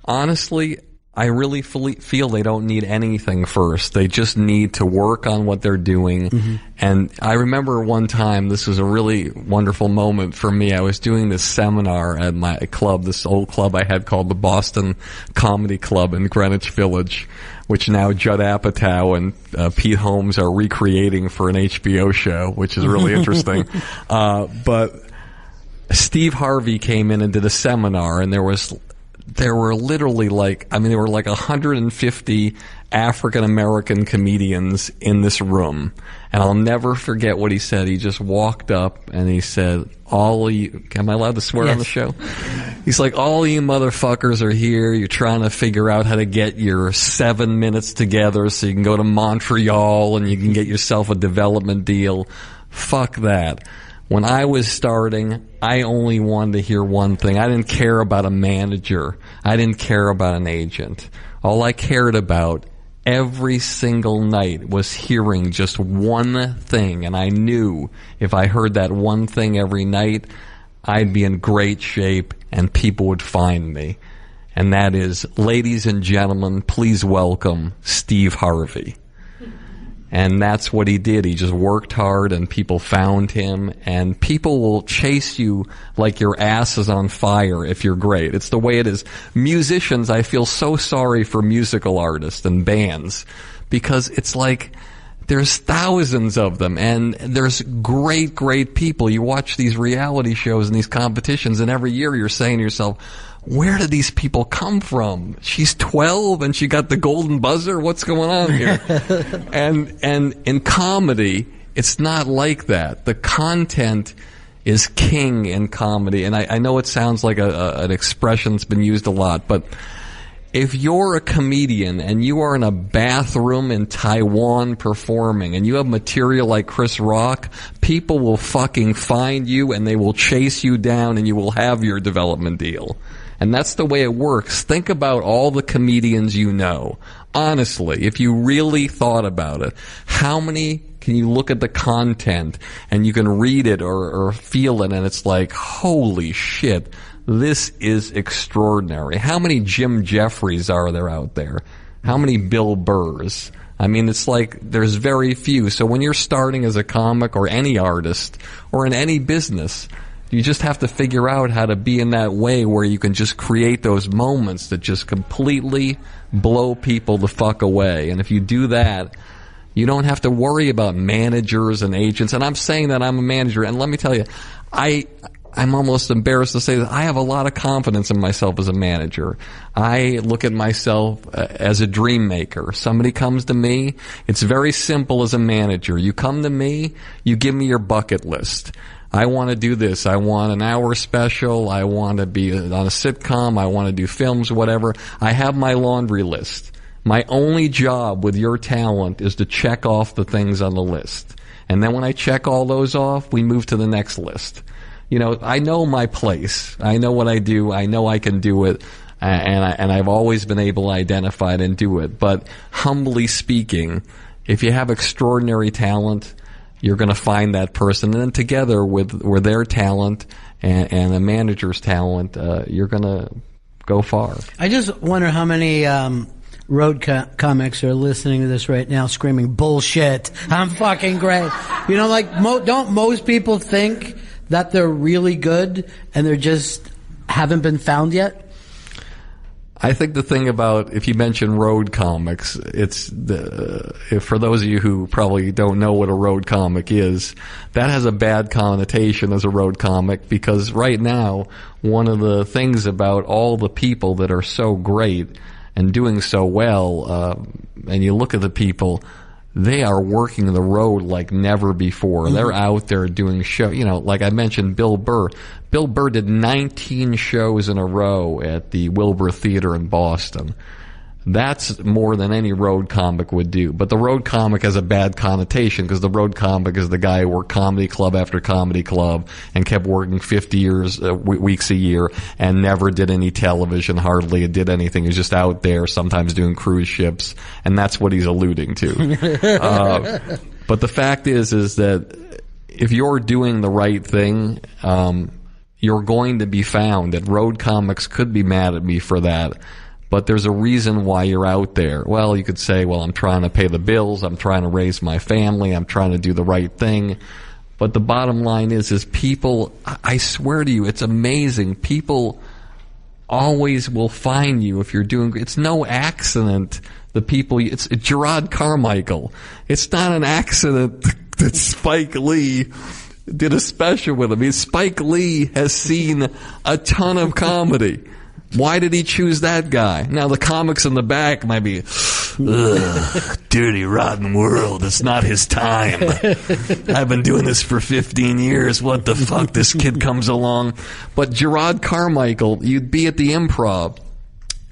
Honestly, I really feel they don't need anything first. They just need to work on what they're doing. Mm-hmm. And I remember one time, this was a really wonderful moment for me. I was doing this seminar at my club, this old club I had called the Boston Comedy Club in Greenwich Village, which now Judd Apatow and Pete Holmes are recreating for an HBO show, which is really interesting. But Steve Harvey came in and did a seminar, and there were literally there were 150 African American comedians in this room. And I'll never forget what he said. He just walked up and he said, am I allowed to swear on the show? He's like, all you motherfuckers are here. You're trying to figure out how to get your 7 minutes together so you can go to Montreal and you can get yourself a development deal. Fuck that. When I was starting, I only wanted to hear one thing. I didn't care about a manager. I didn't care about an agent. All I cared about every single night was hearing just one thing. And I knew if I heard that one thing every night, I'd be in great shape and people would find me. And that is, ladies and gentlemen, please welcome Steve Harvey. And that's what he did. He just worked hard and people found him, and people will chase you like your ass is on fire if you're great. It's the way it is. Musicians, I feel so sorry for musical artists and bands because it's like there's thousands of them and there's great, great people. You watch these reality shows and these competitions and every year you're saying to yourself, where did these people come from? She's 12 and she got the golden buzzer? What's going on here? And in comedy, it's not like that. The content is king in comedy. And I know it sounds like an expression that's been used a lot, but if you're a comedian and you are in a bathroom in Taiwan performing and you have material like Chris Rock, people will fucking find you and they will chase you down and you will have your development deal. And that's the way it works. Think about all the comedians you know. Honestly, if you really thought about it, how many can you look at the content and you can read it or feel it and it's like, holy shit, this is extraordinary. How many Jim Jeffries are there out there? How many Bill Burrs? I mean, it's like there's very few. So when you're starting as a comic or any artist or in any business, you just have to figure out how to be in that way where you can just create those moments that just completely blow people the fuck away. And if you do that, you don't have to worry about managers and agents. And I'm saying that I'm a manager. And let me tell you, I'm almost embarrassed to say that I have a lot of confidence in myself as a manager. I look at myself as a dream maker. Somebody comes to me, it's very simple as a manager. You come to me, you give me your bucket list. I want to do this. I want an hour special. I want to be on a sitcom. I want to do films, whatever. I have my laundry list. My only job with your talent is to check off the things on the list. And then when I check all those off, we move to the next list. You know, I know my place. I know what I do. I know I can do it. And I've always been able to identify it and do it. But humbly speaking, if you have extraordinary talent, you're going to find that person. And then together with their talent and a manager's talent, you're going to go far. I just wonder how many road comics are listening to this right now screaming, bullshit, I'm fucking great. You know, like, don't most people think that they're really good and they're just haven't been found yet? I think the thing about, if you mention road comics, it's for those of you who probably don't know what a road comic is, that has a bad connotation as a road comic, because right now, one of the things about all the people that are so great and doing so well, and you look at the people, they are working the road like never before. Mm-hmm. They're out there doing you know, like I mentioned Bill Burr. Bill Burr did 19 shows in a row at the Wilbur Theater in Boston. That's more than any road comic would do. But the road comic has a bad connotation, because the road comic is the guy who worked comedy club after comedy club and kept working 50 weeks a year and never did any television, hardly did anything. He was just out there, sometimes doing cruise ships, and that's what he's alluding to. But the fact is that if you're doing the right thing, you're going to be found. And road comics could be mad at me for that. But there's a reason why you're out there. Well, you could say, well, I'm trying to pay the bills, I'm trying to raise my family, I'm trying to do the right thing. But the bottom line is people, I swear to you, it's amazing. People always will find you if you're doing, it's no accident. It's Gerard Carmichael. It's not an accident that Spike Lee did a special with him. I mean, Spike Lee has seen a ton of comedy. Why did he choose that guy? Now, the comics in the back might be, dirty, rotten world. It's not his time. I've been doing this for 15 years. What the fuck? This kid comes along. But Gerard Carmichael, you'd be at the Improv,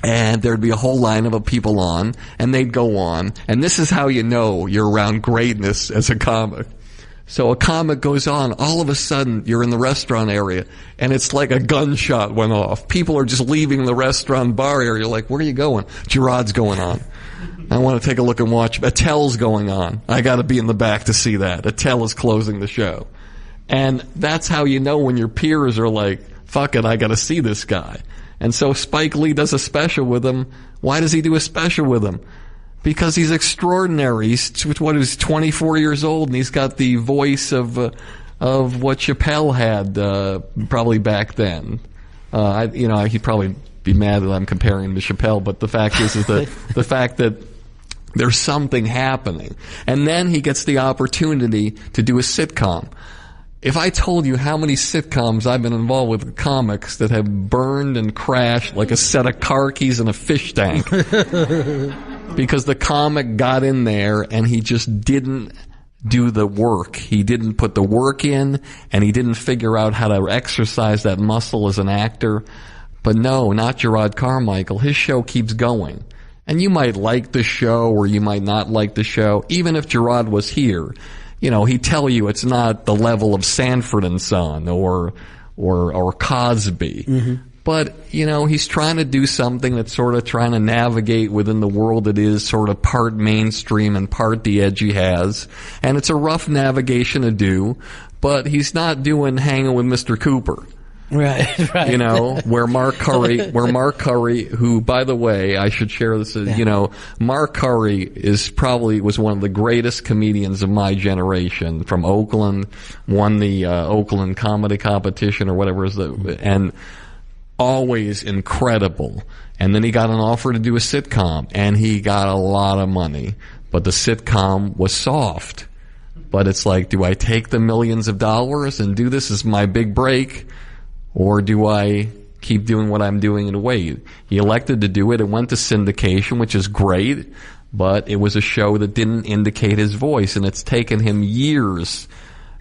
and there'd be a whole line of people on, and they'd go on. And this is how you know you're around greatness as a comic. So a comic goes on, all of a sudden you're in the restaurant area, and it's like a gunshot went off. People are just leaving the restaurant bar area, like, where are you going? Gerard's going on. I want to take a look and watch. Attell's going on. I got to be in the back to see that. Attell is closing the show. And that's how you know when your peers are like, fuck it, I got to see this guy. And so Spike Lee does a special with him. Why does he do a special with him? Because he's extraordinary. He's 24 years old, and he's got the voice of what Chappelle had probably back then. He'd probably be mad that I'm comparing him to Chappelle, but the fact is that the fact that there's something happening, and then he gets the opportunity to do a sitcom. If I told you how many sitcoms I've been involved with comics that have burned and crashed like a set of car keys in a fish tank. Because the comic got in there and he just didn't do the work. He didn't put the work in, and he didn't figure out how to exercise that muscle as an actor. But no, not Gerard Carmichael. His show keeps going. And you might like the show or you might not like the show. Even if Gerard was here, you know, he'd tell you it's not the level of Sanford and Son or Cosby. Mm-hmm. But, you know, he's trying to do something that's sort of trying to navigate within the world that is sort of part mainstream and part the edgy has. And it's a rough navigation to do, but he's not doing Hanging with Mr. Cooper. Right. You know, where Mark Curry, who, by the way, I should share this, you know, Mark Curry was one of the greatest comedians of my generation, from Oakland, won the Oakland comedy competition or whatever it is, and always incredible. And then he got an offer to do a sitcom, and he got a lot of money, but the sitcom was soft. But it's like, do I take the millions of dollars and do this as my big break, or do I keep doing what I'm doing and wait? He elected to do it. It went to syndication, which is great, but it was a show that didn't indicate his voice, and it's taken him years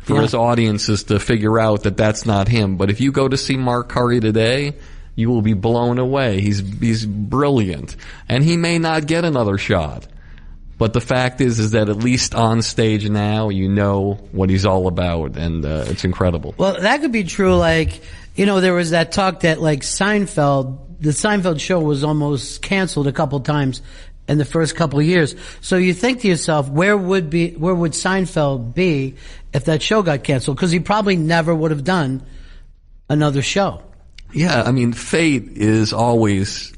for his audiences to figure out that that's not him. But if you go to see Mark Curry today, you will be blown away. He's brilliant, and he may not get another shot. But the fact is that at least on stage now, you know what he's all about, and it's incredible. Well, that could be true. Like, there was that talk that like the Seinfeld show was almost canceled a couple times in the first couple of years. So you think to yourself, where would Seinfeld be if that show got canceled? Because he probably never would have done another show. Yeah, I mean, fate is always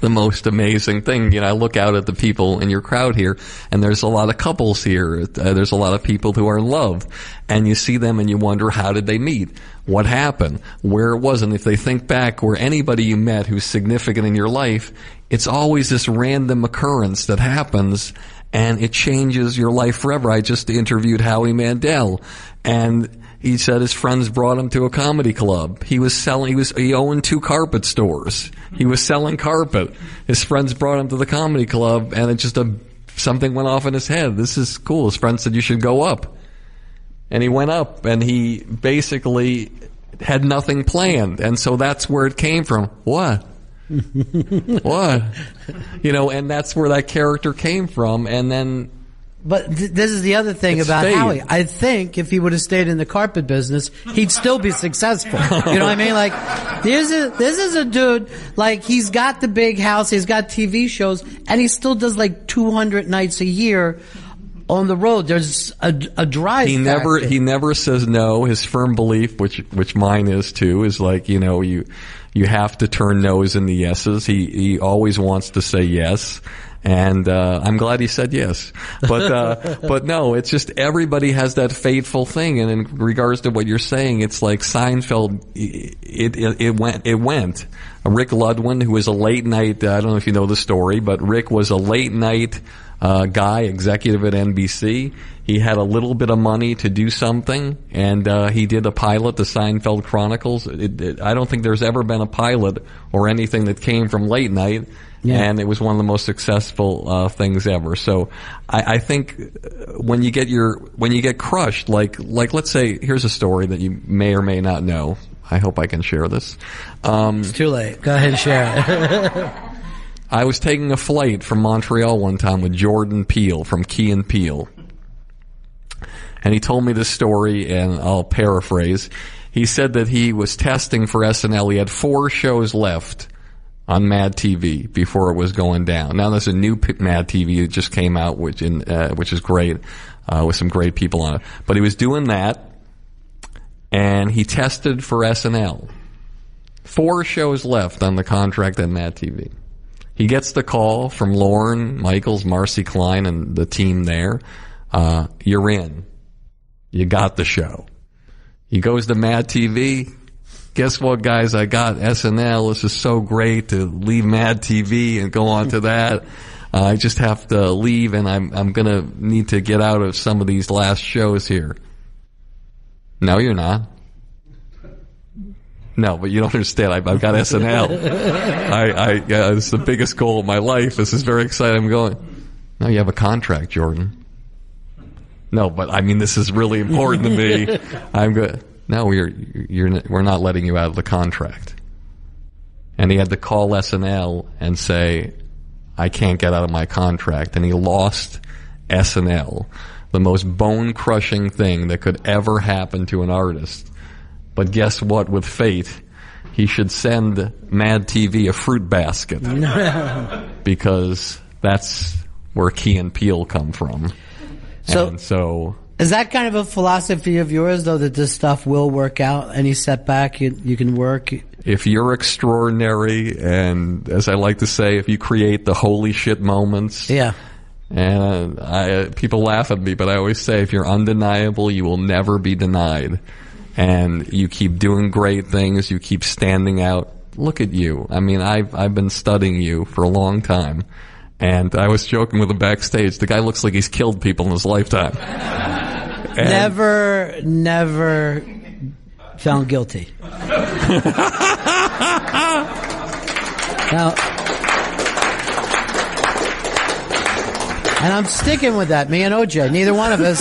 the most amazing thing. I look out at the people in your crowd here, and there's a lot of couples here. There's a lot of people who are in love, and you see them and you wonder, how did they meet? What happened? Where it was? And if they think back, where anybody you met who's significant in your life, it's always this random occurrence that happens, and it changes your life forever. I just interviewed Howie Mandel, and he said his friends brought him to a comedy club. He owned 2 carpet stores. He was selling carpet. His friends brought him to the comedy club, and it just something went off in his head. This is cool. His friend said, you should go up. And he went up, and he basically had nothing planned. And so that's where it came from. What? What? And that's where that character came from. And then... But this is the other thing about fate. Howie. I think if he would have stayed in the carpet business, he'd still be successful. You know what I mean? Like, this is a dude, like, he's got the big house, he's got TV shows, and he still does like 200 nights a year on the road. There's a drive factor. He never says no. His firm belief, which mine is too, is like, you have to turn no's into yeses. He always wants to say yes. And I'm glad he said yes. But no, it's just everybody has that fateful thing. And in regards to what you're saying, it's like Seinfeld, it went. Rick Ludwin, who was a late night, I don't know if you know the story, but Rick was a late night guy, executive at NBC. He had a little bit of money to do something, and he did a pilot, The Seinfeld Chronicles. I don't think there's ever been a pilot or anything that came from late night. Yeah. And it was one of the most successful things ever. So I think when you get crushed, like let's say, here's a story that you may or may not know. I hope I can share this. It's too late. Go ahead and share it. I was taking a flight from Montreal one time with Jordan Peele from Key and Peele. And he told me this story, and I'll paraphrase. He said that he was testing for SNL. He had 4 shows left on Mad TV before it was going down. Now there's a new Mad TV that just came out, which is great, with some great people on it. But he was doing that, and he tested for SNL. 4 shows left on the contract at Mad TV. He gets the call from Lorne Michaels, Marcy Klein, and the team there. You're in. You got the show. He goes to Mad TV. Guess what, guys? I got SNL. This is so great to leave Mad TV and go on to that. I just have to leave, and I'm gonna need to get out of some of these last shows here. No, you're not. No, but you don't understand. I've got SNL. It's the biggest goal of my life. This is very exciting. I'm going. No, you have a contract, Jordan. No, but I mean, this is really important to me. I'm good. No, we're not letting you out of the contract. And he had to call SNL and say, I can't get out of my contract. And he lost SNL, the most bone-crushing thing that could ever happen to an artist. But guess what? With fate, he should send Mad TV a fruit basket. Because that's where Key and Peele come from. So is that kind of a philosophy of yours, though, that this stuff will work out? Any setback, you can work? If you're extraordinary, and as I like to say, if you create the holy shit moments. Yeah. And people laugh at me, but I always say, if you're undeniable, you will never be denied. And you keep doing great things, you keep standing out. Look at you. I mean, I've been studying you for a long time. And I was joking with him backstage. The guy looks like he's killed people in his lifetime. Never found guilty. Now, and I'm sticking with that. Me and OJ, neither one of us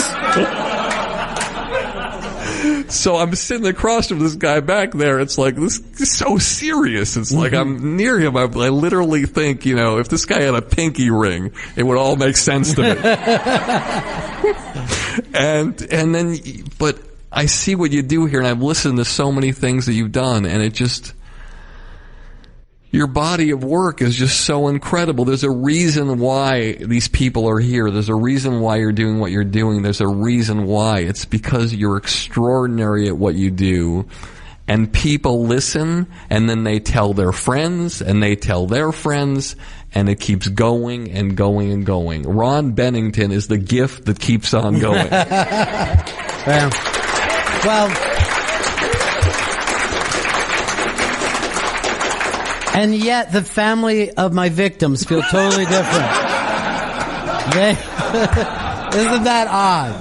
So I'm sitting across from this guy back there. It's like, this is so serious. It's like I'm near him. I literally think, if this guy had a pinky ring, it would all make sense to me. and then, but I see what you do here, and I've listened to so many things that you've done, and it just, your body of work is just so incredible. There's a reason why these people are here. There's a reason why you're doing what you're doing. There's a reason why. It's because you're extraordinary at what you do. And people listen, and then they tell their friends, and they tell their friends, and it keeps going and going and going. Ron Bennington is the gift that keeps on going. Well, and yet the family of my victims feel totally different. Isn't that odd?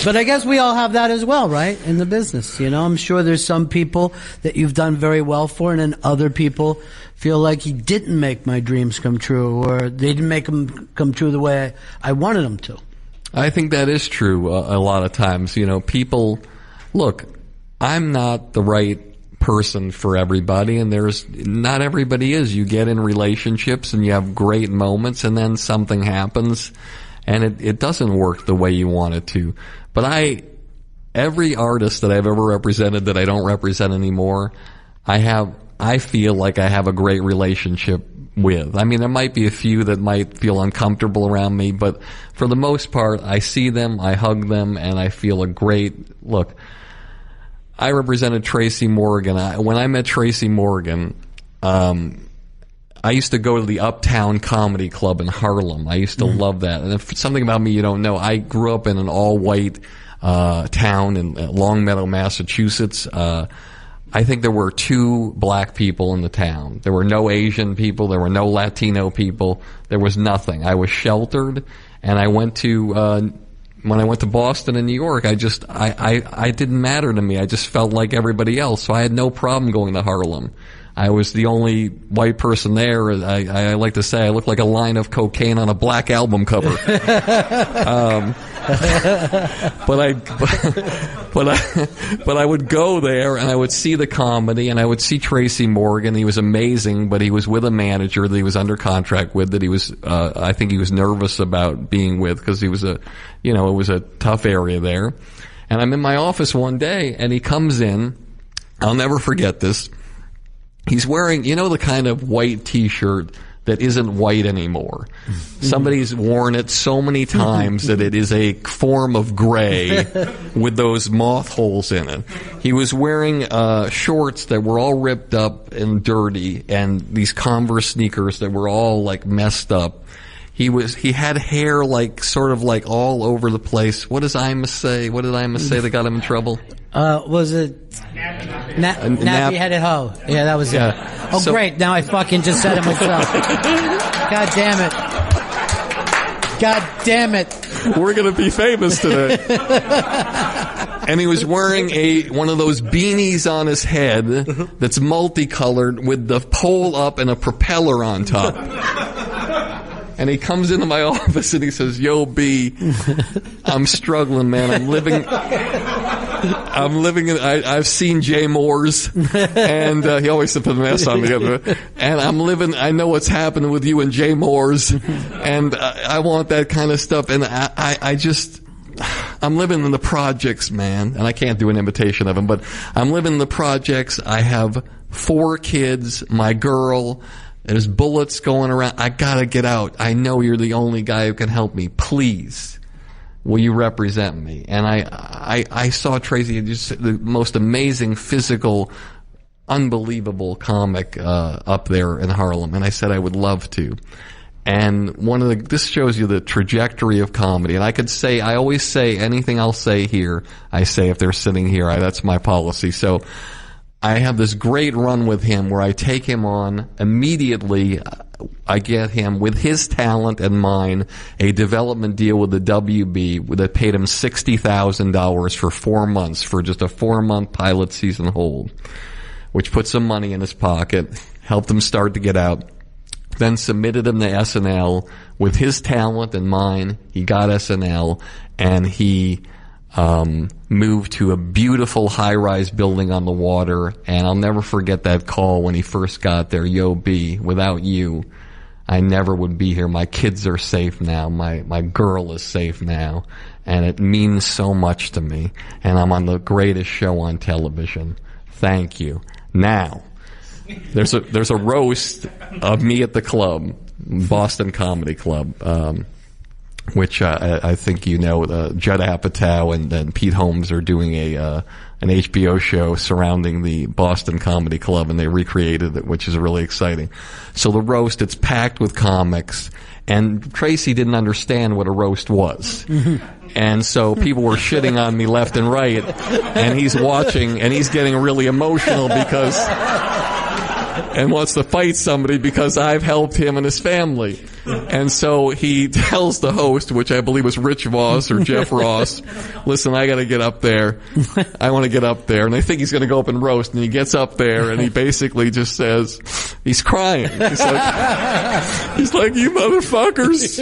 But I guess we all have that as well, right? In the business, I'm sure there's some people that you've done very well for, and then other people feel like you didn't make my dreams come true, or they didn't make them come true the way I wanted them to. I think that is true a lot of times. People, look, I'm not the right person for everybody, and not everybody is. You get in relationships and you have great moments, and then something happens and it doesn't work the way you want it to. But every artist that I've ever represented that I don't represent anymore, I feel like I have a great relationship with. I mean, there might be a few that might feel uncomfortable around me, but for the most part, I see them, I hug them, and I feel a great look. I represented Tracy Morgan. When I met Tracy Morgan, I used to go to the Uptown Comedy Club in Harlem. I used to love that. And if something about me you don't know, I grew up in an all-white town in Longmeadow, Massachusetts. I think there were 2 black people in the town. There were no Asian people. There were no Latino people. There was nothing. I was sheltered, and I went to when I went to Boston and New York, I didn't matter to me. I just felt like everybody else, so I had no problem going to Harlem. I was the only white person there. I like to say I looked like a line of cocaine on a black album cover. But I would go there and I would see the comedy and I would see Tracy Morgan. He was amazing, but he was with a manager that he was under contract with that he was, I think he was nervous about being with because he was it was a tough area there. And I'm in my office one day and he comes in. I'll never forget this. He's wearing, the kind of white t-shirt that isn't white anymore. Somebody's worn it so many times that it is a form of gray with those moth holes in it. He was wearing shorts that were all ripped up and dirty, and these Converse sneakers that were all like messed up. He had hair sort of all over the place. What does Imus say? What did Imus say that got him in trouble? Was it nappy-headed hoe? Yeah, that was it. Oh, so, great. Now I fucking just said it myself. God damn it. God damn it. We're going to be famous today. And he was wearing one of those beanies on his head that's multicolored with the pole up and a propeller on top. And he comes into my office and he says, "Yo, B, I'm struggling, man. I've seen Jay Moore's, and he always put an S on the other. And I know what's happening with you and Jay Moore's, and I want that kind of stuff. And I'm living in the projects, man. And I can't do an imitation of him, but I'm living in the projects. I have 4 kids, my girl. There's bullets going around. I gotta get out. I know you're the only guy who can help me. Please, will you represent me?" And I saw Tracy, just the most amazing physical, unbelievable comic up there in Harlem, and I said I would love to. And this shows you the trajectory of comedy. And I always say anything I'll say here, I say if they're sitting here. That's my policy. So I have this great run with him where I take him on immediately. I get him, with his talent and mine, a development deal with the WB that paid him $60,000 for 4 months, for just a 4-month pilot season hold, which put some money in his pocket, helped him start to get out, then submitted him to SNL with his talent and mine. He got SNL, and he moved to a beautiful high-rise building on the water, and I'll never forget that call when he first got there. Yo, B, without you, I never would be here. My kids are safe now. My girl is safe now. And it means so much to me. And I'm on the greatest show on television. Thank you. Now, there's a roast of me at the club, Boston Comedy Club, which I think you know, Judd Apatow and Pete Holmes are doing an HBO show surrounding the Boston Comedy Club, and they recreated it, which is really exciting. So the roast, it's packed with comics, and Tracy didn't understand what a roast was. And so people were shitting on me left and right, and he's watching, and he's getting really emotional because, and wants to fight somebody because I've helped him and his family. And so he tells the host, which I believe was Rich Voss or Jeff Ross, listen, I gotta get up there. I want to get up there. And I think he's gonna go up and roast. And he gets up there and he basically just says, he's crying. He's like, you motherfuckers.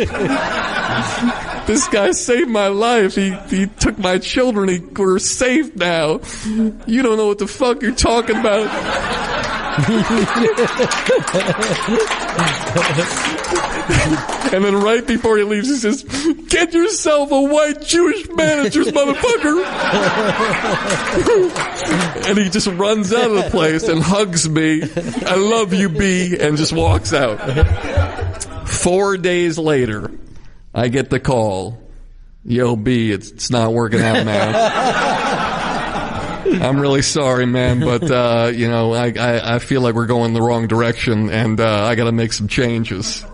This guy saved my life. He took my children. We're safe now. You don't know what the fuck you're talking about. And then right before he leaves, he says, get yourself a white Jewish managers, motherfucker. And he just runs out of the place and hugs me. I love you, B, and just walks out. 4 days later, I get the call. Yo, B, it's not working out, man. I'm really sorry, man, but, I feel like we're going the wrong direction, and I gotta make some changes.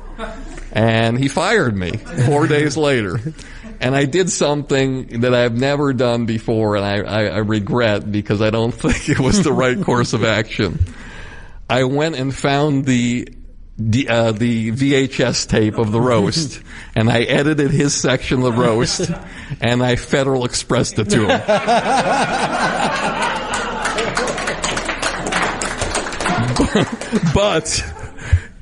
And he fired me 4 days later. And I did something that I've never done before, and I regret, because I don't think it was the right course of action. I went and found the VHS tape of the roast, and I edited his section of the roast, and I Federal Expressed it to him. But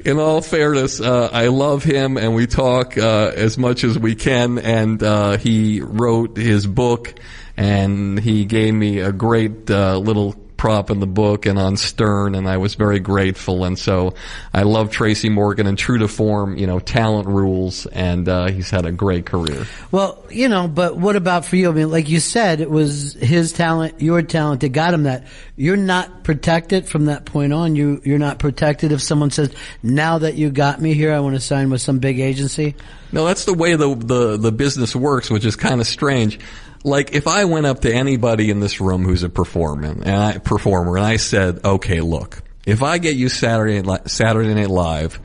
in all fairness, I love him, and we talk as much as we can, and he wrote his book, and he gave me a great little prop in the book and on Stern, and I was very grateful. And so I love Tracy Morgan, and true to form, talent rules, and he's had a great career. Well, but what about for you? I mean, like you said, it was his talent, your talent that got him that. You're not protected from that point on. You're not protected if someone says, now that you got me here, I want to sign with some big agency. No, that's the way the business works, which is kind of strange. Like, if I went up to anybody in this room who's a performer, and I said, okay, look, if I get you Saturday Night Live,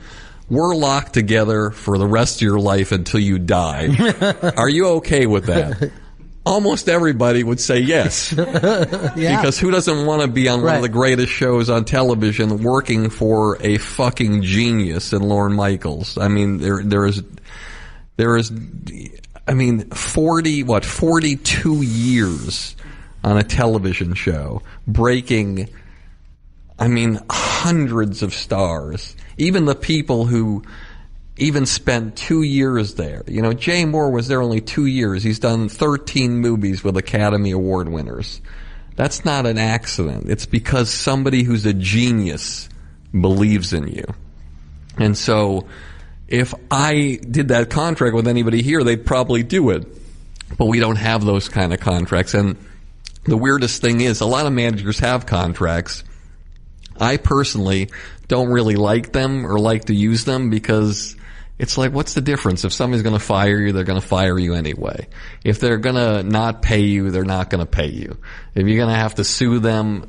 we're locked together for the rest of your life until you die. Are you okay with that? Almost everybody would say yes. Yeah. Because who doesn't want to be on one of the greatest shows on television working for a fucking genius in Lorne Michaels? I mean, there is 42 years on a television show, breaking, hundreds of stars. Even the people who even spent 2 years there. Jay Moore was there only 2 years. He's done 13 movies with Academy Award winners. That's not an accident. It's because somebody who's a genius believes in you. And so, if I did that contract with anybody here, they'd probably do it. But we don't have those kind of contracts. And the weirdest thing is, a lot of managers have contracts. I personally don't really like them or like to use them, because it's like, what's the difference? If somebody's going to fire you, they're going to fire you anyway. If they're going to not pay you, they're not going to pay you. If you're going to have to sue them,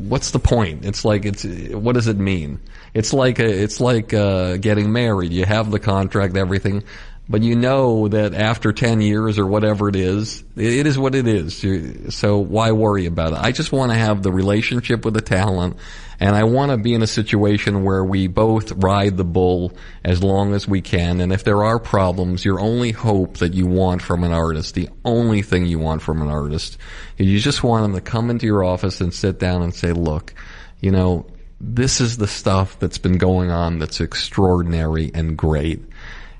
what's the point? It's like, what does it mean? It's like getting married. You have the contract, everything, but you know that after 10 years or whatever it is what it is. So why worry about it? I just want to have the relationship with the talent, and I want to be in a situation where we both ride the bull as long as we can. And if there are problems, your only hope that you want from an artist, the only thing you want from an artist, is you just want them to come into your office and sit down and say, look, this is the stuff that's been going on that's extraordinary and great.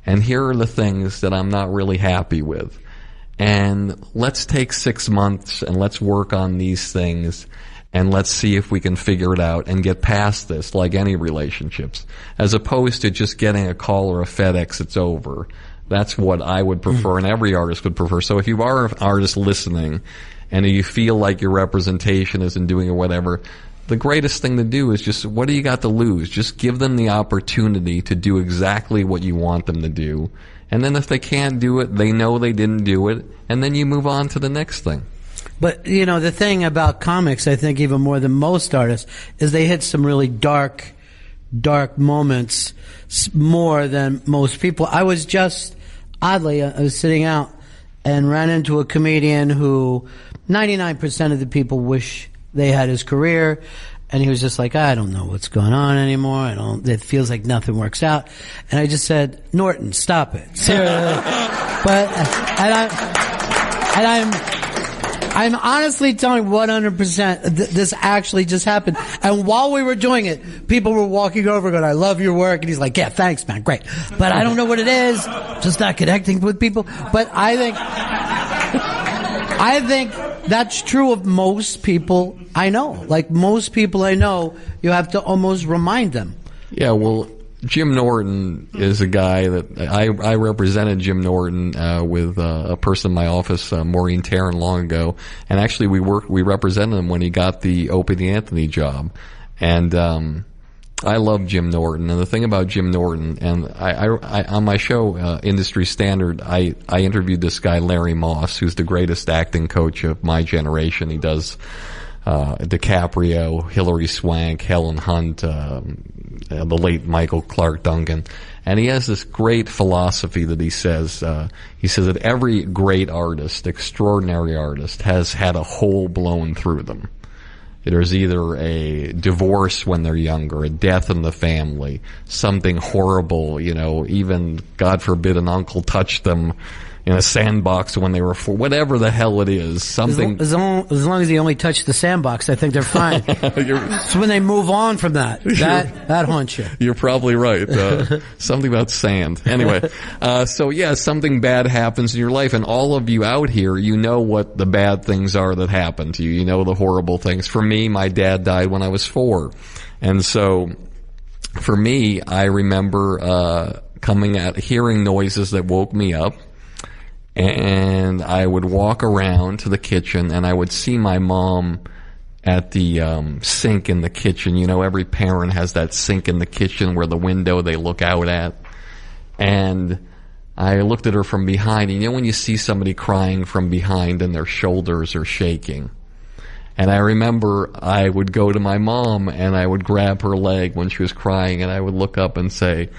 And here are the things that I'm not really happy with. and let's take 6 months and let's work on these things and let's see if we can figure it out and get past this, like any relationships, as opposed to just getting a call or a FedEx, it's over. That's what I would prefer, and every artist would prefer. So if you are an artist listening, and you feel like your representation isn't doing or whatever, the greatest thing to do is just, what do you got to lose? Just give them the opportunity to do exactly what you want them to do. And then if they can't do it, they know they didn't do it, and then you move on to the next thing. But, you know, the thing about comics, I think even more than most artists, is they hit some really dark moments more than most people. I was just, oddly, I was sitting out and ran into a comedian who 99% of the people wish they had his career, and he was just like, I don't know what's going on anymore. It feels like nothing works out. And I just said, Norton, stop it. Seriously. I'm honestly telling 100% this actually just happened. And while we were doing it, people were walking over going, I love your work. And he's like, yeah, thanks, man. Great. But I don't know what it is. Just not connecting with people. But I think that's true of most people I know. Like most people I know, you have to almost remind them. Yeah, well, Jim Norton is a guy that I represented Jim Norton with a person in my office, Maureen Tarrant, long ago, and actually we represented him when he got the Opie Anthony job, and I love Jim Norton. And the thing about Jim Norton, and I on my show Industry Standard, I interviewed this guy Larry Moss, who's the greatest acting coach of my generation. He does DiCaprio, Hilary Swank, Helen Hunt, the late Michael Clark Duncan. And he has this great philosophy that he says that every great artist, extraordinary artist, has had a hole blown through them. There's either a divorce when they're younger, a death in the family, something horrible, even, God forbid, an uncle touched them in a sandbox when they were four, whatever the hell it is, something. As long as he only touched the sandbox, I think they're fine. It's when they move on from that haunts you. You're probably right. Something about sand. Anyway, something bad happens in your life, and all of you out here, you know what the bad things are that happen to you. You know the horrible things. For me, my dad died when I was 4. And so, for me, I remember hearing noises that woke me up. And I would walk around to the kitchen, and I would see my mom at the sink in the kitchen. Every parent has that sink in the kitchen where the window they look out at. And I looked at her from behind. And when you see somebody crying from behind and their shoulders are shaking? And I remember I would go to my mom and I would grab her leg when she was crying, and I would look up and say,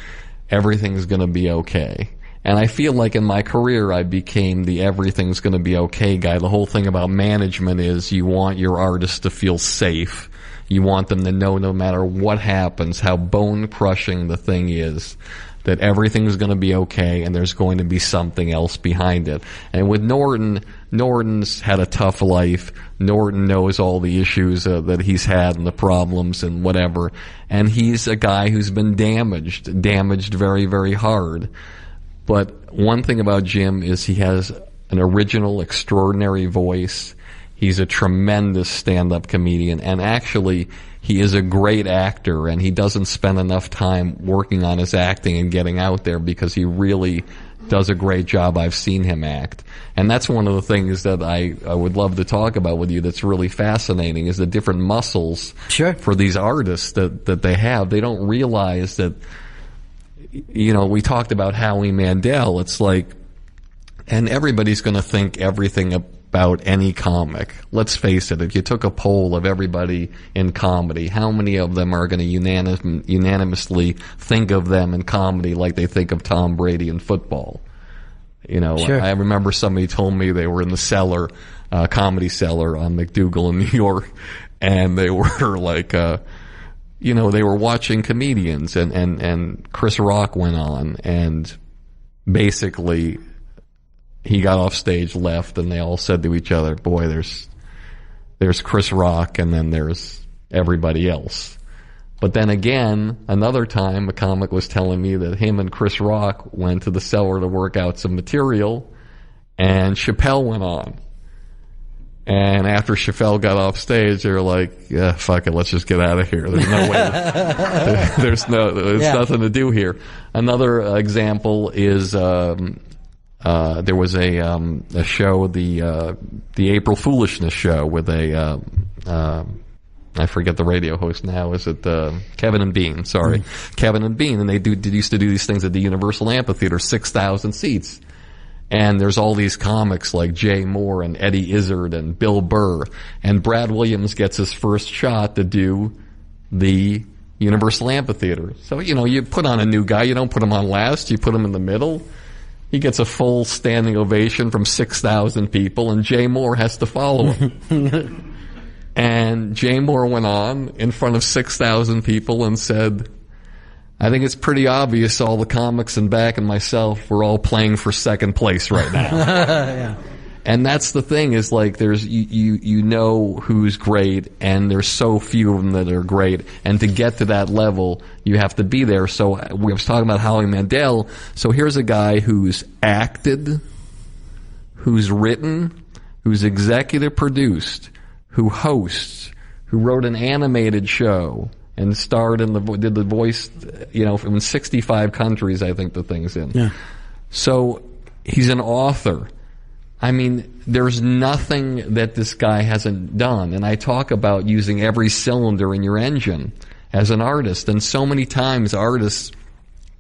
everything's going to be okay. And I feel like in my career I became the everything's going to be okay guy. The whole thing about management is you want your artists to feel safe. You want them to know no matter what happens, how bone-crushing the thing is, that everything's going to be okay and there's going to be something else behind it. And with Norton's had a tough life. Norton knows all the issues that he's had and the problems and whatever. And he's a guy who's been damaged very, very hard. But one thing about Jim is he has an original, extraordinary voice. He's a tremendous stand-up comedian, and actually, he is a great actor, and he doesn't spend enough time working on his acting and getting out there because he really does a great job. I've seen him act. And that's one of the things that I would love to talk about with you that's really fascinating, is the different muscles for these artists that they have. They don't realize that. We talked about Howie Mandel. It's like, and everybody's going to think everything about any comic. Let's face it, if you took a poll of everybody in comedy, how many of them are going to unanimously think of them in comedy like they think of Tom Brady in football? I remember somebody told me they were in the cellar, Comedy Cellar on McDougal in New York, and they were like, they were watching comedians, and Chris Rock went on, and basically he got off stage, left, and they all said to each other, boy, there's Chris Rock, and then there's everybody else. But then again, another time, a comic was telling me that him and Chris Rock went to the cellar to work out some material, and Chappelle went on. And after Chappelle got off stage, they were like, yeah, fuck it, let's just get out of here. There's no way. There's nothing to do here. Another example is, there was a show, the April Foolishness show with I forget the radio host now. Is it Kevin and Bean? Sorry. Kevin and Bean. And they used to do these things at the Universal Amphitheater, 6,000 seats. And there's all these comics like Jay Moore and Eddie Izzard and Bill Burr. And Brad Williams gets his first shot to do the Universal Amphitheater. So, you put on a new guy. You don't put him on last. You put him in the middle. He gets a full standing ovation from 6,000 people, and Jay Moore has to follow him. And Jay Moore went on in front of 6,000 people and said, I think it's pretty obvious all the comics and back and myself, we're all playing for second place right now. Yeah. And that's the thing, is like there's you know who's great, and there's so few of them that are great, and to get to that level you have to be there. So we was talking about Howie Mandel. So here's a guy who's acted, who's written, who's executive produced, who hosts, who wrote an animated show and starred in did the voice, in 65 countries, I think the thing's in. Yeah. So he's an author. I mean, there's nothing that this guy hasn't done. And I talk about using every cylinder in your engine as an artist. And so many times artists,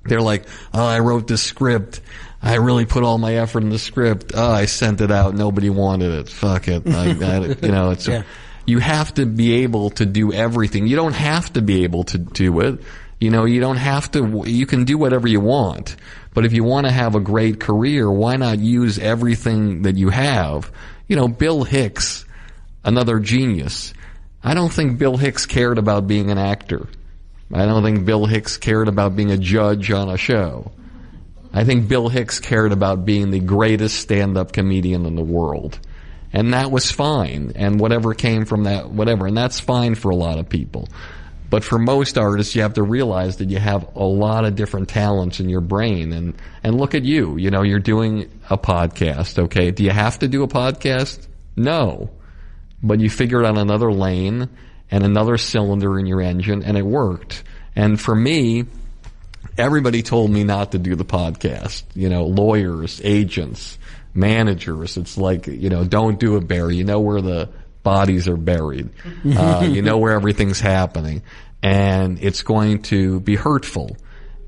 they're like, oh, I wrote this script. I really put all my effort in the script. Oh, I sent it out. Nobody wanted it. Fuck it. It's... Yeah. You have to be able to do everything. You don't have to be able to do it. You don't have to, you can do whatever you want. But if you want to have a great career, why not use everything that you have? Bill Hicks, another genius. I don't think Bill Hicks cared about being an actor. I don't think Bill Hicks cared about being a judge on a show. I think Bill Hicks cared about being the greatest stand-up comedian in the world. And that was fine, and whatever came from that, whatever, and that's fine for a lot of people. But for most artists, you have to realize that you have a lot of different talents in your brain, and look at you, you're doing a podcast, okay? Do you have to do a podcast? No. But you figured out another lane and another cylinder in your engine, and it worked. And for me, everybody told me not to do the podcast, lawyers, agents, managers. It's like, don't do it, Barry. You know where the bodies are buried. You know where everything's happening. And it's going to be hurtful.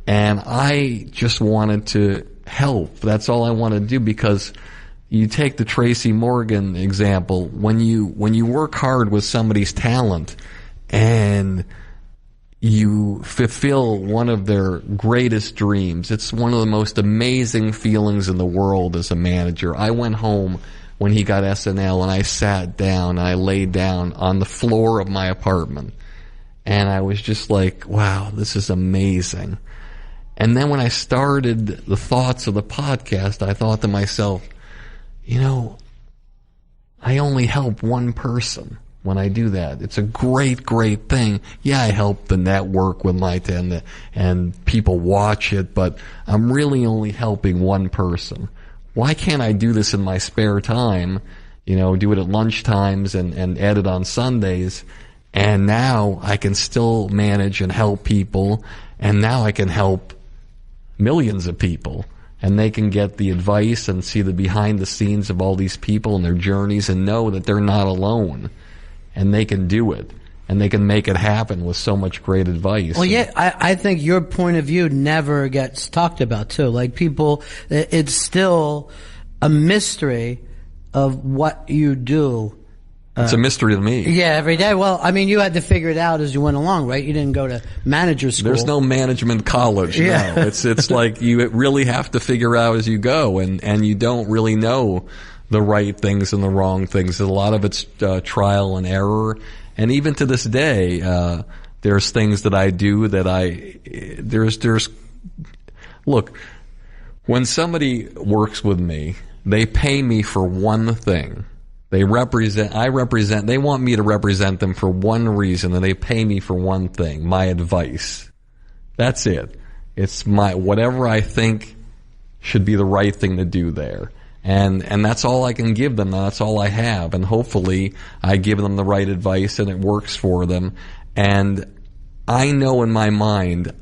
And I just wanted to help. That's all I want to do, because you take the Tracy Morgan example. When you work hard with somebody's talent and you fulfill one of their greatest dreams, it's one of the most amazing feelings in the world as a manager. I went home when he got SNL and I sat down and I laid down on the floor of my apartment and I was just like, wow, this is amazing. And then when I started the thoughts of the podcast, I thought to myself, I only help one person when I do that. It's a great, great thing. Yeah, I help the network with my and people watch it, but I'm really only helping one person. Why can't I do this in my spare time? Do it at lunch times and edit on Sundays. And now I can still manage and help people. And now I can help millions of people. And they can get the advice and see the behind the scenes of all these people and their journeys and know that they're not alone. And they can do it. And they can make it happen with so much great advice. Well, yeah, I think your point of view never gets talked about, too. Like, people, it's still a mystery of what you do. It's a mystery to me. Yeah, every day. Well, I mean, you had to figure it out as you went along, right? You didn't go to manager school. There's no management college. Yeah. No. It's like you really have to figure out as you go, and you don't really know the right things and the wrong things. A lot of it's trial and error. And even to this day, there's things that I do that there's look, when somebody works with me, they pay me for one thing. They want me to represent them for one reason, and they pay me for one thing, my advice. That's it. It's whatever I think should be the right thing to do there. And that's all I can give them. That's all I have. And hopefully I give them the right advice and it works for them. And I know in my mind,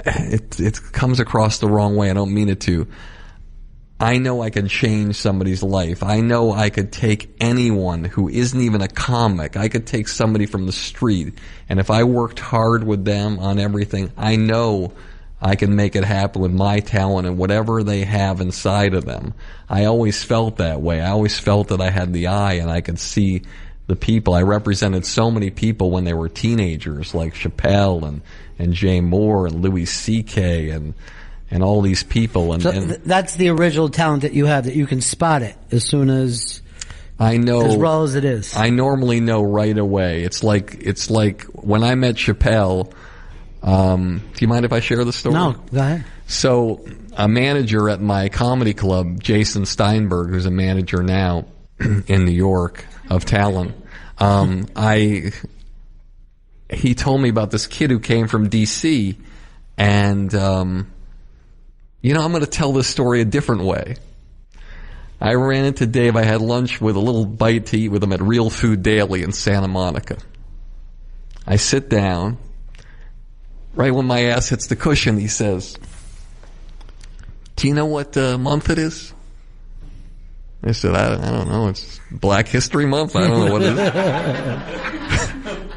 it comes across the wrong way. I don't mean it to. I know I could change somebody's life. I know I could take anyone who isn't even a comic. I could take somebody from the street. And if I worked hard with them on everything, I know I can make it happen with my talent and whatever they have inside of them. I always felt that way. I always felt that I had the eye and I could see the people. I represented so many people when they were teenagers, like Chappelle and Jay Moore and Louis C.K. and all these people. And, so that's the original talent that you have, that you can spot it as soon as I know, as well as it is. I normally know right away. It's like when I met Chappelle. Do you mind if I share the story? No, go ahead. So, a manager at my comedy club, Jason Steinberg, who's a manager now in New York of talent, he told me about this kid who came from D.C. and, I'm going to tell this story a different way. I ran into Dave. I had lunch with a little bite to eat with him at Real Food Daily in Santa Monica. I sit down. Right when my ass hits the cushion, he says, "Do you know what month it is?" I said, I don't know. It's Black History Month. I don't know what it is.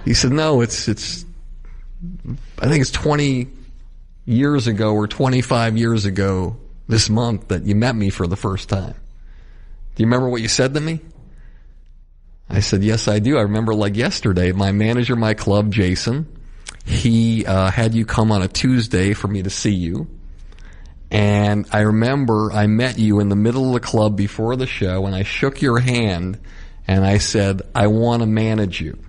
He said, no, it's I think it's 20 years ago or 25 years ago this month that you met me for the first time. Do you remember what you said to me? I said, yes, I do. I remember like yesterday. My manager, my club, Jason, he had you come on a Tuesday for me to see you. And I remember I met you in the middle of the club before the show, and I shook your hand, and I said, I want to manage you.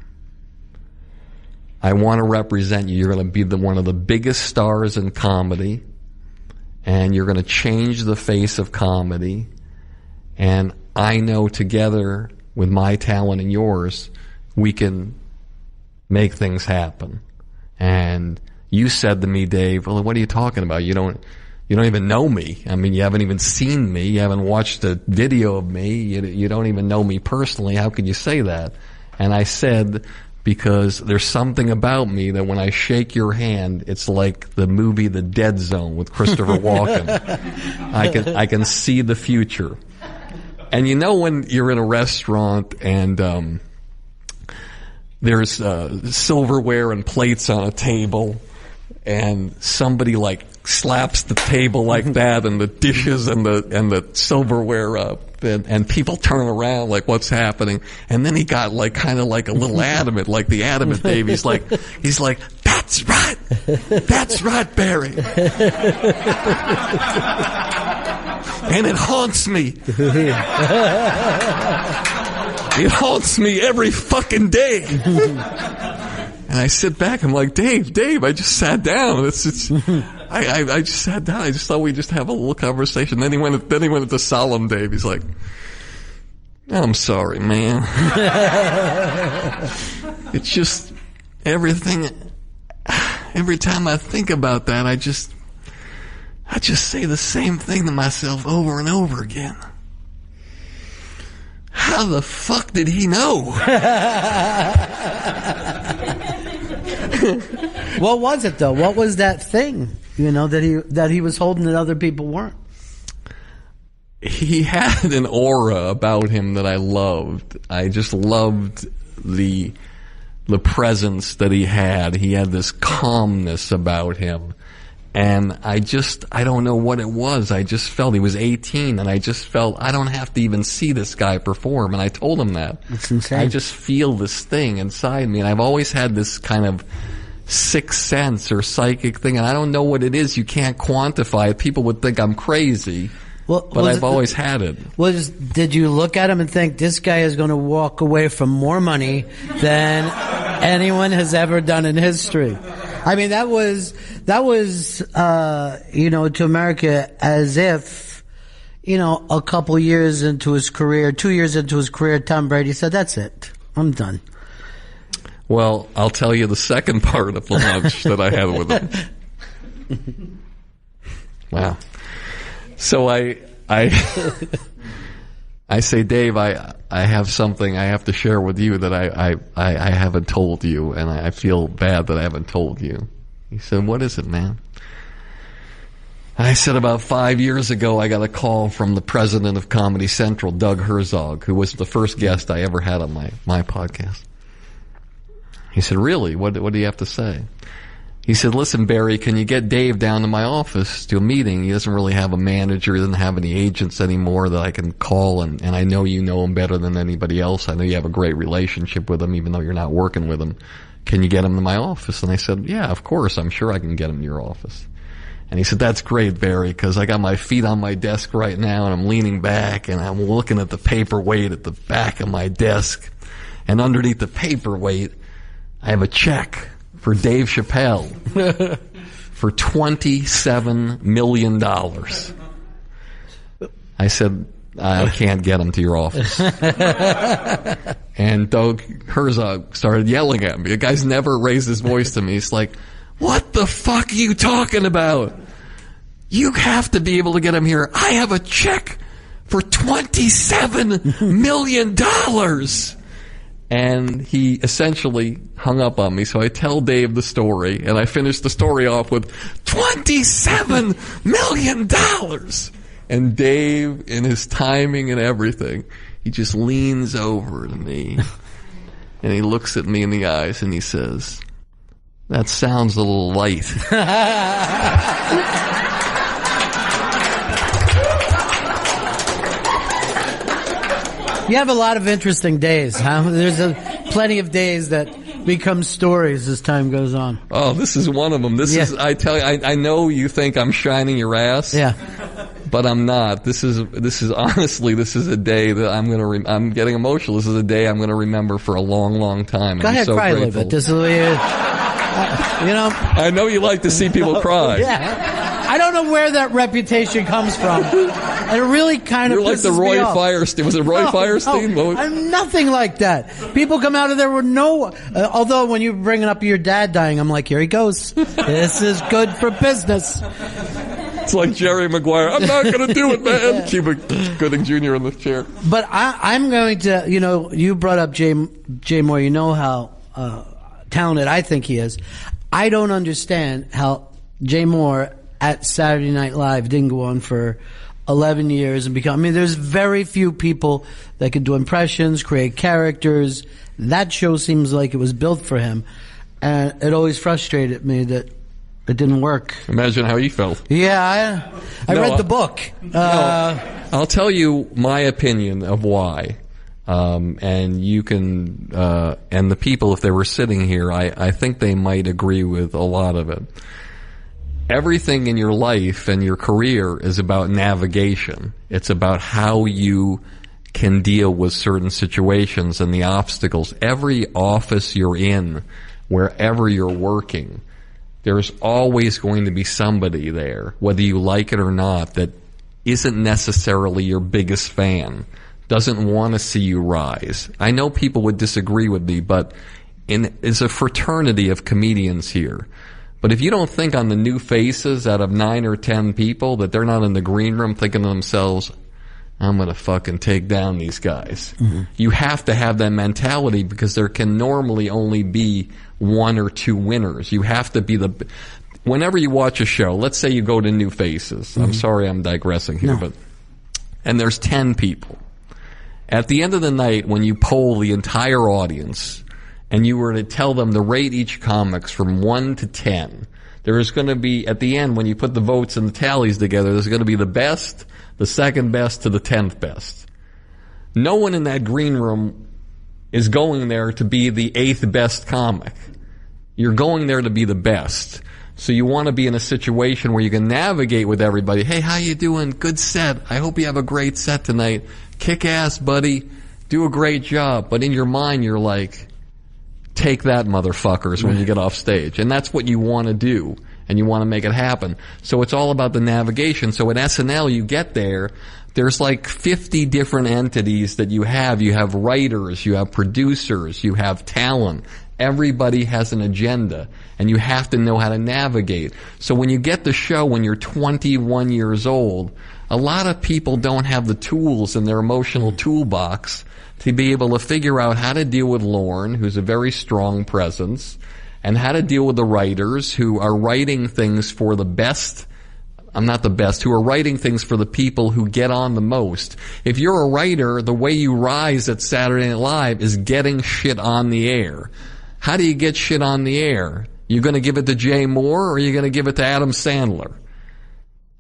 I want to represent you. You're going to be one of the biggest stars in comedy, and you're going to change the face of comedy. And I know together with my talent and yours, we can make things happen. And you said to me, Dave, well, what are you talking about? You don't even know me. I mean, you haven't even seen me. You haven't watched a video of me. You don't even know me personally. How could you say that? And I said, because there's something about me that when I shake your hand, it's like the movie The Dead Zone with Christopher Walken. I can see the future. And you know when you're in a restaurant and there's silverware and plates on a table, and somebody like slaps the table like that, and the dishes and the silverware up, and people turn around like, what's happening? And then he got like kind of like a little adamant, like the adamant Dave. He's like, that's right, Barry. And it haunts me. It haunts me every fucking day. And I sit back, I'm like, Dave, I just sat down. I just sat down. I just thought we'd just have a little conversation. Then he went into solemn Dave. He's like, I'm sorry, man. It's just everything. Every time I think about that, I just say the same thing to myself over and over again. How the fuck did he know? What was it though? What was that thing, that he was holding that other people weren't? He had an aura about him that I loved. I just loved the presence that he had. He had this calmness about him. And I don't know what it was. I just felt he was 18, and I just felt I don't have to even see this guy perform. And I told him that. That's insane. I just feel this thing inside me, and I've always had this kind of sixth sense or psychic thing, and I don't know what it is. You can't quantify it. People would think I'm crazy, but I've always had it. Well, did you look at him and think this guy is going to walk away from more money than anyone has ever done in history? I mean, that was to America as if, a couple years into his career, 2 years into his career, Tom Brady said, that's it. I'm done. Well, I'll tell you the second part of the lunch that I had with him. Wow. So I I say, Dave, I have something I have to share with you that I haven't told you, and I feel bad that I haven't told you. He said, what is it, man? I said, about 5 years ago, I got a call from the president of Comedy Central, Doug Herzog, who was the first guest I ever had on my podcast. He said, really? What do you have to say? He said, listen, Barry, can you get Dave down to my office to a meeting? He doesn't really have a manager. He doesn't have any agents anymore that I can call, and I know you know him better than anybody else. I know you have a great relationship with him, even though you're not working with him. Can you get him to my office? And I said, yeah, of course. I'm sure I can get him to your office. And he said, that's great, Barry, because I got my feet on my desk right now, and I'm leaning back, and I'm looking at the paperweight at the back of my desk. And underneath the paperweight, I have a check for Dave Chappelle for $27 million. I said, I can't get him to your office. And Doug Herzog started yelling at me. The guy's never raised his voice to me. He's like, what the fuck are you talking about? You have to be able to get him here. I have a check for $27 million. And he essentially hung up on me. So I tell Dave the story, and I finish the story off with $27 million. And Dave, in his timing and everything, he just leans over to me, and he looks at me in the eyes, and he says, that sounds a little light. You have a lot of interesting days, huh? There's plenty of days that become stories as time goes on. Oh, this is one of them. This is, I tell you, I know you think I'm shining your ass. Yeah. But I'm not. This is honestly, this is a day that I'm getting emotional. This is a day I'm going to remember for a long, long time. Go ahead, so cry grateful. a little bit. This is weird. I know you like to see people cry. Yeah. I don't know where that reputation comes from. And it really kind of You're like the pisses Roy me off. Firestein. Was it Roy Firestein? No, I'm nothing like that. People come out of there with no... although when you bring up your dad dying, I'm like, here he goes. This is good for business. It's like Jerry Maguire. I'm not going to do it, man. Cuba Gooding Jr. in the chair. But I'm going to... you brought up Jay Moore. You know how talented I think he is. I don't understand how Jay Moore at Saturday Night Live didn't go on for 11 years and become... I mean, there's very few people that could do impressions, create characters. That show seems like it was built for him. And it always frustrated me that it didn't work. Imagine how he felt. Yeah, I read the book. I'll tell you my opinion of why. And you can... and the people, if they were sitting here, I think they might agree with a lot of it. Everything in your life and your career is about navigation. It's about how you can deal with certain situations and the obstacles. Every office you're in, wherever you're working, there's always going to be somebody there, whether you like it or not, that isn't necessarily your biggest fan, doesn't want to see you rise. I know people would disagree with me, but it's a fraternity of comedians here. But if you don't think on the new faces out of 9 or 10 people that they're not in the green room thinking to themselves, I'm going to fucking take down these guys. Mm-hmm. You have to have that mentality because there can normally only be 1 or 2 winners. You have to be whenever you watch a show, let's say you go to New Faces. Mm-hmm. I'm sorry I'm digressing here, and there's 10 people. At the end of the night, when you poll the entire audience, and you were to tell them to rate each comics from 1 to 10, there is going to be, at the end, when you put the votes and the tallies together, there's going to be the best, the second best to the 10th best. No one in that green room is going there to be the 8th best comic. You're going there to be the best. So you want to be in a situation where you can navigate with everybody. Hey, how you doing? Good set. I hope you have a great set tonight. Kick ass, buddy. Do a great job. But in your mind, you're like, take that, motherfuckers, when you get off stage. And that's what you want to do, and you want to make it happen. So it's all about the navigation. So at SNL, you get there's like 50 different entities that you have. You have writers, you have producers, you have talent, Everybody has an agenda, and you have to know how to navigate. So when you get the show when you're 21 years old, a lot of people don't have the tools in their emotional toolbox to be able to figure out how to deal with Lorne, who's a very strong presence, and how to deal with the writers who are writing things for the best. I'm not the best, who are writing things for the people who get on the most. If you're a writer, the way you rise at Saturday Night Live is getting shit on the air. How do you get shit on the air? You going to give it to Jay Moore, or are you going to give it to Adam Sandler?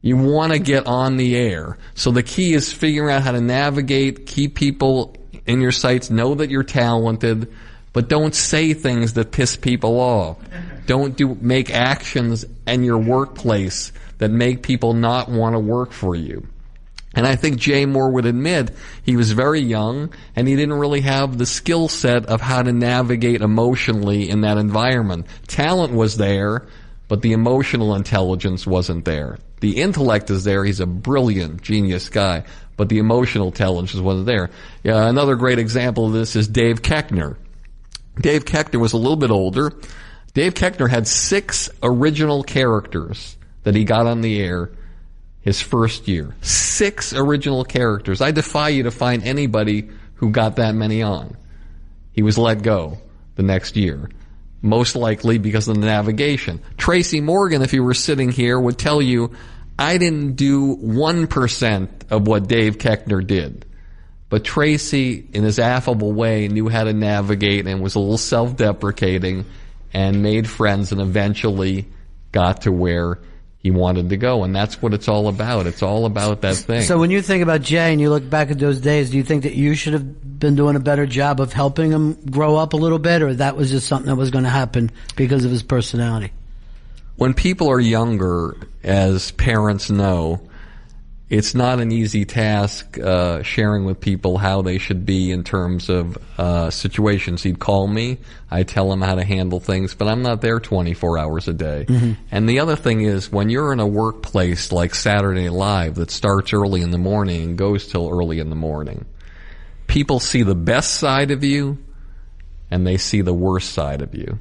You want to get on the air. So the key is figuring out how to navigate, keep people in your sights, know that you're talented, but don't say things that piss people off. Don't make actions in your workplace that make people not want to work for you. And I think Jay Moore would admit he was very young and he didn't really have the skill set of how to navigate emotionally in that environment. Talent was there, but the emotional intelligence wasn't there. The intellect is there. He's a brilliant, genius guy, but the emotional intelligence wasn't there. Another great example of this is Dave Koechner. Dave Koechner was a little bit older. Dave Koechner had 6 original characters that he got on the air his first year. 6 original characters. I defy you to find anybody who got that many on. He was let go the next year, most likely because of the navigation. Tracy Morgan, if he were sitting here, would tell you, I didn't do 1% of what Dave Koechner did. But Tracy, in his affable way, knew how to navigate and was a little self-deprecating and made friends and eventually got to where he wanted to go. And that's what it's all about. It's all about that thing. So when you think about Jay and you look back at those days, do you think that you should have been doing a better job of helping him grow up a little bit, or that was just something that was going to happen because of his personality? When people are younger, as parents know, it's not an easy task sharing with people how they should be in terms of situations. He'd call me, I tell him how to handle things, but I'm not there 24 hours a day. Mm-hmm. And the other thing is, when you're in a workplace like Saturday Night Live that starts early in the morning and goes till early in the morning, people see the best side of you and they see the worst side of you.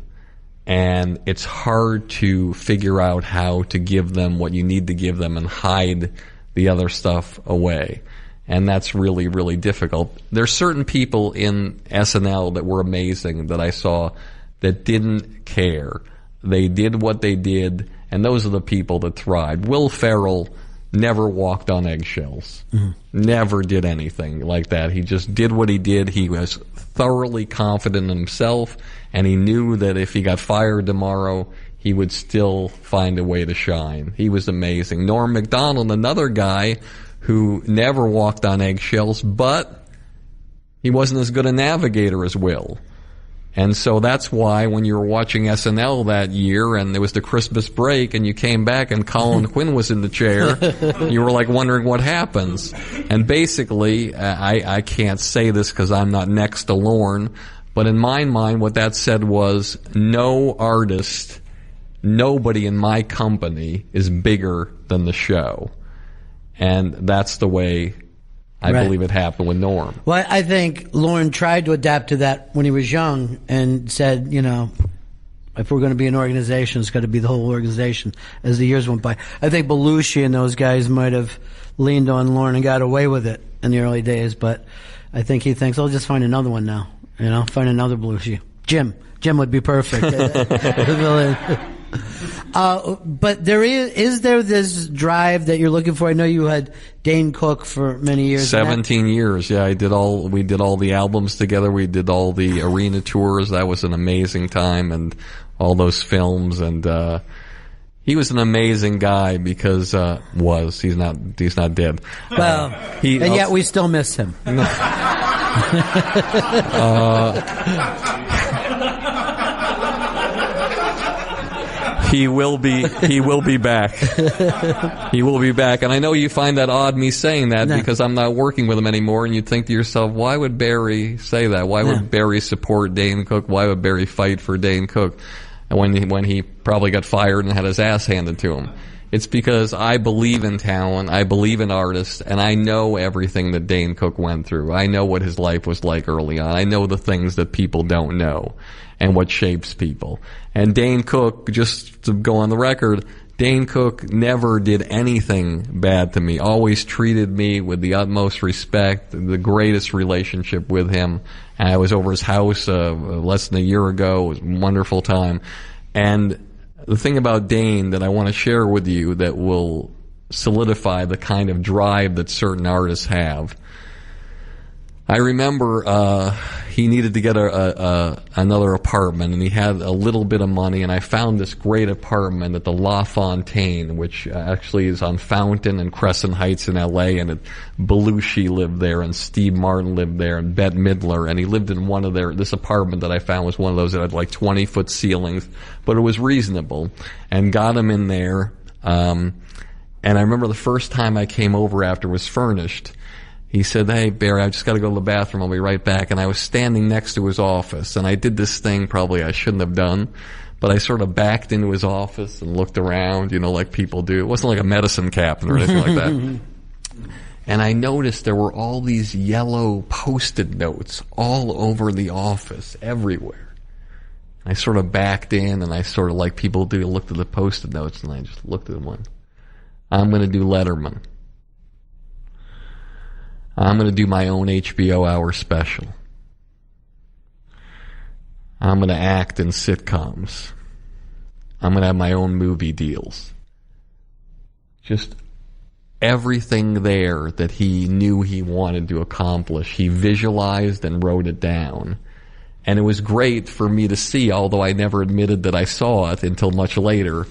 And it's hard to figure out how to give them what you need to give them and hide the other stuff away. And that's really, really difficult. There's certain people in SNL that were amazing that I saw that didn't care. They did what they did, and those are the people that thrived. Will Ferrell never walked on eggshells. Mm-hmm. Never did anything like that. He just did what he did. He was thoroughly confident in himself, and he knew that if he got fired tomorrow, he would still find a way to shine. He was amazing. Norm Macdonald, another guy who never walked on eggshells, but he wasn't as good a navigator as Will. And so that's why when you were watching SNL that year and there was the Christmas break and you came back and Colin Quinn was in the chair, you were like wondering what happens. And basically, I can't say this because I'm not next to Lorne, but in my mind what that said was, no artist, nobody in my company is bigger than the show. And that's the way I believe it happened with Norm. Well, I think Lorne tried to adapt to that when he was young and said, you know, if we're going to be an organization, it's got to be the whole organization as the years went by. I think Belushi and those guys might have leaned on Lorne and got away with it in the early days, but I think he thinks, I'll just find another one now. You know, find another Belushi. Jim would be perfect. But there is there this drive that you're looking for? I know you had Dane Cook for many years. 17 years, yeah. We did all the albums together. We did all the arena tours. That was an amazing time, and all those films. And he was an amazing guy because he's not dead. Well, yet we still miss him. He will be back. He will be back. And I know you find that odd, me saying that, because I'm not working with him anymore, and you'd think to yourself, why would Barry say that? Why would Barry support Dane Cook? Why would Barry fight for Dane Cook when he probably got fired and had his ass handed to him? It's because I believe in talent, I believe in artists, and I know everything that Dane Cook went through. I know what his life was like early on. I know the things that people don't know. and what shapes people. And Dane Cook, just to go on the record, Dane Cook never did anything bad to me, always treated me with the utmost respect, the greatest relationship with him. And I was over his house less than a year ago. It was a wonderful time. And the thing about Dane that I want to share with you that will solidify the kind of drive that certain artists have. I remember he needed to get another apartment, and he had a little bit of money, and I found this great apartment at the La Fontaine, which actually is on Fountain and Crescent Heights in L.A., and Belushi lived there, and Steve Martin lived there, and Bette Midler, and he lived in one of this apartment that I found was one of those that had like 20-foot ceilings, but it was reasonable, and got him in there. And I remember the first time I came over after it was furnished, he said, "Hey, Barry, I just got to go to the bathroom. I'll be right back." And I was standing next to his office, and I did this thing probably I shouldn't have done, but I sort of backed into his office and looked around, like people do. It wasn't like a medicine cabinet or anything like that. And I noticed there were all these yellow Post-it notes all over the office, everywhere. I sort of backed in, and I sort of, like people do, looked at the Post-it notes, and I just looked at them and went, "I'm going to do Letterman. I'm going to do my own HBO hour special. I'm going to act in sitcoms. I'm going to have my own movie deals." Just everything there that he knew he wanted to accomplish, he visualized and wrote it down. And it was great for me to see, although I never admitted that I saw it until much later,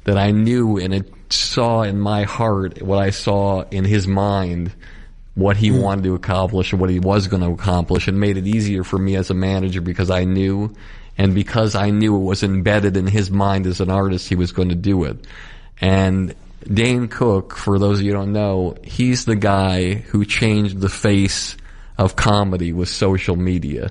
that I knew and it saw in my heart what I saw in his mind, what he wanted to accomplish and what he was going to accomplish, and made it easier for me as a manager because I knew, and because I knew it was embedded in his mind as an artist, he was going to do it. And Dane Cook, for those of you who don't know, he's the guy who changed the face of comedy with social media.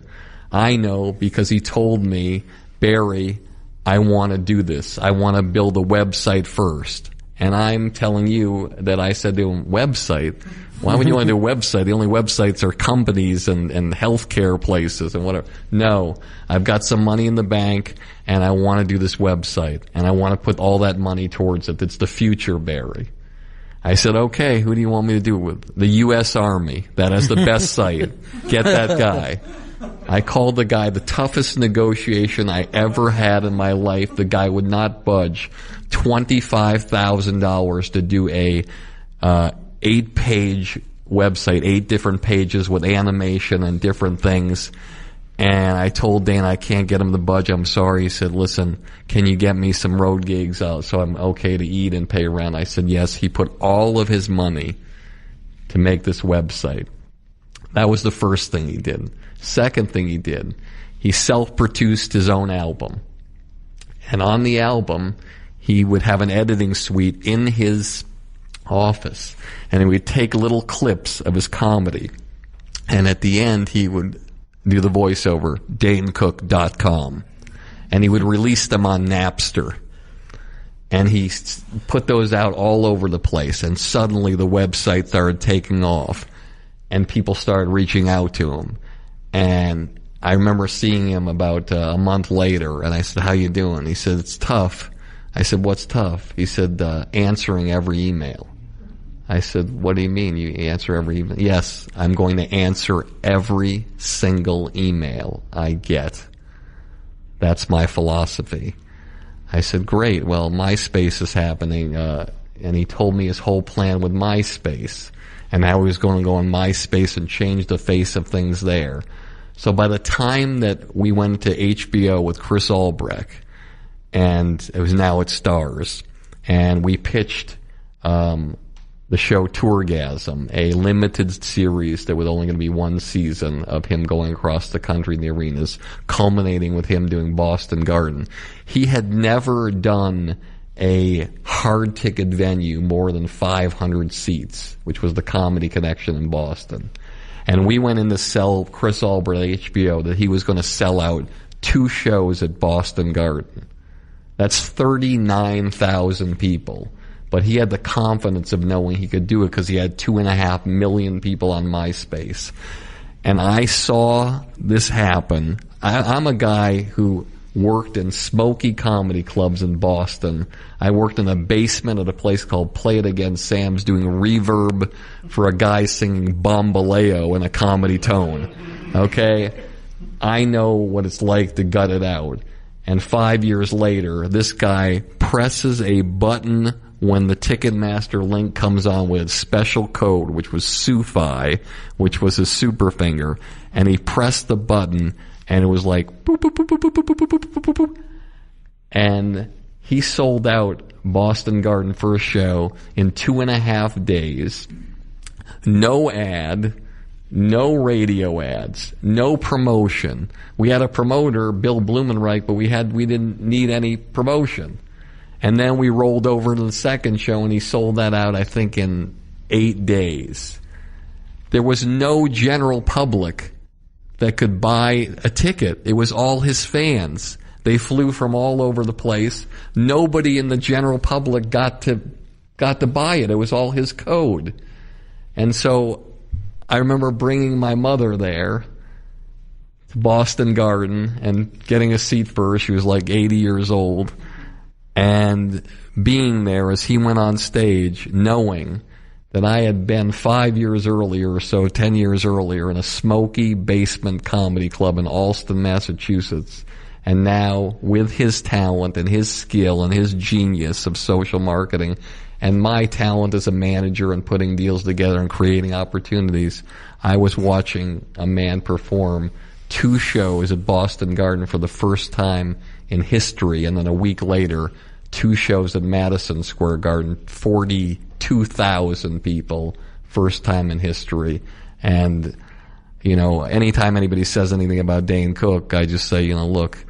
I know because he told me, "Barry, I want to do this. I want to build a website first." And I'm telling you that I said to him, "Website? Why would you want to do a website? The only websites are companies and healthcare places and whatever." "No, I've got some money in the bank and I want to do this website and I want to put all that money towards it. It's the future, Barry." I said, "Okay, who do you want me to do it with?" "The U.S. Army. That has the best site. Get that guy." I called the guy, the toughest negotiation I ever had in my life. The guy would not budge. $25,000 to do a 8-page website, 8 different pages with animation and different things. And I told Dan I can't get him to budge. "I'm sorry." He said, "Listen, can you get me some road gigs out so I'm okay to eat and pay rent?" I said, yes. He put all of his money to make this website. That was the first thing he did. Second thing he did, he self-produced his own album. And on the album, he would have an editing suite in his office, and he would take little clips of his comedy, and at the end he would do the voiceover, DaneCook.com, and he would release them on Napster, and he put those out all over the place, and suddenly the website started taking off, and people started reaching out to him. And I remember seeing him about a month later, and I said, "How you doing?" He said, "It's tough." I said, "What's tough?" He said, "Answering every email." I said, "What do you mean you answer every email?" "Yes, I'm going to answer every single email I get. That's my philosophy." I said, "Great, well, MySpace is happening," and he told me his whole plan with MySpace, and how he was going to go on MySpace and change the face of things there. So by the time that we went to HBO with Chris Albrecht, and it was now at Stars, and we pitched the show Tourgasm, a limited series that was only going to be one season of him going across the country in the arenas, culminating with him doing Boston Garden. He had never done a hard ticket venue more than 500 seats, which was the Comedy Connection in Boston. And we went in to sell Chris Albrecht at HBO that he was going to sell out 2 shows at Boston Garden. That's 39,000 people. But he had the confidence of knowing he could do it because he had 2.5 million people on MySpace. And I saw this happen. I'm a guy who worked in smoky comedy clubs in Boston. I worked in a basement at a place called Play It Again Sam's doing reverb for a guy singing Bombaleo in a comedy tone. Okay? I know what it's like to gut it out. And 5 years later, this guy presses a button when the Ticketmaster link comes on with its special code, which was SUFI, which was his super finger, and he pressed the button, and it was like boop, boop, boop, boop, boop, boop, boop, boop, boop, boop. And he sold out Boston Garden first show in 2.5 days. No ad, no radio ads, no promotion. We had a promoter, Bill Blumenreich, but we didn't need any promotion. And then we rolled over to the second show, and he sold that out, I think, in 8 days. There was no general public that could buy a ticket. It was all his fans. They flew from all over the place. Nobody in the general public got to buy it. It was all his code. And so I remember bringing my mother there to Boston Garden and getting a seat for her. She was like 80 years old. And being there as he went on stage, knowing that I had been 5 years earlier or so, 10 years earlier, in a smoky basement comedy club in Allston, Massachusetts. And now, with his talent and his skill and his genius of social marketing, and my talent as a manager and putting deals together and creating opportunities, I was watching a man perform 2 shows at Boston Garden for the first time in history, and then a week later, 2 shows at Madison Square Garden, 42,000 people, first time in history. And, you know, anytime anybody says anything about Dane Cook, I just say, you know, look,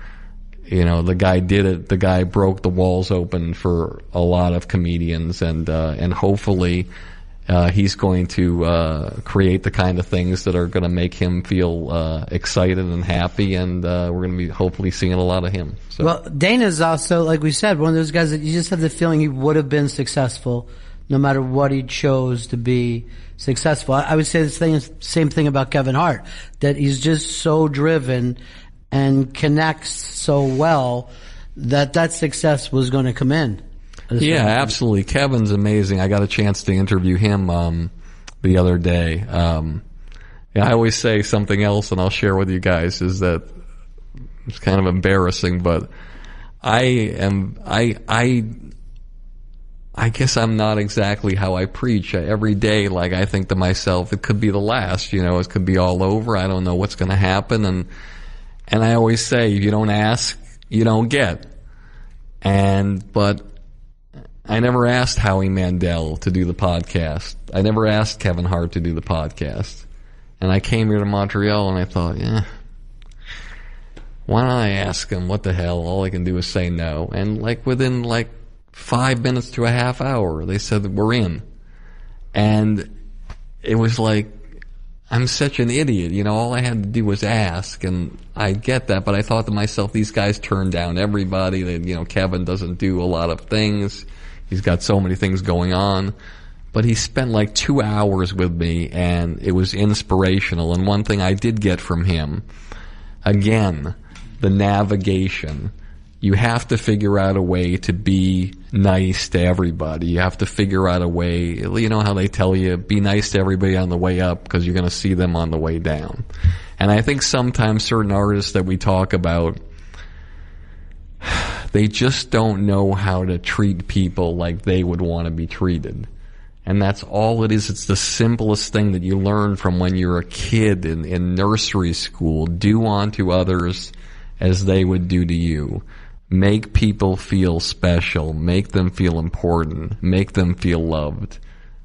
you know, the guy did it. The guy broke the walls open for a lot of comedians, and hopefully he's going to create the kind of things that are going to make him feel excited and happy, and we're going to be hopefully seeing a lot of him. So. Well, Dana's also, like we said, one of those guys that you just have the feeling he would have been successful no matter what he chose to be successful. I would say the same thing about Kevin Hart, that he's just so driven and connects so well that success was going to come in. Yeah, absolutely. Kevin's amazing. I got a chance to interview him the other day. I always say something else, and I'll share with you guys, is that it's kind of embarrassing, but I guess I'm not exactly how I preach. Every day, like, I think to myself, it could be the last, you know, it could be all over. I don't know what's going to happen. And I always say, if you don't ask, you don't get. But I never asked Howie Mandel to do the podcast. I never asked Kevin Hart to do the podcast. And I came here to Montreal and I thought, why don't I ask him? What the hell? All I can do is say no. And within 5 minutes to a half hour, they said that we're in. And it was like, I'm such an idiot. You know, all I had to do was ask, and I get that, but I thought to myself, these guys turn down everybody. Kevin doesn't do a lot of things. He's got so many things going on. But he spent 2 hours with me, and it was inspirational. And one thing I did get from him, again, the navigation. You have to figure out a way to be nice to everybody. You have to figure out a way, you know how they tell you, be nice to everybody on the way up because you're going to see them on the way down. And I think sometimes certain artists that we talk about, they just don't know how to treat people like they would want to be treated. And that's all it is. It's the simplest thing that you learn from when you're a kid in nursery school. Do unto others as they would do to you. Make people feel special. Make them feel important. Make them feel loved.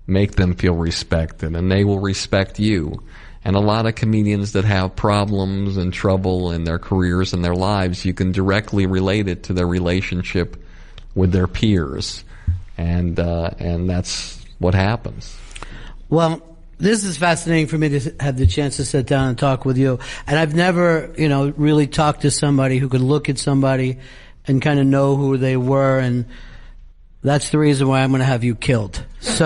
Make them feel respected. And they will respect you. And a lot of comedians that have problems and trouble in their careers and their lives, you can directly relate it to their relationship with their peers. And that's what happens. Well, this is fascinating for me to have the chance to sit down and talk with you. And I've never, really talked to somebody who could look at somebody and kind of know who they were, and that's the reason why I'm going to have you killed. So,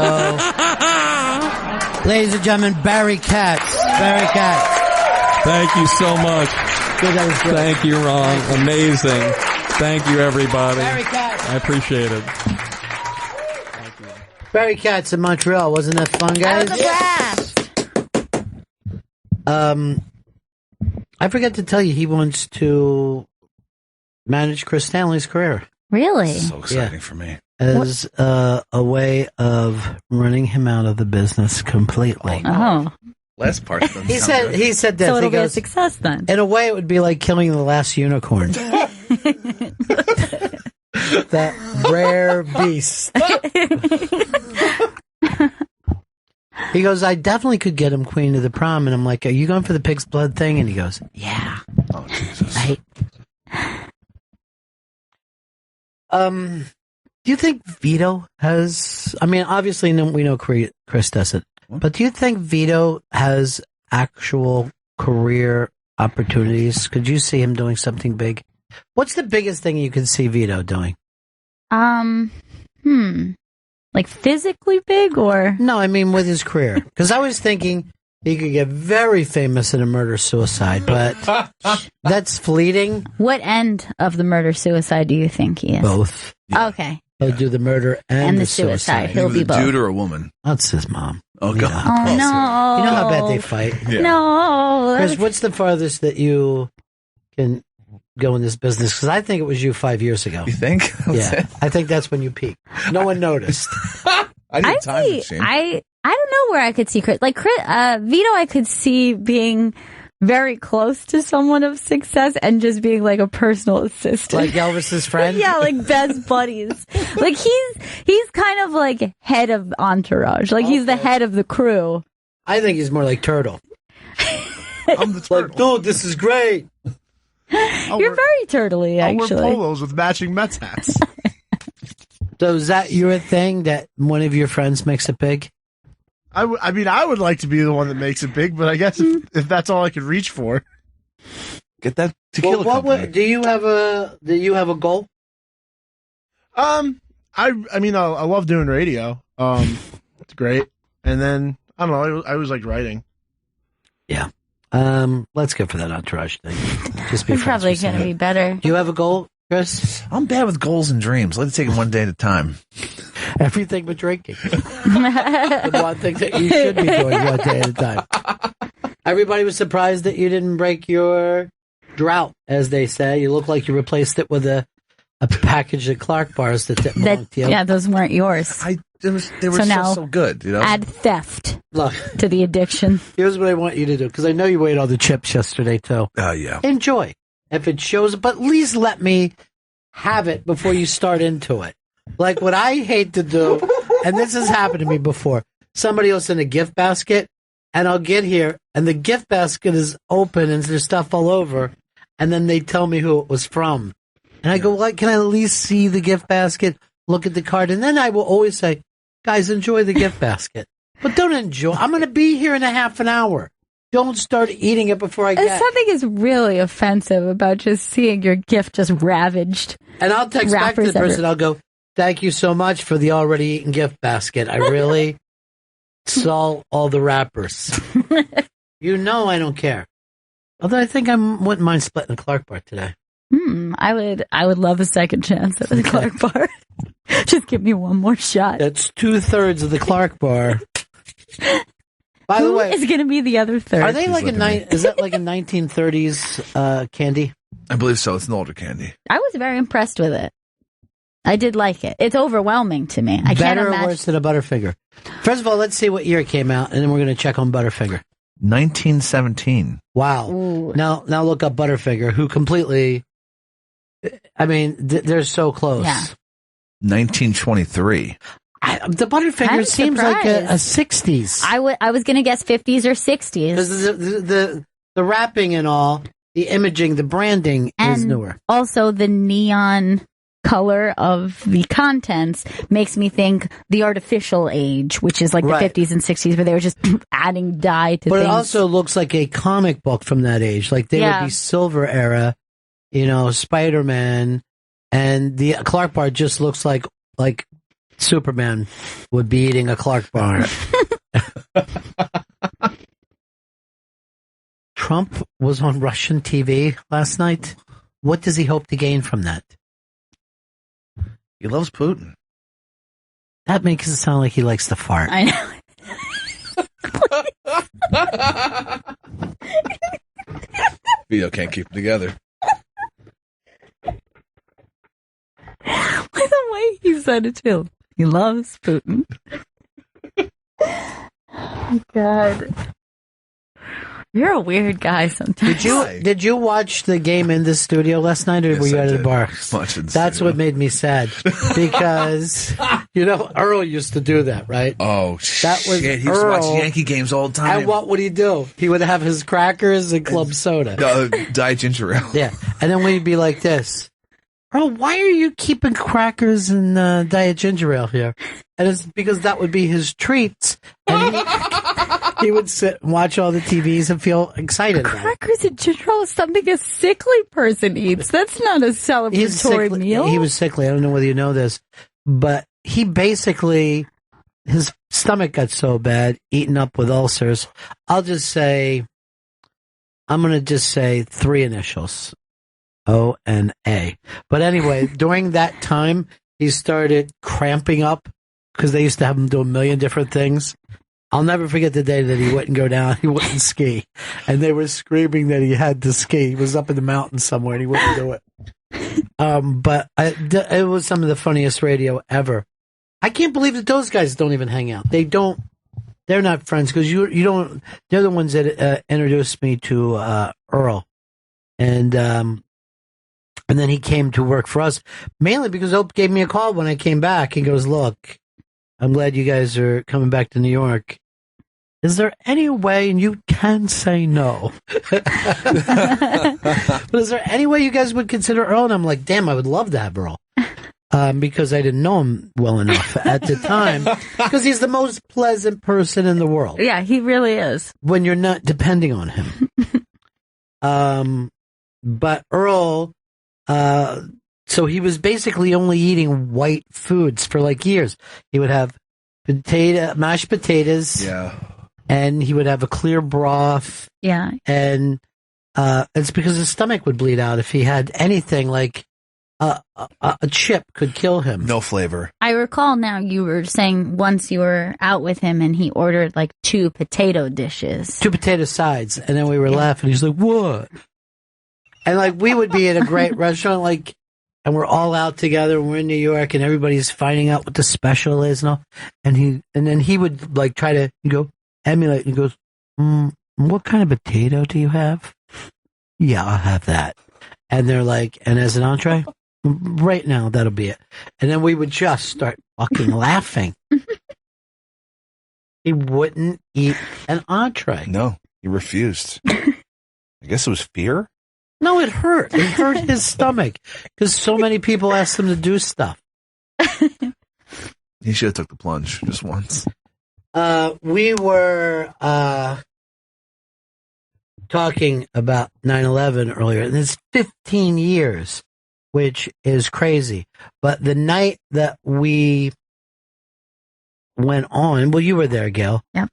ladies and gentlemen, Barry Katz. Barry Katz. Thank you so much. Thank you, Ron. Amazing. Thank you, everybody. I appreciate it. Barry Katz in Montreal. Wasn't that fun, guys? That was a blast. I forgot to tell you, he wants to manage Chris Stanley's career. Really? So exciting for me. As a way of running him out of the business completely. Oh. Last part. He said this. So it'll be a success then. In a way, it would be like killing the last unicorn. That rare beast. He goes, I definitely could get him queen of the prom. And I'm like, are you going for the pig's blood thing? And he goes, yeah. Oh, Jesus. Do you think Vito has, I mean, obviously we know Chris doesn't, but do you think Vito has actual career opportunities? Could you see him doing something big? What's the biggest thing you could see Vito doing? Like physically big or? No, I mean with his career. Because I was thinking he could get very famous in a murder-suicide, but that's fleeting. What end of the murder-suicide do you think he is? Both. Okay. He'll do the murder and the suicide. He'll be both. Dude or a woman? That's his mom. Oh, God. Oh, no. You know how bad they fight? Yeah. No. Chris, what's the farthest that you can go in this business? Because I think it was you 5 years ago. You think? Yeah. I think that's when you peaked. No one noticed. I need a time machine. I don't know where I could see Chris. Like Vito, I could see being very close to someone of success and just being like a personal assistant. Like Elvis's friend? Yeah, like best buddies. Like he's kind of like head of entourage. Like he's the head of the crew. I think he's more like Turtle. I'm the Turtle. Like, dude, this is great. You're very turtly, actually. I'll wear polos with matching Mets hats. So is that your thing, that one of your friends makes it big? I mean, I would like to be the one that makes it big, but I guess if that's all I could reach for. Get that tequila company. Do you have a goal? I mean, I love doing radio. It's great. And then, I don't know, I always liked writing. Yeah. Let's go for that entourage thing. Just be It's probably going to be better. Do you have a goal, Chris? I'm bad with goals and dreams. Let's take it one day at a time. Everything but drinking. The one thing that you should be doing one day at a time. Everybody was surprised that you didn't break your drought, as they say. You look like you replaced it with a package of Clark bars that didn't belong to you. Yeah, those weren't yours. They were so good, you know? Add theft Look, to the addiction. Here's what I want you to do, because I know you ate all the chips yesterday, too. Oh, yeah. Enjoy. If it shows, but at least let me have it before you start into it. Like what I hate to do, and this has happened to me before, somebody else in a gift basket, and I'll get here, and the gift basket is open, and there's stuff all over, and then they tell me who it was from. And I go, well, can I at least see the gift basket, look at the card, and then I will always say, guys, enjoy the gift basket. But don't enjoy. I'm going to be here in a half an hour. Don't start eating it before I get. Something is really offensive about just seeing your gift just ravaged. And I'll text back to the person. I'll go, thank you so much for the already eaten gift basket. I really saw all the wrappers. You know I don't care. Although I think I wouldn't mind splitting a Clark bar today. I would love a second chance at the Clark bar. Just give me one more shot. That's 2/3 of the Clark bar. By the way, is going to be the other third? Are they like is that like a 1930s candy? I believe so. It's an older candy. I was very impressed with it. I did like it. It's overwhelming to me. I can't Better imagine. or worse than a Butterfinger? First of all, let's see what year it came out, and then we're going to check on Butterfinger. 1917. Wow. Ooh. Now look up Butterfinger, who completely. I mean, they're so close. Yeah. 1923. The Butterfinger seems like a 60s. I was going to guess 50s or 60s. Because the wrapping and all, the imaging, the branding is newer. Also, the neon color of the contents makes me think the artificial age, which is like the 50s and 60s, where they were just adding dye to things. But it also looks like a comic book from that age. Like they would be Silver Era, Spider-Man, and the Clark bar just looks like Superman would be eating a Clark bar. Trump was on Russian TV last night. What does he hope to gain from that? He loves Putin. That makes it sound like he likes to fart. I know. Vito can't keep them together. By the way he said it too. He loves Putin. Oh, God. You're a weird guy sometimes. Did you watch the game in the studio last night, or were you at the bar? That's what made me sad, because Earl used to do that, right? Oh, that was shit! He used to Earl. watch Yankee games all the time. And what would he do? He would have his crackers and club soda. Diet ginger ale. Yeah, and then we'd be like this. Earl, why are you keeping crackers and diet ginger ale here? And it's because that would be his treats. And he would sit and watch all the TVs and feel excited about it. Crackers and ginger ale is something a sickly person eats. That's not a celebratory meal. He was sickly. I don't know whether you know this, but he basically, his stomach got so bad, eaten up with ulcers. I'm going to just say 3 initials. O-N-A. But anyway, during that time, he started cramping up because they used to have him do a million different things. I'll never forget the day that he wouldn't go down, he wouldn't ski. And they were screaming that he had to ski. He was up in the mountains somewhere and he wouldn't do it. It was some of the funniest radio ever. I can't believe that those guys don't even hang out. They're not friends because you don't, they're the ones that introduced me to Earl. And then he came to work for us, mainly because Ope gave me a call when I came back. He goes, look, I'm glad you guys are coming back to New York. Is there any way, and you can say no, but is there any way you guys would consider Earl? And I'm like, damn, I would love to have Earl. Because I didn't know him well enough at the time. Because he's the most pleasant person in the world. Yeah, he really is. When you're not depending on him. But Earl... so he was basically only eating white foods for like years. He would have mashed potatoes. Yeah. And he would have a clear broth. Yeah. And, it's because his stomach would bleed out if he had anything like, a chip could kill him. No flavor. I recall now you were saying once you were out with him and he ordered like 2 potato dishes. 2 potato sides. And then we were laughing. He's like, what? And like we would be at a great restaurant, like, and we're all out together. And we're in New York, and everybody's finding out what the special is and all. And then he would like try to emulate. And he goes, "What kind of potato do you have?" Yeah, I'll have that. And they're like, "And as an entree, right now that'll be it." And then we would just start fucking laughing. He wouldn't eat an entree. No, he refused. I guess it was fear. No, it hurt. It hurt his stomach because so many people asked him to do stuff. He should have took the plunge just once. We were talking about 9/11 earlier, and it's 15 years, which is crazy. But the night that we went on, well, you were there, Gail. Yeah.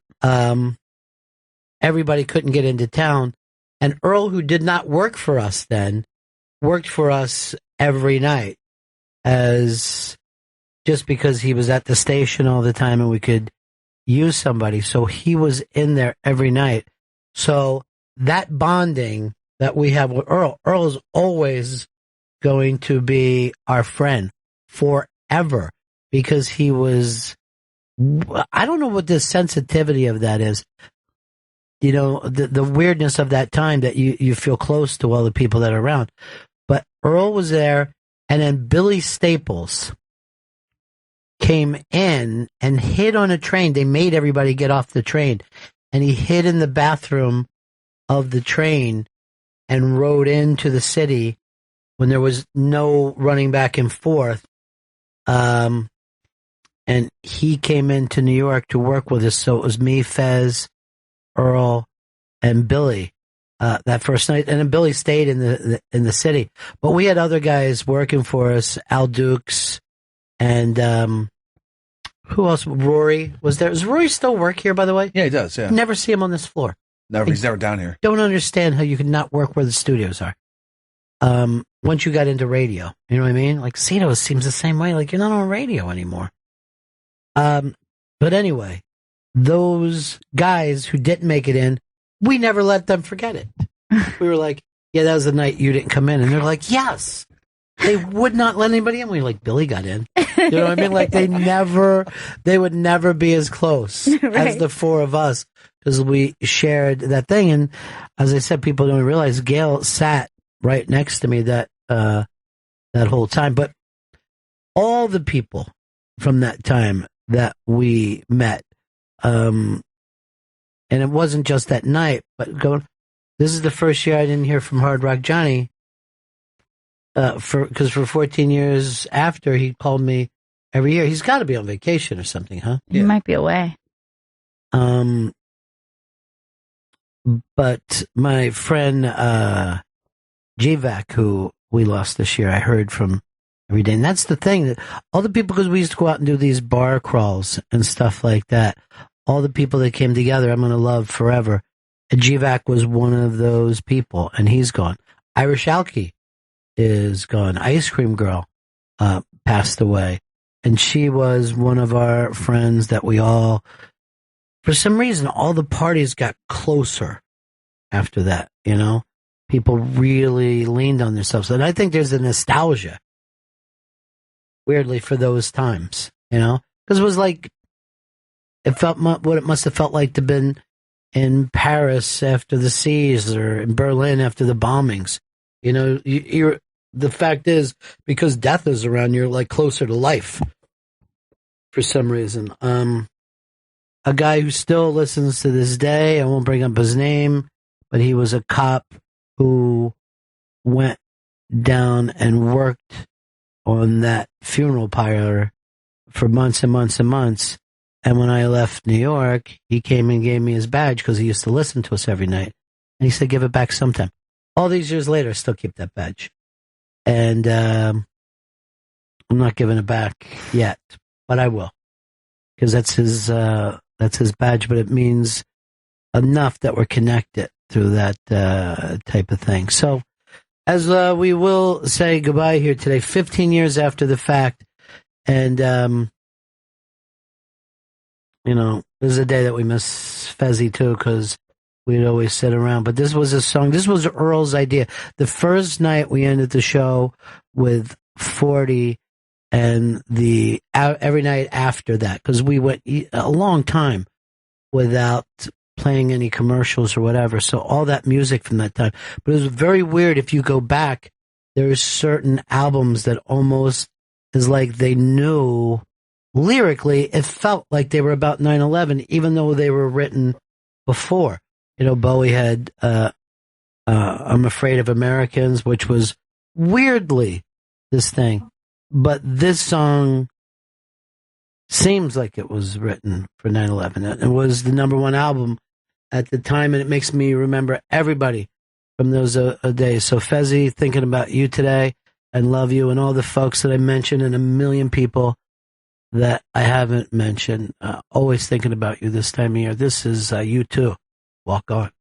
Everybody couldn't get into town. And Earl, who did not work for us then, worked for us every night just because he was at the station all the time and we could use somebody. So he was in there every night. So that bonding that we have with Earl is always going to be our friend forever because he was, I don't know what the sensitivity of that is. You know, the weirdness of that time that you feel close to all the people that are around. But Earl was there, and then Billy Staples came in and hid on a train. They made everybody get off the train. And he hid in the bathroom of the train and rode into the city when there was no running back and forth. And he came into New York to work with us. So it was me, Fez, Earl, and Billy that first night, and then Billy stayed in the city. But we had other guys working for us, Al Dukes, and who else? Rory was there. Does Rory still work here, by the way? Yeah, he does. Yeah, never see him on this floor. He's never down here. Don't understand how you could not work where the studios are. Once you got into radio, you know what I mean? Like Cito seems the same way. Like you're not on radio anymore. But anyway, those guys who didn't make it in, we never let them forget it. We were like, yeah, that was the night you didn't come in. And they're like, yes. They would not let anybody in. We were like, Billy got in. You know what I mean? Like they would never be as close as the four of us because we shared that thing. And as I said, people don't realize Gail sat right next to me that whole time. But all the people from that time that we met, and it wasn't just that night, but this is the first year I didn't hear from Hard Rock Johnny. Because for 14 years after, he called me every year. He's got to be on vacation or something, huh? He might be away. But my friend GVAC, who we lost this year, I heard from every day. And that's the thing, that all the people, because we used to go out and do these bar crawls and stuff like that, all the people that came together, I'm going to love forever. And GVAC was one of those people, and he's gone. Irish Alki is gone. Ice Cream Girl passed away. And she was one of our friends that we all, for some reason, all the parties got closer after that, you know? People really leaned on themselves. And I think there's a nostalgia, weirdly, for those times, you know? Because it was like, it felt what it must have felt like to have been in Paris after the siege or in Berlin after the bombings. You know, the fact is, because death is around, you're like closer to life for some reason. A guy who still listens to this day, I won't bring up his name, but he was a cop who went down and worked on that funeral pyre for months and months and months. And when I left New York, he came and gave me his badge because he used to listen to us every night. And he said, give it back sometime. All these years later, I still keep that badge. And I'm not giving it back yet, but I will. Because that's his badge, but it means enough that we're connected through that type of thing. So, as we will say goodbye here today, 15 years after the fact, and, you know, this is a day that we miss Fezzy too, because we'd always sit around. But this was a song, this was Earl's idea. The first night we ended the show with 40, and every night after that, because we went a long time without playing any commercials or whatever. So all that music from that time. But it was very weird. If you go back, there's certain albums that almost is like they knew lyrically, it felt like they were about 9/11, even though they were written before. You know, Bowie had I'm Afraid of Americans, which was weirdly this thing. But this song seems like it was written for 9/11. It was the #1 album at the time, and it makes me remember everybody from those days. So, Fezzy, thinking about you today, and love you, and all the folks that I mentioned, and a million people that I haven't mentioned. Always thinking about you this time of year. This is you too. Walk on.